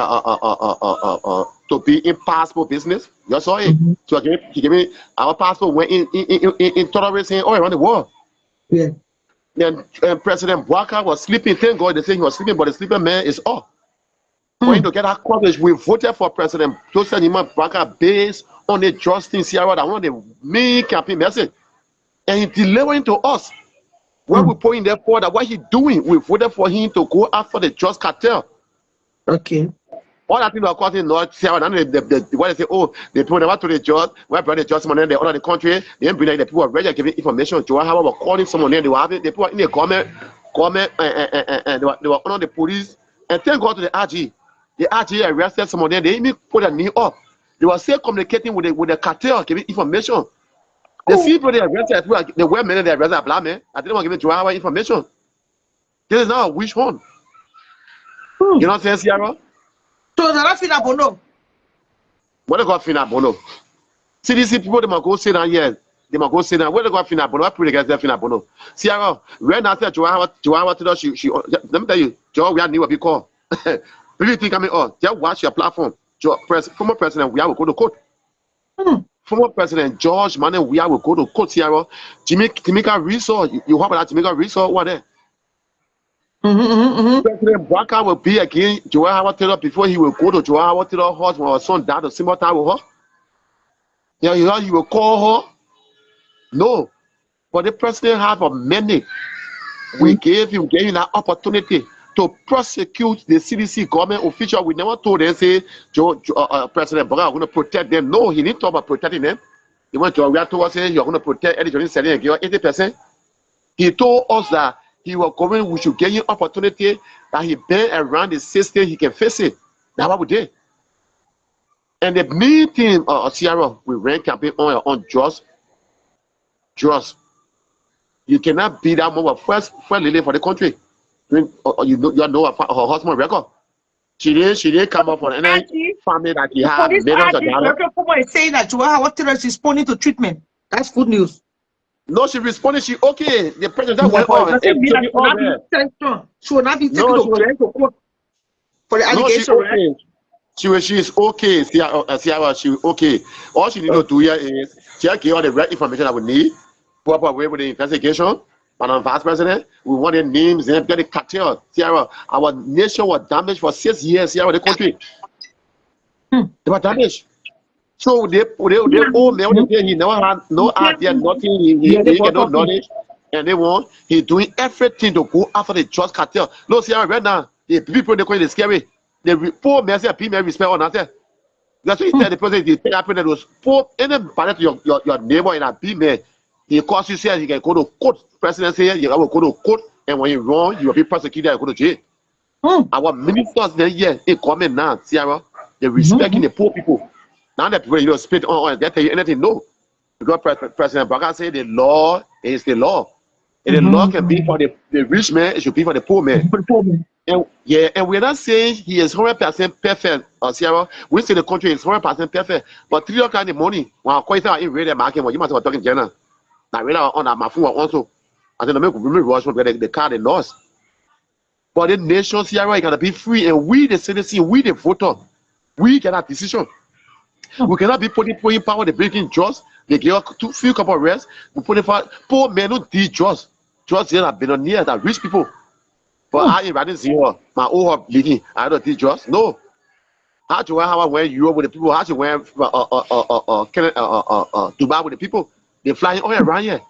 Speaker 4: be in passport business. You saw it. So he gave me our passport went in terrorism all around the world.
Speaker 1: Yeah.
Speaker 4: Then President Bwaka was sleeping. Thank God they say he was sleeping, but the sleeping man is off. For him to get that coverage, we voted for President Joseph Bwaka based on the Justin Sierra, that one of the main campaign message. And he delivering to us. When we put in there for that, what he doing, we voted for him to go after the just cartel.
Speaker 1: Okay.
Speaker 4: All that people are causing North Sierra, and what they say, oh, they put them out to the judge, where brought the judge, money, they order the country, they bring like the people are ready giving information. Joe Howard was calling someone there, they were having the people in the comment, and they were under the police. And thank God to the RG. The RG arrested someone there, they even put a knee up. They were still communicating with the cartel, giving information. The people they arrested, they were many they arrested black men. I didn't want to give Joe Howard information. This is now which one? You know what I'm saying, Sierra?
Speaker 1: So they're not feeling Bono.
Speaker 4: What they got Fina Bono? CDC people they might go sit down here. They might go sit down. Where they got Fina Bono? I put against Fina Bono. Sierra, when I said Joe Howard to us, she let me tell you, Joe, we are new what we call. People think I mean, oh, just watch your platform. Former President, we will go to court. Former President George Manuel, we will go to court, Sierra. Jamaica Resort, you have that Jamaica Resort, what there? President Bwaka will be again Joel Howard Taylor before he will go to Joel Howard Taylor's house when our son died the same time with her. Yeah, you will call her. No, but the president have a mandate. We gave him that opportunity to prosecute the CDC government official. We never told them say President Bwaka are going to protect them. No, he didn't talk about protecting them. He went to a told us saying you're going to protect Eddie Johnson and give her 80%. He told us that he was going, we should get him opportunity that he been around the system, he can face it. That's what we did. And the main thing, Sierra, we ran campaign on trust. You cannot be that more first lady for the country. You know her husband record. She didn't come up for any family that he had millions of dollars.
Speaker 1: Someone is saying that Joel Howard Taylor is responding to treatment. That's good news.
Speaker 4: No, she responded. She okay. The president went
Speaker 1: on. She will not be taken to court for the allegation.
Speaker 4: No, she okay. She is okay. Sierra, she okay. All she need to do here is she get all the right information that we need. Proper way with the investigation. And on vice president, we want the names and get the cartel. Sierra, our nation was damaged for 6 years. Sierra, the country. They were damaged. So they owe me. He never had no idea, nothing. He get no knowledge. And they want, he's doing everything to go after the just cartel. No, Sierra, right now, the people they call it scary. The poor mercy and people respect on that. That's what he said. The president, the thing happened that was poor. Anybody to your neighbor in a B-man, he calls you, says he can go to court. President says you will go to court, and when you wrong, you will be prosecuted and go to jail. Our ministers, they coming now, Sierra. They respecting the poor people. Now that people, you don't spit on, they tell you anything, no. Because President Baga said the law is the law. And the law can be for the rich man, it should be for the poor man. And we're not saying he is 100% perfect, Sierra. We say the country is 100% perfect. But 3 o'clock in the morning, when I call it out in radio market, you must have talking general. Now, really on my phone also. I said, we rush the car they lost. But the nation, Sierra, is going to be free. And we, the citizen, we, the voter, we get that decision. We cannot be putting power, the breaking jobs. They give a few couple of rest. We put it for poor men who did jobs. Jobs here are billionaires, that rich people. But I ain't see her. My old leading. I don't teach jobs. No. How to wear how I wear Europe with the people? How to wear Dubai with the people? They flying all around here.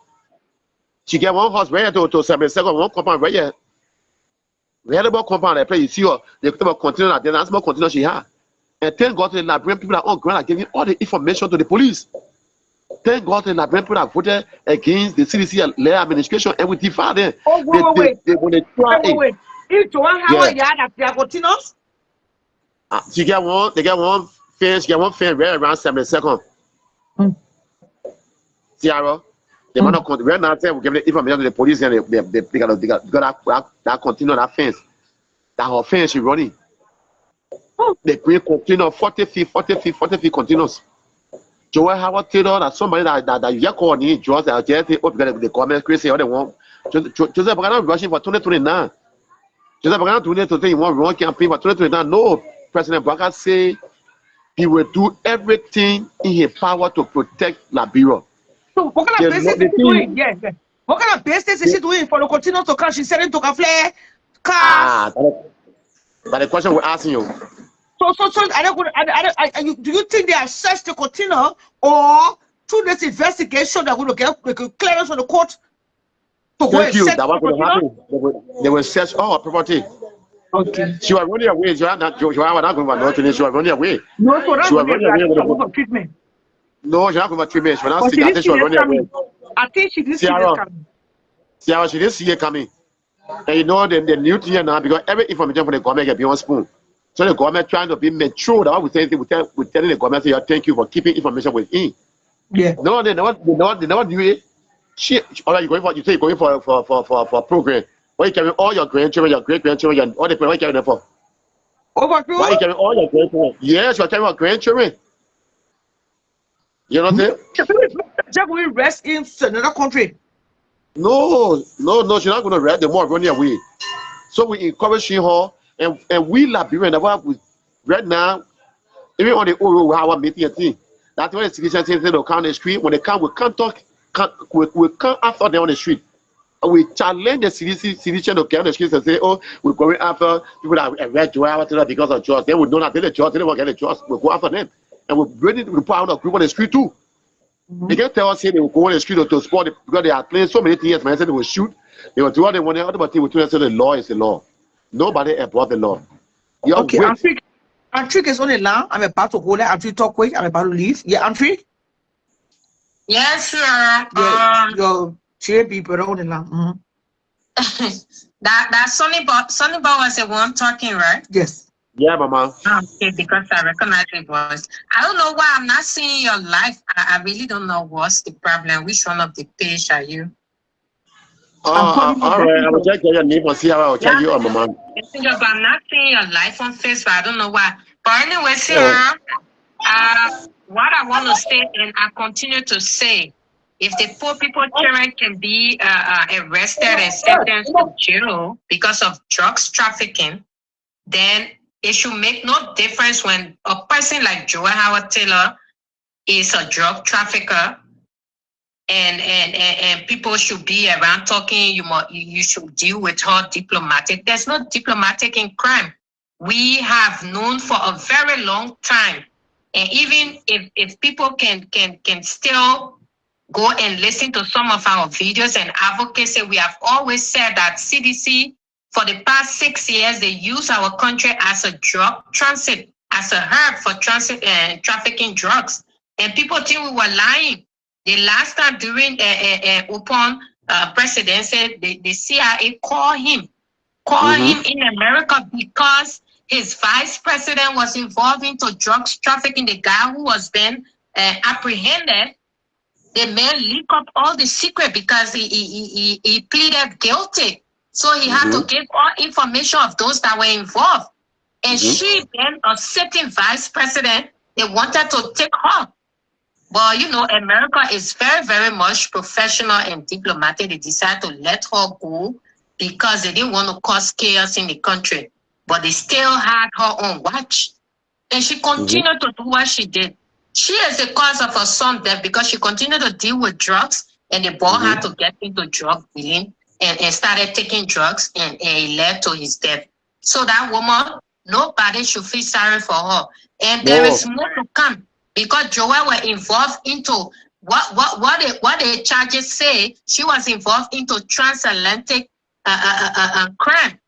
Speaker 4: She get one horse right here to 7 one compound right here. We had about compound I play. You see her. They talk about continue that. That's more continue she had. And thank God to the Liberian people that on ground are giving all the information to the police. Thank God to the Liberian people that voted against the CDC and their administration, and we defy them.
Speaker 1: Wait. If you want how you had that continuous?
Speaker 4: They get one fan right around 72nd. Sierra, they want to continue. Right now, we give the information to the police, and they got that continue that fence. That whole fence is running. They bring continue 40 feet continuous. Joel Howard Taylor, that somebody that you call in George, that just the comment crazy all they want. Joseph Bagana rushing for 2029. Joseph Bagana doing it to say he want wrong campaign for 2029. No, President Baga say he will do everything in his power to protect Liberia.
Speaker 1: So what kind of business is he doing? Yeah. What kind of business is he doing for the continue to come? She's selling to flare cars.
Speaker 4: That's the question we're asking you.
Speaker 1: So do you think they assess the container, or through this investigation they're going to get clearance from the court to go and search the container?
Speaker 4: They will search all property.
Speaker 1: Okay.
Speaker 4: She was running away. She was not going to She was running away.
Speaker 1: No, so that's for treatment.
Speaker 4: No, she's not going for treatment. She was not she was running away.
Speaker 1: I think she didn't see this coming.
Speaker 4: Sierra, she didn't see it coming. And you know the new thing now, because every information from the government can be on spoon. So the government trying to be mature. That's what we're telling the government, say, thank you for keeping information within.
Speaker 1: Yeah.
Speaker 4: No, they never do it. Shit. All right, you say you're going for a program. Why you carrying all your grandchildren, your great grandchildren, all the people? Why you carrying them for?
Speaker 1: Overthrow?
Speaker 4: Why you carrying all your grandchildren? Yes, you're carrying your grandchildren. You know what I'm saying?
Speaker 1: Just we rest in another country.
Speaker 4: No, she's not going to rest. The more running away. So we encouraging her. And we Liberian, right now, even on the old our meeting thing, that's why the citizens say they'll come on the street. When they come, we can't talk, we can't after them on the street. And we challenge the citizens to come on the street and say, oh, we're going after people that arrest Joel because of jobs. They would know that they're the jobs, they don't get the jobs, we'll go after them. And we're ready to put out a group on the street too. They can't tell us here they will go on the street to support it because they are playing so many things. Man said they will shoot, they will do what they want, but they will tell us the law is the law. Nobody above the law.
Speaker 1: Okay, Antrik is on the line. I'm about to hold it. Antrik, talk quick. I'm about to leave. Yeah, Antrik?
Speaker 5: Yes, sir.
Speaker 1: Yeah, your chair people on the line.
Speaker 5: That Sonny Boy was the one talking, right?
Speaker 1: Yes.
Speaker 4: Yeah, Mama.
Speaker 5: Okay, because I recognize your voice. I don't know why I'm not seeing your life. I really don't know what's the problem. Which one of the page are you?
Speaker 4: All right, I will check your name and see how I will check you on, Mama.
Speaker 5: I'm not seeing your life on Facebook. I don't know why. But anyway, sir, what I want to say, and I continue to say, if the poor people children can be arrested and sentenced to jail because of drugs trafficking, then it should make no difference when a person like Joel Howard Taylor is a drug trafficker, and people should be around talking. You should deal with her diplomatic. There's no diplomatic in crime. We have known for a very long time, and even if people can still go and listen to some of our videos and advocacy, we have always said that CDC for the past 6 years they use our country as a drug transit, as a hub for transit and trafficking drugs, and people think we were lying. The last time during Upon presidency, the CIA called him in America because his vice president was involved into drugs trafficking. The guy who was then apprehended, the man leaked up all the secret because he pleaded guilty. So he had to give all information of those that were involved. And she then, a sitting vice president, they wanted to take her. But, you know, America is very, very much professional and diplomatic. They decided to let her go because they didn't want to cause chaos in the country. But they still had her on watch. And she continued to do what she did. She is the cause of her son's death because she continued to deal with drugs, and the boy had to get into drug dealing and started taking drugs, and it led to his death. So that woman, nobody should feel sorry for her. And there is more to come. Because Joelle were involved into what the charges say, she was involved into transatlantic crime,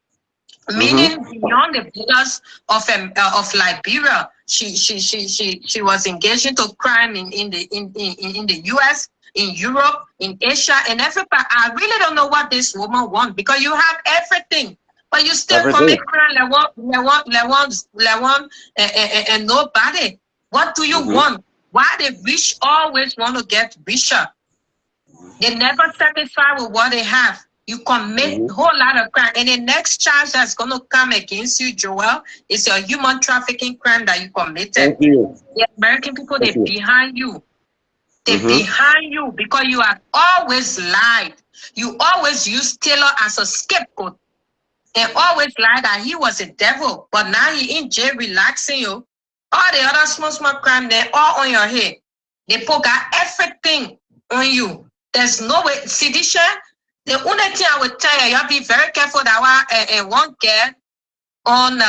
Speaker 5: meaning beyond the borders of Liberia. She was engaged into crime in the US, in Europe, in Asia, and everywhere. I really don't know what this woman wants, because you have everything, but you still commit crime. And nobody. What do you want? Why the rich always want to get richer? They never satisfy with what they have. You commit a whole lot of crime. And the next charge that's going to come against you, Joel, is your human trafficking crime that you committed. The American people, they're behind you. They're behind you because you have always lied. You always used Taylor as a scapegoat. And always lied that he was a devil. But now he in jail relaxing you. All the other small crime, they're all on your head. They got everything on you. There's no way. Sidisha, the only thing I would tell you, you have to be very careful that one girl on,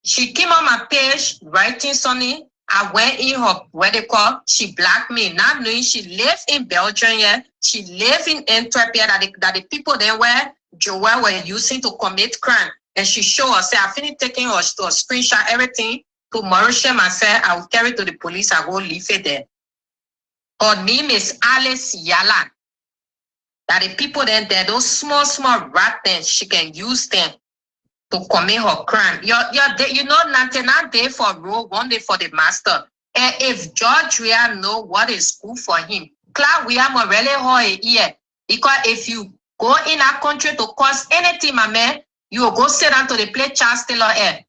Speaker 5: she came on my page writing something. I went in her, what they call, she blocked me. Not knowing she lives in Belgium, yeah. She lives in Antwerp, that the people there were, Joelle were using to commit crime. And she showed us, I finished taking her to a screenshot, everything. To Mauritius, I said, I will carry to the police, I will leave it there. Her name is Alice Yala. That the people then there, those small rat things, she can use them to commit her crime. You know, not day for rule, one day for the master. And if George Weah know what is good for him, Clark Weah will really hold it here. Because if you go in our country to cause anything, my man, you will go sit down to the play Charles Taylor air.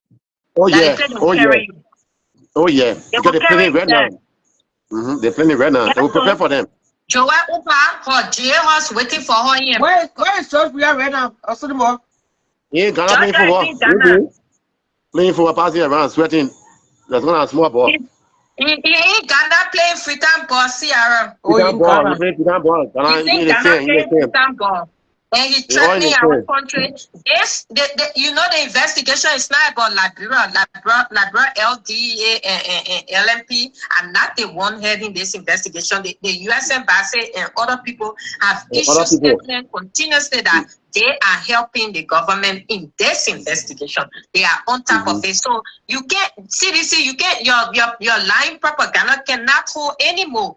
Speaker 4: Oh yeah, because they're playing right now. They're playing right now. They will prepare for them.
Speaker 5: Joelle Upa, her jail house waiting for her here.
Speaker 1: Where is George Weah right now? I saw them all.
Speaker 4: Yeah, Ghana playing for what? Playing for a passing around, sweating. That's one small ball.
Speaker 5: In Ghana playing free time ball, Sierra.
Speaker 4: Ghana playing free time ball. Ghana playing free time ball.
Speaker 5: And he threatening our country. Yes, you know the investigation is not about Liberia, LDA, and LMP. I'm not the one heading this investigation. The U.S. Embassy and other people have issued statements continuously that they are helping the government in this investigation. They are on top of it. So you can't, CDC, you can't, your lying propaganda cannot hold anymore.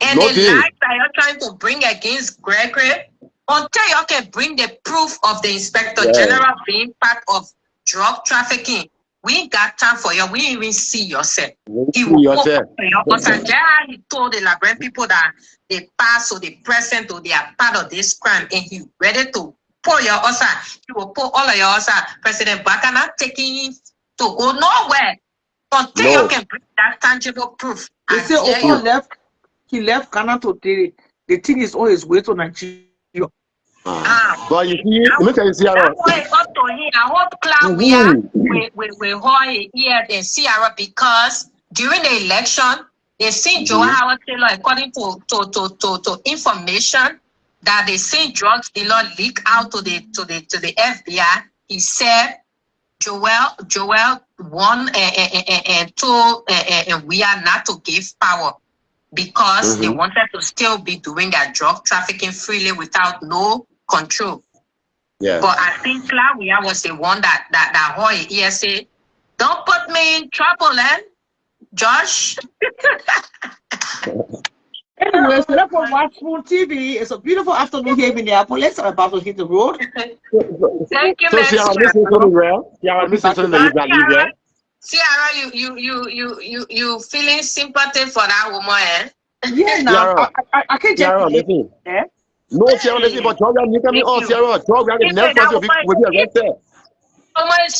Speaker 5: And the lies that you're trying to bring against Gregory, until you can bring the proof of the Inspector General being part of drug trafficking, we ain't got time for you. We ain't even see yourself. He will he told the Liberian people that they pass or they present or they are part of this crime, and he ready to pull your outside. He will pull all of your outside. President Bakana taking him to go nowhere until you can bring that tangible proof.
Speaker 1: They say he left Ghana to the thing is on his way to Nigeria.
Speaker 4: But you see, let me tell you,
Speaker 5: That's
Speaker 4: Sierra.
Speaker 5: why it got to him. I hope Cloud we are we hold here in Sierra because during the election, they seen Joe Howard Taylor according to information that they seen drugs dealer leak out to the FBI. He said Joel one and two and we are not to give power because they wanted to still be doing their drug trafficking freely without no control.
Speaker 4: Yeah.
Speaker 5: But I think Claudia was the one that Hoy ESA, don't put me in trouble, Josh.
Speaker 1: Anyway, so that's for Watch Spoon TV. It's a beautiful afternoon here in Minneapolis. I'm about to hit the road.
Speaker 5: Thank you,
Speaker 4: So Sierra, listen to me well. Sierra, listen to me well.
Speaker 5: Sierra, you feeling sympathy for that woman,
Speaker 1: Yeah, now I can't just
Speaker 4: Sierra, listen.
Speaker 1: yeah.
Speaker 4: No, Sierra, listen, but Georgia, you can be all Sierra. Georgia, the next person will be arrested.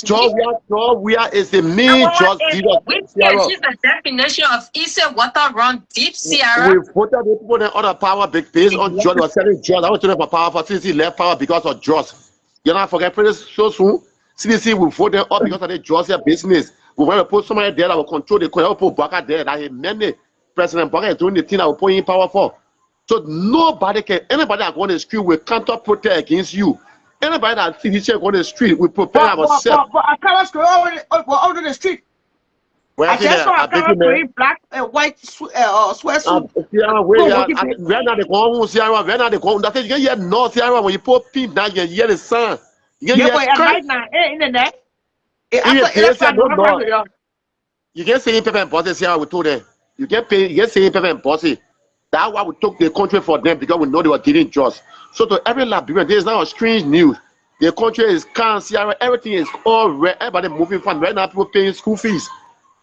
Speaker 4: Georgia is the main just dealer.
Speaker 5: Which is the definition of easy water run deep, Sierra.
Speaker 4: We voted the people in other power based on drugs. They were selling drugs. I was telling for power for CDC left power because of drugs. You're not forget pretty so soon. CDC will vote them up because of the drugs their business. We want to put somebody there that will control the court. Put Baka there. That many President Baka is doing the thing that will put in power for. So nobody can, anybody that go on the street will counter protest against you. Anybody that CDC go on the street will prepare ourselves.
Speaker 1: But I can't go out on the street. I just saw a car wearing black and white sweatsuit.
Speaker 4: We're not the one Sierra. We're not the one. That's it. You can hear no Sierra when you put pin down. You hear the sun. You can hear
Speaker 1: right now in the neck.
Speaker 4: You can say paper and bossy Sierra. We told them. You can pay. You can say paper and bossy. That's why we took the country for them because we know they were dealing just. So to every Liberian, there is now a strange news. The country is calm, Sierra. Everything is all right. Everybody moving fast. Right now, people paying school fees.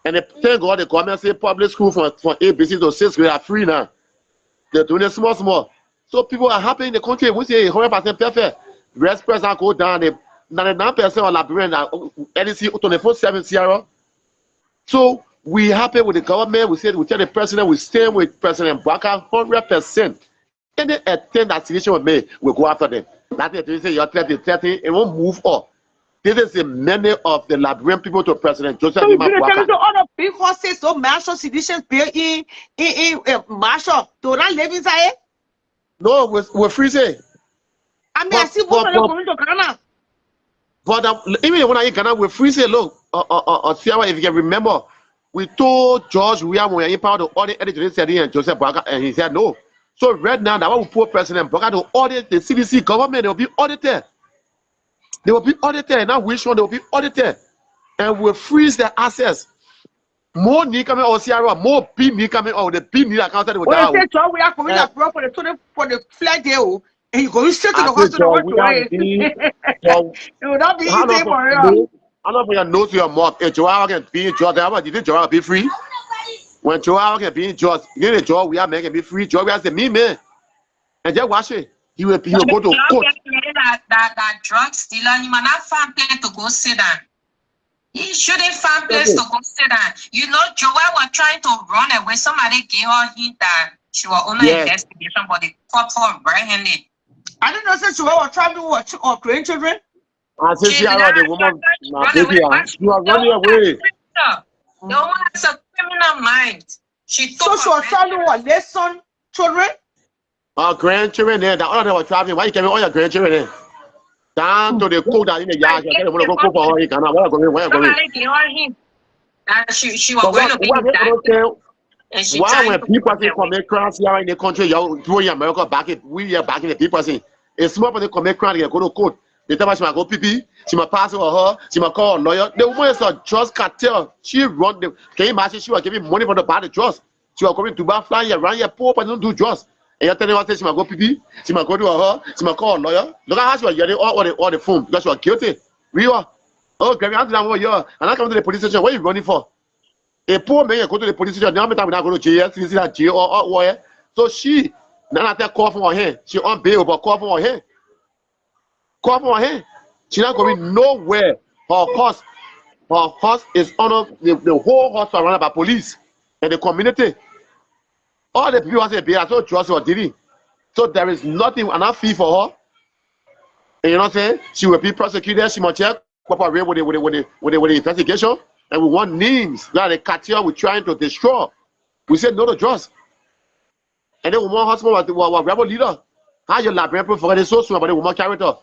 Speaker 4: And they thank God the government say public school from ABC to 6th grade are free now. They're doing it small. So people are happy in the country. We say 100% perfect. Rest person go down. 99% of Liberian LEC 24/7 Sierra. So we happy with the government. We said we tell the president we stand with President Baka 100%. Any attempt that situation was made, we go after them. That's it. They say you're 30, it won't move up. This is the many of the Liberian people to President Joseph Nima Baka.
Speaker 1: So all the big horses, so marshal sedition bill in marshal. Do not live inside.
Speaker 4: No, we're freezing.
Speaker 1: I mean, I see people going to Ghana.
Speaker 4: But even when I in Ghana, we're freezing. Look, Sierra, if you can remember, we told George we are in power to audit editor said and Joseph Baka, and he said no. So right now, that we put President Baka to audit the CDC government. They will be audited. They will be audited. Now which one they will be audited, and we'll freeze their assets. More need coming out Sierra, more B need coming out. The B need accounted with that.
Speaker 1: We are coming up for the flag day, and you go straight to the hospital. It will not be easy for you.
Speaker 4: I'm not going to know to your mouth. If Joao can be in Jordan, did Joao be free? When Joao can be in Jordan, you know Joao we are making be free. Joao has the me man, and just watch it. He will go to court.
Speaker 5: That drug dealer, you might not find place to go sit down. He shouldn't find place to go sit down. You know, Joelle was trying to run away. Somebody gave her hint that she was on an investigation, but the court for red-handed.
Speaker 1: I didn't know that Joelle was traveling with our grandchildren.
Speaker 4: I said, the woman, you are running away.
Speaker 5: The woman has a criminal mind. She
Speaker 1: was traveling with their son, children.
Speaker 4: Our grandchildren there, the other was traveling. Why you carry all your grandchildren there? Down to the cook down in the yard. You want to go cook for her. You cannot. Where are going?
Speaker 5: She was going to be indicted.
Speaker 4: Why when people commit crimes here in the country, you throw in America back it, we are back in the people saying, it's small when they commit crime, they go to court. They tell me she might go pee, she might pass over her, she might call a lawyer. The woman is a just cartel. She run the, can you imagine she was giving money for the body trust? She was coming to buy fly here, run here, poor, but don't do drugs. And you're telling her she might go pee, she might go to her, she might call a lawyer. Look at how she was yelling all the phone because she was guilty. Real. Oh, Gary, I'm doing here. And I come to the police station. What are you running for? A poor man go to the police station. Now I'm not going to jail. See that jail or where? So she, now I tell call for her hand. She on bail, but call for her hand. Call for her hand. She not going nowhere. Her horse is on the whole horse surrounded by police and the community. All the people say, "Be so trust or did he?" So there is nothing, and I feel for her. And you know what I'm saying? She will be prosecuted. She must check cooperate with the investigation. And we want names that the cartel we're trying to destroy. We said no to drugs. And then woman husband was rebel leader. How you Liberian for the social about the woman character?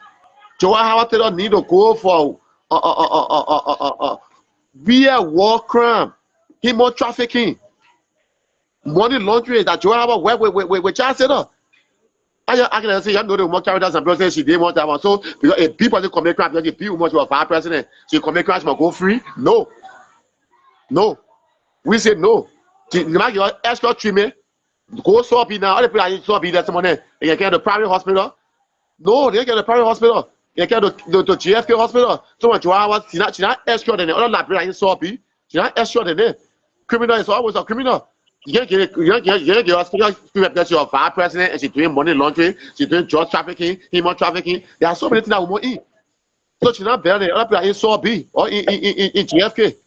Speaker 4: Joe Howard need to go for real war crime, human trafficking, money laundering that Joe Howard work with child setter. I can say you know the woman characters and president she didn't want that one. So because if people they commit crime, because if people want to have our president, so you commit crime must go free. No. We say no. You might get extra treatment. Go so up now. All the people are so up that someone there. They can get the private hospital. No, they get the private hospital. They get the GFK hospital. So much hours. She not extra than the other Liberian so up. She not extra than that. Criminal is always a criminal. You can't get hospital because you're a president and she's doing money laundering. She's doing drug trafficking, human trafficking. There are so many things that we won't eat. So she's not better than other people in so B or in GFK.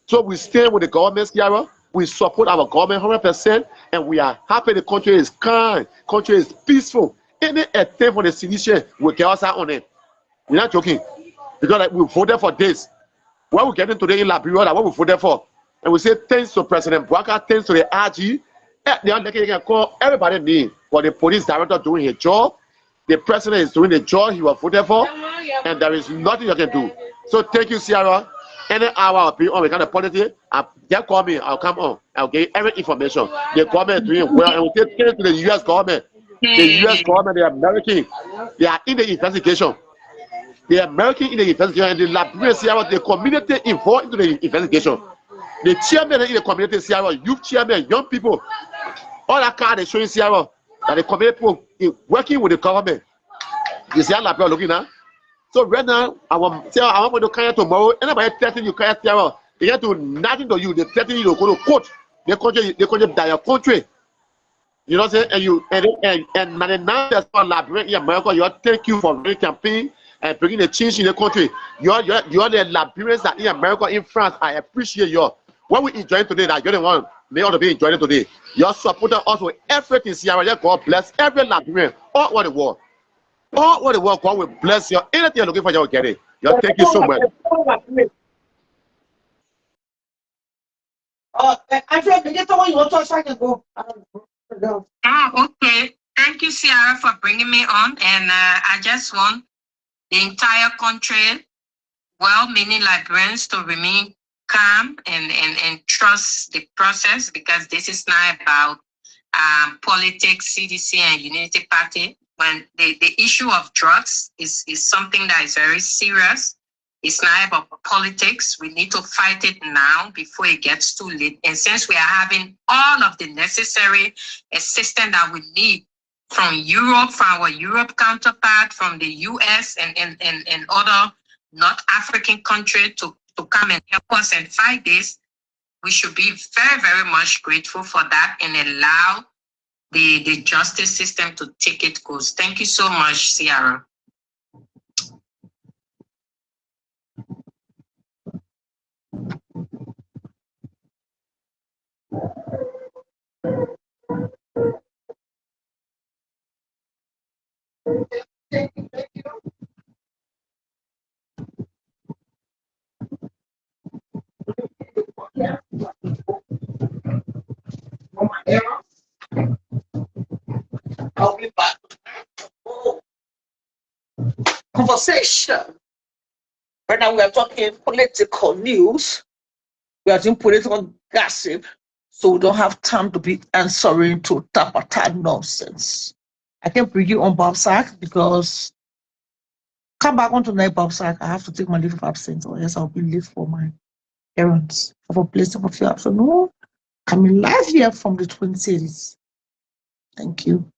Speaker 4: So we stand with the government, Sierra. We support our government 100%, and we are happy the country is kind, country is peaceful. Any attempt for the sedition will get us out on it. We're not joking. Because like, we voted for this. What we're getting today in Liberia, like what we voted for. And we say thanks to President Bwaka, thanks to the RG. They can call everybody name for the police director doing his job. The president is doing the job he was voted for, and there is nothing you can do. So thank you, Sierra. Any hour I'll be on with kind of politics, just call me, I'll come on. I'll give every information. The government is doing well, and we take care to the US government. The US government, the American, they are in the investigation. The American in the investigation, and the Liberian Sierra, the community involved into the investigation. The chairman in the community Sierra, youth chairman, young people, all that card is showing Sierra that the community people working with the government. You see how Liberia looking now? So right now, I want to carry tomorrow. Anybody threatening you carry terror, they get to nothing to you. They threaten you to go to court. They country die your country. You know what I'm saying? And now that's for Liberia in America. You thank you for the campaign and bringing the change in the country. You're the Liberians that in America, in France. I appreciate you. What we enjoying today, that you're the one they ought to be enjoying today. You're supporting us with everything, Sierra. God bless every Liberian all over the world. All over the world, God will bless you. Anything you're looking for, you'll get it. Thank you so much.
Speaker 5: Okay. Thank you, Sierra, for bringing me on. And I just want the entire country, well-meaning Liberians, to remain calm and trust the process, because this is not about politics, CDC, and Unity Party. When the issue of drugs is something that is very serious. It's not about politics. We need to fight it now before it gets too late. And since we are having all of the necessary assistance that we need from Europe, from our Europe counterpart, from the US and other North African countries to come and help us and fight this, we should be very, very much grateful for that and allow the justice system to take its course. Thank you so much, Sierra.
Speaker 1: I'll be back. Conversation. Right now we are talking political news. We are doing political gossip, so we don't have time to be answering to tapata nonsense. I can bring you on Bob Sack because come back on tonight, Bob Sack. I have to take my leave of absence, or else I'll be late for my errands. I have a place of a few afternoon. Coming live here from the Twin Cities. Thank you.